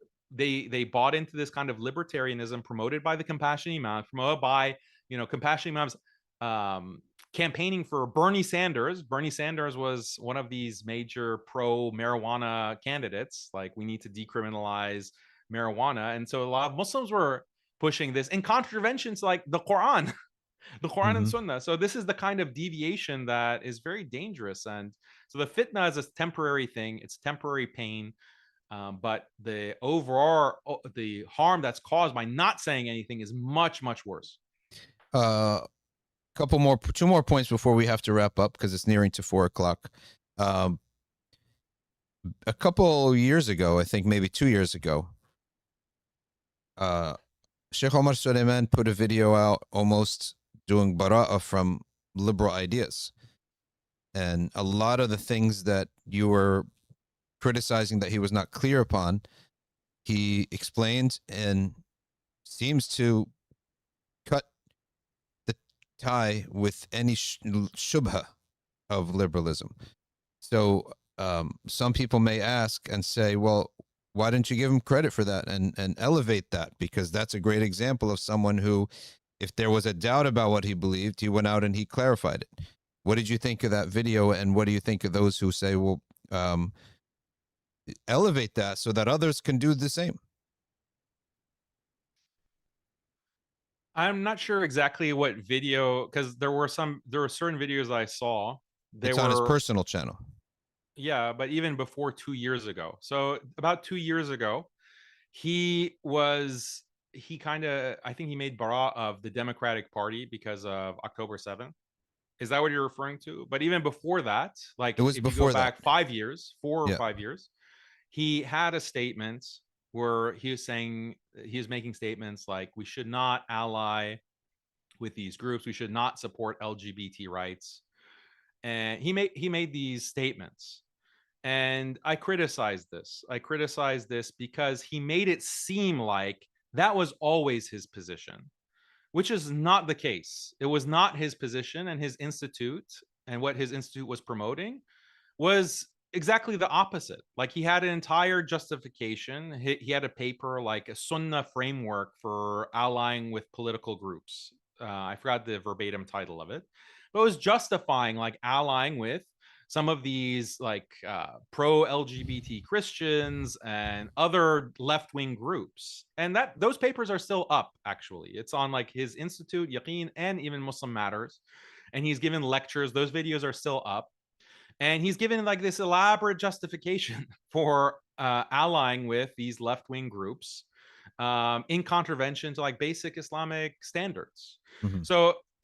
bought into this kind of libertarianism promoted by the Compassionate Imams, promoted by, you know, Compassionate Imams, campaigning for Bernie Sanders. Bernie Sanders was one of these major pro marijuana candidates, like we need to decriminalize marijuana. And so a lot of Muslims were pushing this in contraventions like the Quran, the Quran and Sunnah. So this is the kind of deviation that is very dangerous. And so the fitna is a temporary thing. It's temporary pain. But the overall, the harm that's caused by not saying anything is much, much worse. Two more points before we have to wrap up because it's nearing to 4 o'clock. A couple years ago, I think maybe 2 years ago, Sheikh Omar Suleiman put a video out almost doing bara'ah from liberal ideas. And a lot of the things that you were criticizing that he was not clear upon, he explained and seems to cut the tie with any shubha of liberalism. So some people may ask and say, well, why didn't you give him credit for that and elevate that? Because that's a great example of someone who, if there was a doubt about what he believed, he went out and he clarified it. What did you think of that video? And what do you think of those who say, well, elevate that so that others can do the same? I'm not sure exactly what video, because there were certain videos I saw. It's on his personal channel. Yeah, but even before 2 years ago. So about 2 years ago, I think he made bara of the Democratic Party because of October 7th. Is that what you're referring to? But even before that, like it was if before you go back that. 5 years, 4 or 5 years, he had a statement where he was saying, he was making statements like, we should not ally with these groups, we should not support LGBT rights. And he made these statements. And I criticized this. I criticized this because he made it seem like that was always his position, which is not the case. It was not his position, and his institute and what his institute was promoting was exactly the opposite. Like he had an entire justification. He had a paper like a Sunnah framework for allying with political groups. I forgot the verbatim title of it, but it was justifying like allying with some of these like pro-LGBT Christians and other left-wing groups. And that those papers are still up, actually. It's on like his institute, Yaqeen, and even Muslim Matters. And he's given lectures. Those videos are still up. And he's given like this elaborate justification for allying with these left-wing groups in contravention to like basic Islamic standards.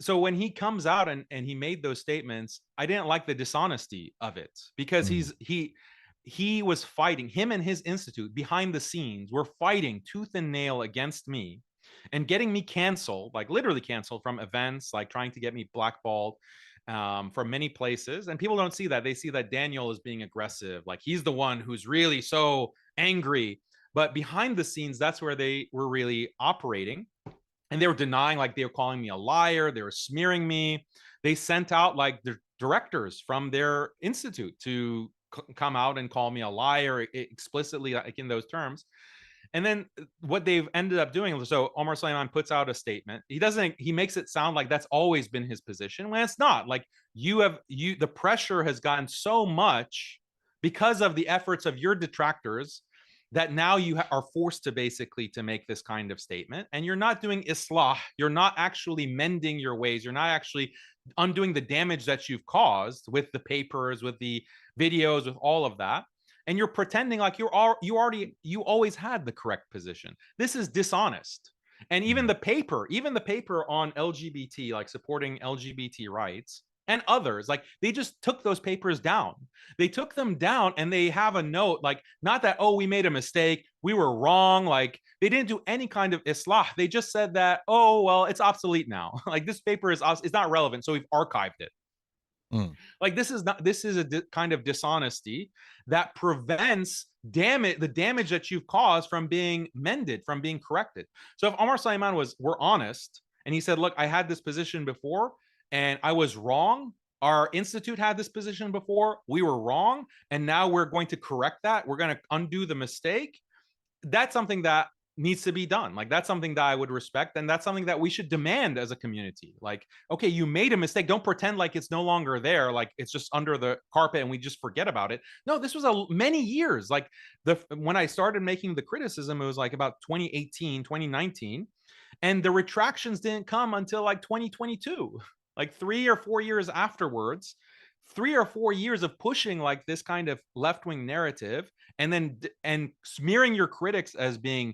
So when he comes out and he made those statements, I didn't like the dishonesty of it, because he was fighting, him and his institute behind the scenes were fighting tooth and nail against me and getting me canceled, like literally canceled from events, like trying to get me blackballed from many places. And people don't see that. They see that Daniel is being aggressive, like he's the one who's really so angry. But behind the scenes, that's where they were really operating. And they were denying, like they were calling me a liar. They were smearing me. They sent out like the directors from their institute to come out and call me a liar explicitly, like in those terms. And then what they've ended up doing, so Omar Suleiman puts out a statement. He makes it sound like that's always been his position when it's not. Like the pressure has gotten so much because of the efforts of your detractors that now you are forced to basically to make this kind of statement, and you're not doing islah. You're not actually mending your ways. You're not actually undoing the damage that you've caused with the papers, with the videos, with all of that. And you're pretending like you always had the correct position. This is dishonest. And even the paper on LGBT, like supporting LGBT rights, and others. Like, they just took those papers down. They took them down, and they have a note, like, not that, oh, we made a mistake, we were wrong. Like, they didn't do any kind of islah. They just said that, oh, well, it's obsolete now. Like, this paper is not relevant, so we've archived it. Like, this is a kind of dishonesty that prevents the damage that you've caused from being mended, from being corrected. So if Omar Suleiman were honest, and he said, look, I had this position before and I was wrong. Our institute had this position before, we were wrong, and now we're going to correct that. We're going to undo the mistake. That's something that needs to be done. Like, that's something that I would respect, and that's something that we should demand as a community. Like, okay, you made a mistake, don't pretend like it's no longer there, like it's just under the carpet and we just forget about it. No, this was many years. Like, when I started making the criticism, it was like about 2018, 2019, and the retractions didn't come until like 2022, like 3 or 4 years afterwards. 3 or 4 years of pushing like this kind of left-wing narrative, and then smearing your critics as being,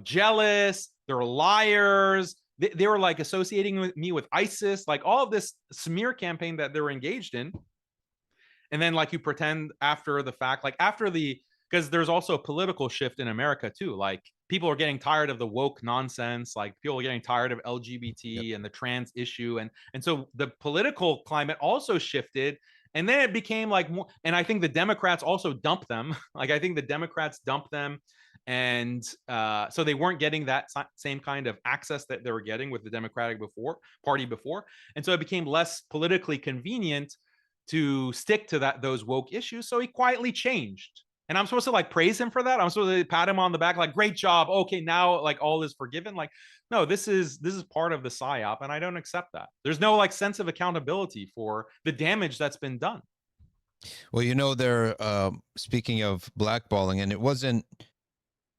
jealous, they're liars, they were like associating with me with ISIS, like all of this smear campaign that they were engaged in. And then, like, you pretend after the fact, like because there's also a political shift in America too. Like, people are getting tired of the woke nonsense. Like, people are getting tired of LGBT and the trans issue, and so the political climate also shifted. And then it became like more, and I think the Democrats also dumped them. Like, I think the Democrats dumped them, and so they weren't getting that same kind of access that they were getting with the Democratic Party before, and so it became less politically convenient to stick to those woke issues. So he quietly changed. And I'm supposed to like praise him for that. I'm supposed to pat him on the back, like, great job. Okay, now like all is forgiven. Like, no, this is part of the psyop, and I don't accept that. There's no like sense of accountability for the damage that's been done. Well, they're speaking of blackballing, and it wasn't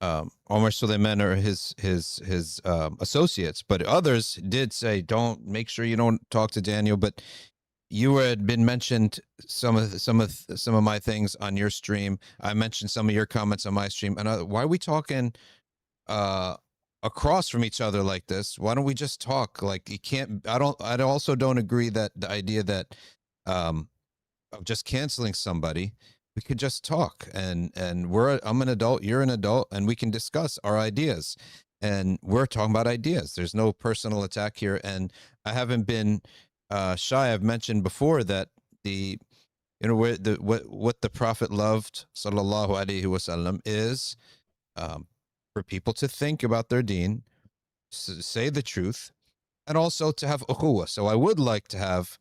Omar Suleiman or his associates, but others did say, don't, make sure you don't talk to Daniel. But you had been mentioned some of my things on your stream. I mentioned some of your comments on my stream. And why are we talking across from each other like this? Why don't we just talk? Like, you can't. I also don't agree that the idea that of just canceling somebody. We could just talk, and I'm an adult, you're an adult, and we can discuss our ideas. And we're talking about ideas. There's no personal attack here, and I haven't been shy. I've mentioned before that what the Prophet loved, sallallahu alaihi wasallam, is for people to think about their deen, say the truth, and also to have ukhuwah. So I would like to have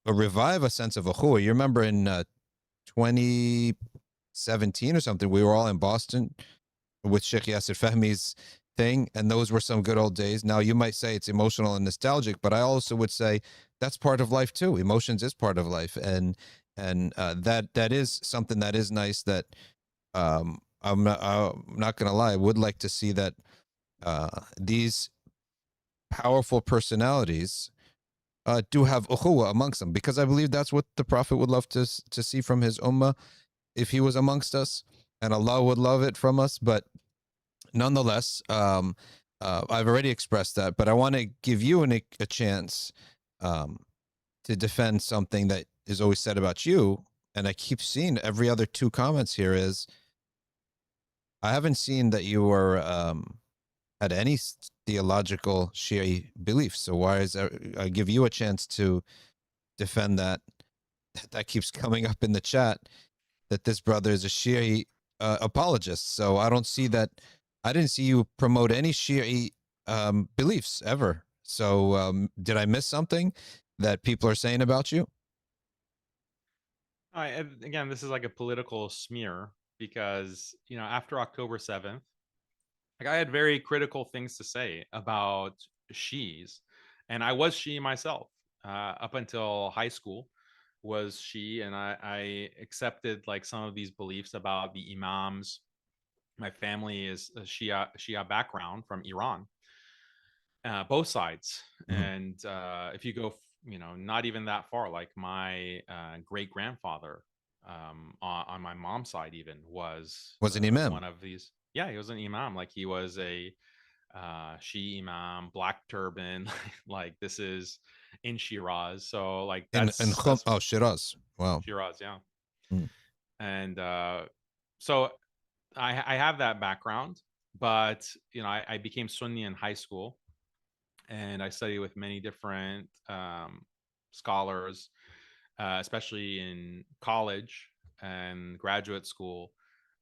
revive a sense of ukhuwah. You remember in 2017 or something, we were all in Boston with Sheikh Yasir Fahmi's thing, and those were some good old days. Now, you might say it's emotional and nostalgic, but I also would say that's part of life too. Emotions is part of life, and that is something that is nice. That I'm not gonna lie, I would like to see that these powerful personalities do have ukhuwah amongst them, because I believe that's what the Prophet would love to see from his ummah if he was amongst us, and Allah would love it from us. But nonetheless, I've already expressed that, but I want to give you a chance to defend something that is always said about you. And I keep seeing every other 2 comments here is, I haven't seen that you were had any theological Shia beliefs. So why is I give you a chance to defend that? That keeps coming up in the chat, that this brother is a Shia apologist. So I don't see that. I didn't see you promote any Shia beliefs ever. So did I miss something that people are saying about you? Again, this is like a political smear, because after October 7th, like, I had very critical things to say about Shiis, and I was Shii myself up until high school. Was Shii, and I accepted like some of these beliefs about the imams. My family is a Shia background from Iran, both sides. And if you go, not even that far, like my great grandfather on my mom's side even was an imam. one of these. Yeah, he was an imam. Like, he was a Shi Imam, black turban, like this is in Shiraz. So like In that's Shiraz. Wow. Shiraz, yeah. Mm. And so I have that background, but you know, I became Sunni in high school, and I studied with many different scholars, especially in college and graduate school,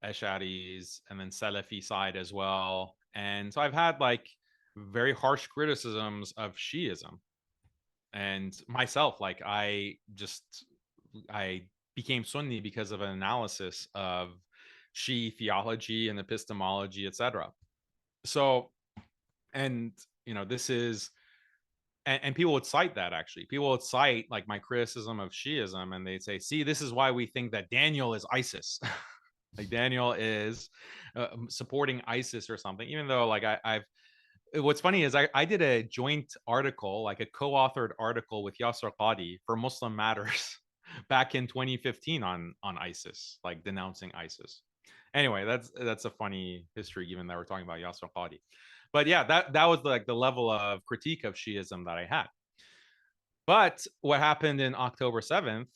Ash'aris, and then Salafi side as well. And so I've had like very harsh criticisms of Shiism, and myself, like I became Sunni because of an analysis of Shi theology and epistemology, etc. So, and you know, this is, and people would cite that, actually people would cite like my criticism of Shiism, and they'd say, see, this is why we think that Daniel is ISIS. Like Daniel is supporting ISIS or something, even though like I've what's funny is I did a joint article, like a co-authored article with Yasir Qadhi for Muslim Matters back in 2015 on ISIS, like denouncing ISIS. Anyway, that's a funny history, given that we're talking about Yasir Qadhi. But yeah, that was like the level of critique of Shiism that I had. But what happened in October 7th,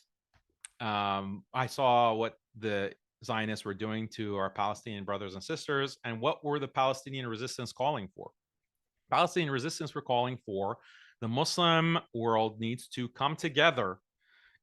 I saw what the Zionists were doing to our Palestinian brothers and sisters, and what were the Palestinian resistance calling for? Palestinian resistance were calling for the Muslim world needs to come together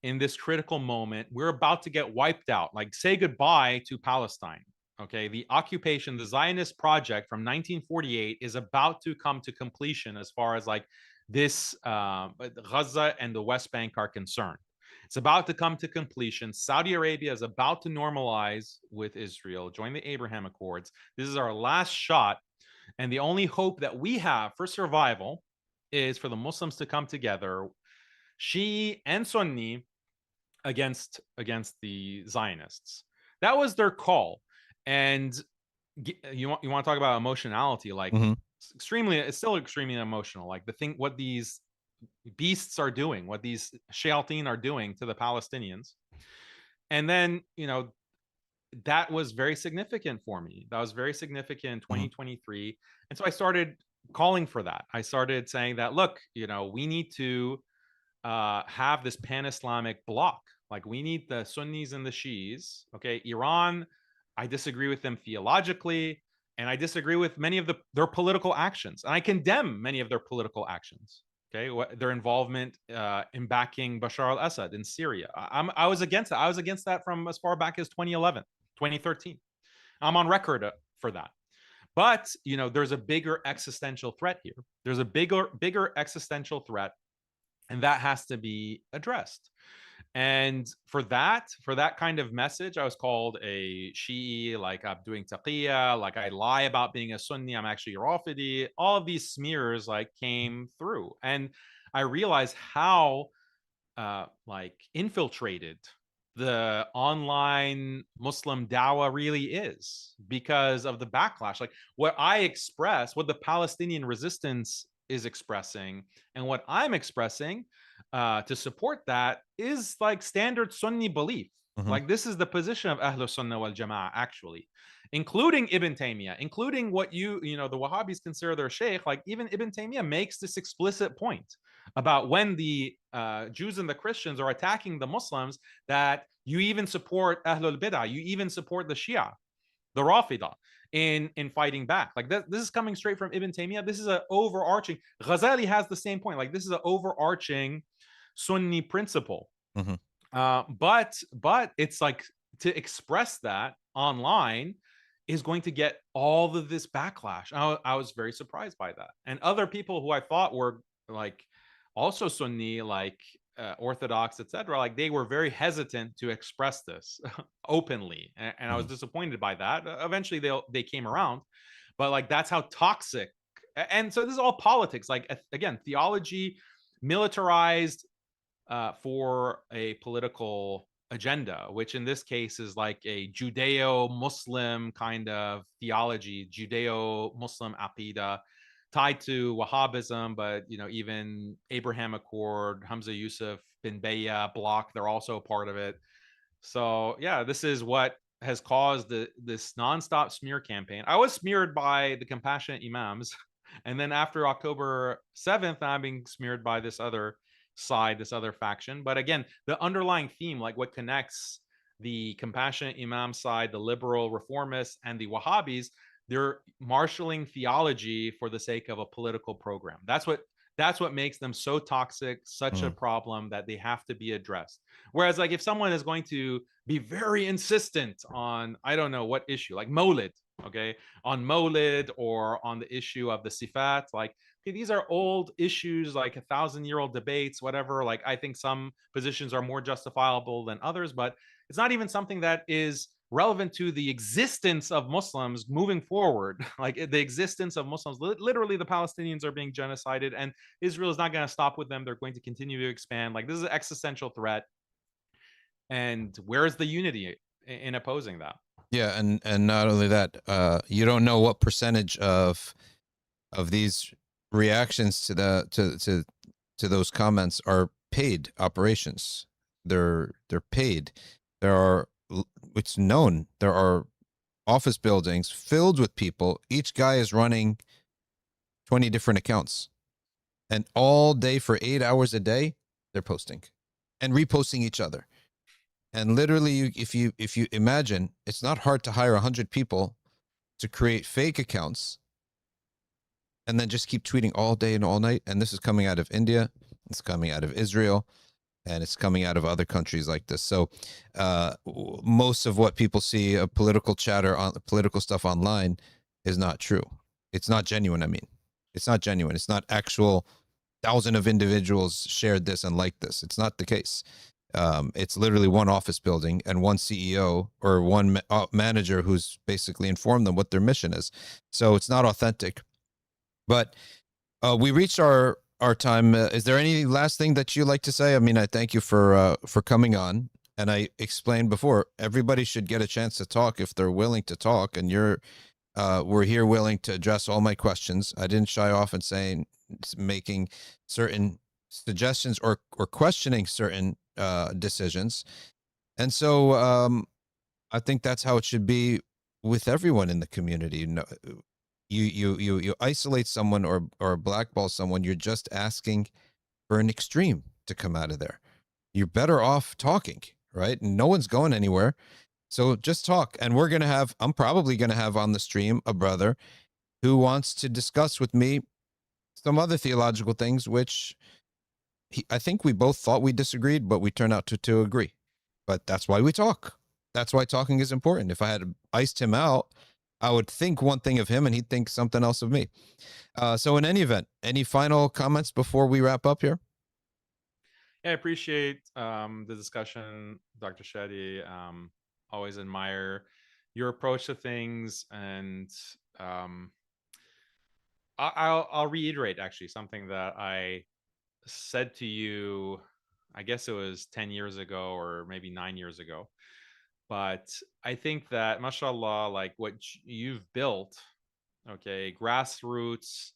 in this critical moment. We're about to get wiped out. Like, say goodbye to Palestine. Okay, the occupation, the Zionist project from 1948 is about to come to completion as far as like this Gaza and the West Bank are concerned. It's about to come to completion. Saudi Arabia is about to normalize with Israel, join the Abraham Accords. This is our last shot. And the only hope that we have for survival is for the Muslims to come together, Shia and Sunni, against the Zionists. That was their call. And you want to talk about emotionality, like it's still extremely emotional. Like what these beasts are doing, what these shayateen are doing to the Palestinians. And then, you know, that was very significant for me. That was very significant in 2023. And so I started calling for that. I started saying that, look, you know, we need to have this pan-Islamic bloc. Like, we need the Sunnis and the Shiis. Okay, Iran, I disagree with them theologically, and I disagree with many of their political actions, and I condemn many of their political actions. Okay, their involvement in backing Bashar al-Assad in Syria. I was against that. I was against that from as far back as 2011, 2013. I'm on record for that. But, you know, there's a bigger existential threat here. There's a bigger existential threat, and that has to be addressed. And for that kind of message, I was called a Shi'i, like I'm doing taqiyya, like I lie about being a Sunni, I'm actually Rafidi. All of these smears like came through, and I realized how like infiltrated the online Muslim Dawa really is because of the backlash. Like, what I express, what the Palestinian resistance is expressing, and what I'm expressing to support that is like standard Sunni belief. Like, this is the position of Ahlus Sunnah wal Jama'ah, actually, including Ibn Taymiyya, including what you know, the Wahhabis consider their sheikh. Like, even Ibn Taymiyya makes this explicit point about when the Jews and the Christians are attacking the Muslims, that you even support Ahlul Bid'ah, you even support the Shia, the Rafida, in fighting back. Like, this is coming straight from Ibn Taymiyyah. This is an overarching, Ghazali has the same point. Like, this is an overarching Sunni principle. But it's like, to express that online is going to get all of this backlash. I was very surprised by that. And other people who I thought were like also Sunni, like Orthodox, etc., like they were very hesitant to express this openly, and I was disappointed by that. Eventually, they came around, but like, that's how toxic. And so this is all politics. Like, again, theology militarized for a political agenda, which in this case is like a Judeo-Muslim kind of theology, Judeo-Muslim aqidah, tied to Wahhabism. But, you know, even Abraham Accord, Hamza Yusuf bin Bayya block, they're also a part of it. So yeah, this is what has caused this nonstop smear campaign. I was smeared by the compassionate imams And then after October 7th, I'm being smeared by this other side, this other faction. But again, the underlying theme, like what connects the compassionate Imam side, the liberal reformists, and the Wahhabis, they're marshaling theology for the sake of a political program. That's what makes them so toxic, such a problem that they have to be addressed. Whereas, like, if someone is going to be very insistent on, I don't know what issue, like Mawlid, okay, on Mawlid or on the issue of the Sifat, like, okay, these are old issues, like 1,000-year-old debates, whatever. Like, I think some positions are more justifiable than others, but it's not even something that is relevant to the existence of Muslims moving forward. Like the existence of Muslims, literally the Palestinians are being genocided, and Israel is not going to stop with them. They're going to continue to expand. Like, this is an existential threat. And where is the unity in opposing that? Yeah, and not only that, you don't know what percentage of these reactions to to those comments are paid operations. They're paid. It's known there are office buildings filled with people. Each guy is running 20 different accounts, and all day for 8 hours a day, they're posting and reposting each other. And literally, if you imagine, it's not hard to hire 100 people to create fake accounts and then just keep tweeting all day and all night. And this is coming out of India, it's coming out of Israel, and it's coming out of other countries like this. So most of what people see of political chatter on political stuff online is not true. It's not genuine. I mean, it's not genuine. It's not actual 1,000 of individuals shared this and liked this. It's not the case. It's literally one office building and one CEO or one manager who's basically informed them what their mission is. So it's not authentic. But we reached our time. Is there any last thing that you'd like to say? I mean, I thank you for coming on. And I explained before, everybody should get a chance to talk if they're willing to talk. And we're here willing to address all my questions. I didn't shy off in saying, making certain suggestions or questioning certain decisions. And so I think that's how it should be with everyone in the community. You isolate someone or blackball someone, you're just asking for an extreme to come out of there. You're better off talking, right? And no one's going anywhere. So just talk. And I'm probably going to have on the stream a brother who wants to discuss with me some other theological things, which I think we both thought we disagreed, but we turned out to agree. But that's why we talk. That's why talking is important. If I had iced him out, I would think one thing of him and he'd think something else of me. So in any event, any final comments before we wrap up here? Yeah, I appreciate the discussion, Dr. Shetty. Always admire your approach to things. And I'll reiterate actually something that I said to you, I guess it was 10 years ago or maybe 9 years ago. But I think that, mashallah, like what you've built, okay, grassroots,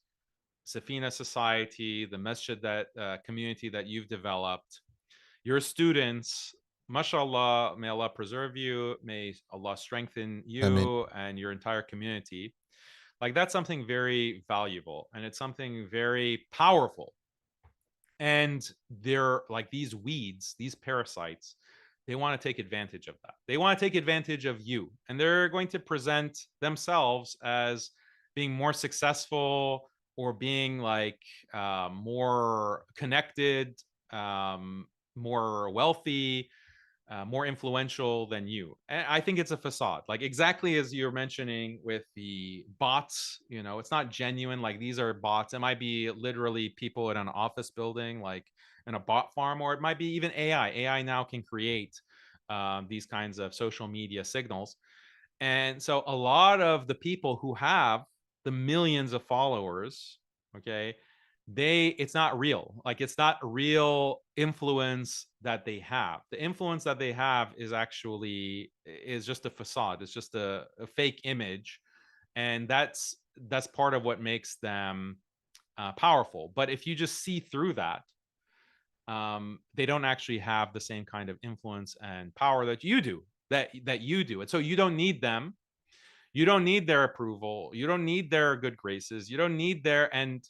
Safina Society, the masjid, that community that you've developed, your students, mashallah, may Allah preserve you, may Allah strengthen you. I mean, and your entire community. Like, that's something very valuable, and it's something very powerful. And they're like these weeds, these parasites, they want to take advantage of that. They want to take advantage of you, and they're going to present themselves as being more successful or being like more connected, more wealthy, more influential than you. And I think it's a facade, like exactly as you're mentioning with the bots. It's not genuine. Like, these are bots. It might be literally people in an office building, like in a bot farm, or it might be even AI now can create these kinds of social media signals. And so a lot of the people who have the millions of followers, okay, it's not real. Like, it's not real influence that they have. The influence that they have is just a facade. It's just a fake image. And that's part of what makes them powerful. But if you just see through that, they don't actually have the same kind of influence and power that you do. And so you don't need them. You don't need their approval. You don't need their good graces. You don't need their and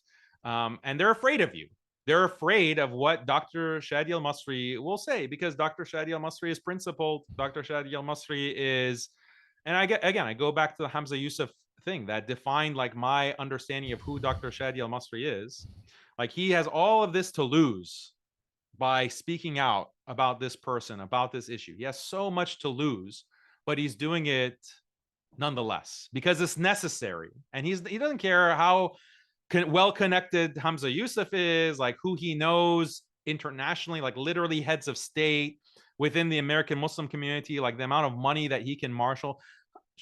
they're afraid of you. They're afraid of what Dr. Shadi al-Masri will say, because Dr. Shadi al-Masri is principled. Dr. Shadi al-Masri is, and I go back to the Hamza Yusuf thing that defined like my understanding of who Dr. Shadi al-Masri is. Like, he has all of this to lose by speaking out about this person, about this issue. He has so much to lose, but he's doing it nonetheless because it's necessary. And he doesn't care how well connected Hamza Yusuf is, like who he knows internationally, like literally heads of state within the American Muslim community, like the amount of money that he can marshal.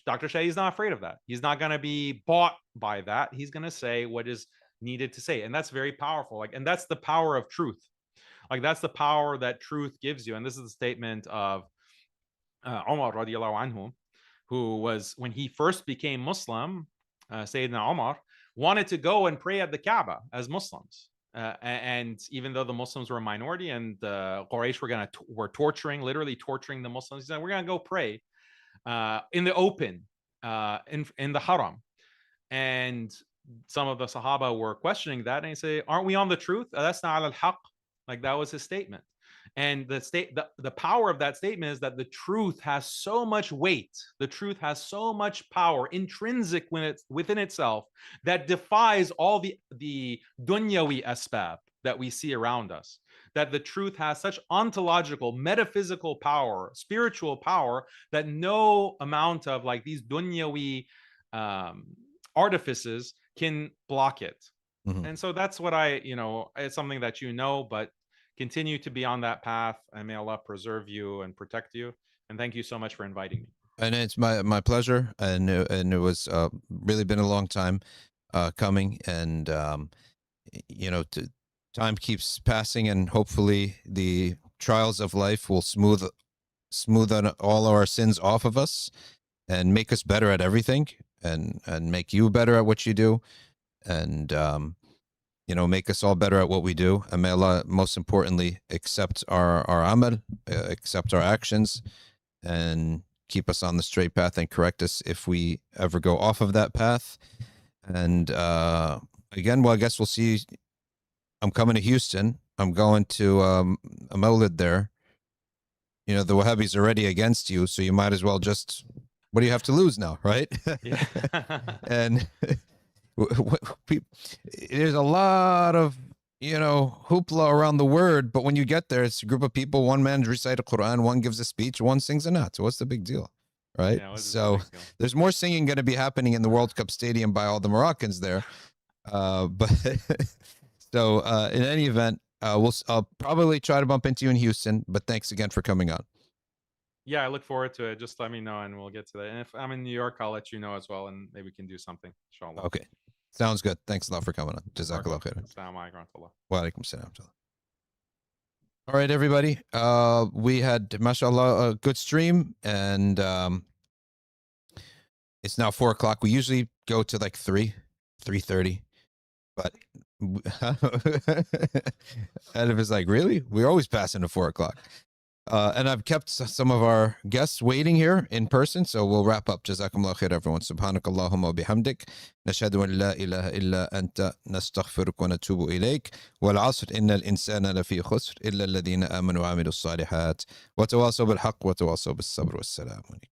Dr. Shadi is not afraid of that. He's not going to be bought by that. He's going to say what is needed to say. And that's very powerful. Like, and that's the power of truth. Like, that's the power that truth gives you. And this is the statement of Omar radiallahu anhu, who was, when he first became Muslim, Sayyidina Omar wanted to go and pray at the Kaaba as Muslims. And even though the Muslims were a minority and the Quraysh were torturing, literally torturing the Muslims, he said, we're going to go pray in the open, in the Haram. And some of the Sahaba were questioning that, and they say, aren't we on the truth? That's not al-haq. Like, that was his statement. And the power of that statement is that the truth has so much weight. The truth has so much power, intrinsic within itself, that defies all the dunyawi asbab that we see around us. That the truth has such ontological, metaphysical power, spiritual power, that no amount of like these dunyawi artifices can block it. Mm-hmm. And so that's what it's something that but continue to be on that path, and may Allah preserve you and protect you. And thank you so much for inviting me. And it's my pleasure. And it was really been a long time coming. And, time keeps passing, and hopefully the trials of life will smooth all our sins off of us and make us better at everything, and make you better at what you do. And, make us all better at what we do. And may Allah, most importantly, accept our amal, accept our actions, and keep us on the straight path and correct us if we ever go off of that path. And again, well, I guess we'll see. I'm coming to Houston. I'm going to a Mawlid there. The Wahhabis are already against you, so you might as well just, what do you have to lose now, right? Yeah. And there's a lot of hoopla around the word, but when you get there, it's a group of people. One man recites the Quran, one gives a speech, one sings a nat. So what's the big deal, right? Yeah, so there's more singing going to be happening in the World Cup Stadium by all the Moroccans there. But so in any event, I'll probably try to bump into you in Houston. But thanks again for coming on. Yeah, I look forward to it. Just let me know, and we'll get to that. And if I'm in New York, I'll let you know as well, and maybe we can do something. Inshallah. Okay. Sounds good. Thanks a lot for coming on. Jazakallah khair. Assalamu alaikum. Wa alaikum salam. All right, everybody. We had, mashallah, a good stream, and it's now 4 o'clock. We usually go to like 3:30, but Edif is like, really? We're always passing to 4 o'clock. And I've kept some of our guests waiting here in person, so we'll wrap up. Jazakumullah khair, everyone. Subhanakallahumma wa bihamdik. Nashhadu an la ilaha illa anta nastaghfiruka wa natubu ilayk. Wal asr innal insana lafi khusr illa alladhina amanu wa amilu salihat. Wa tawasaw bil haqq wa tawasaw bis sabr. Wassalamu alaykum.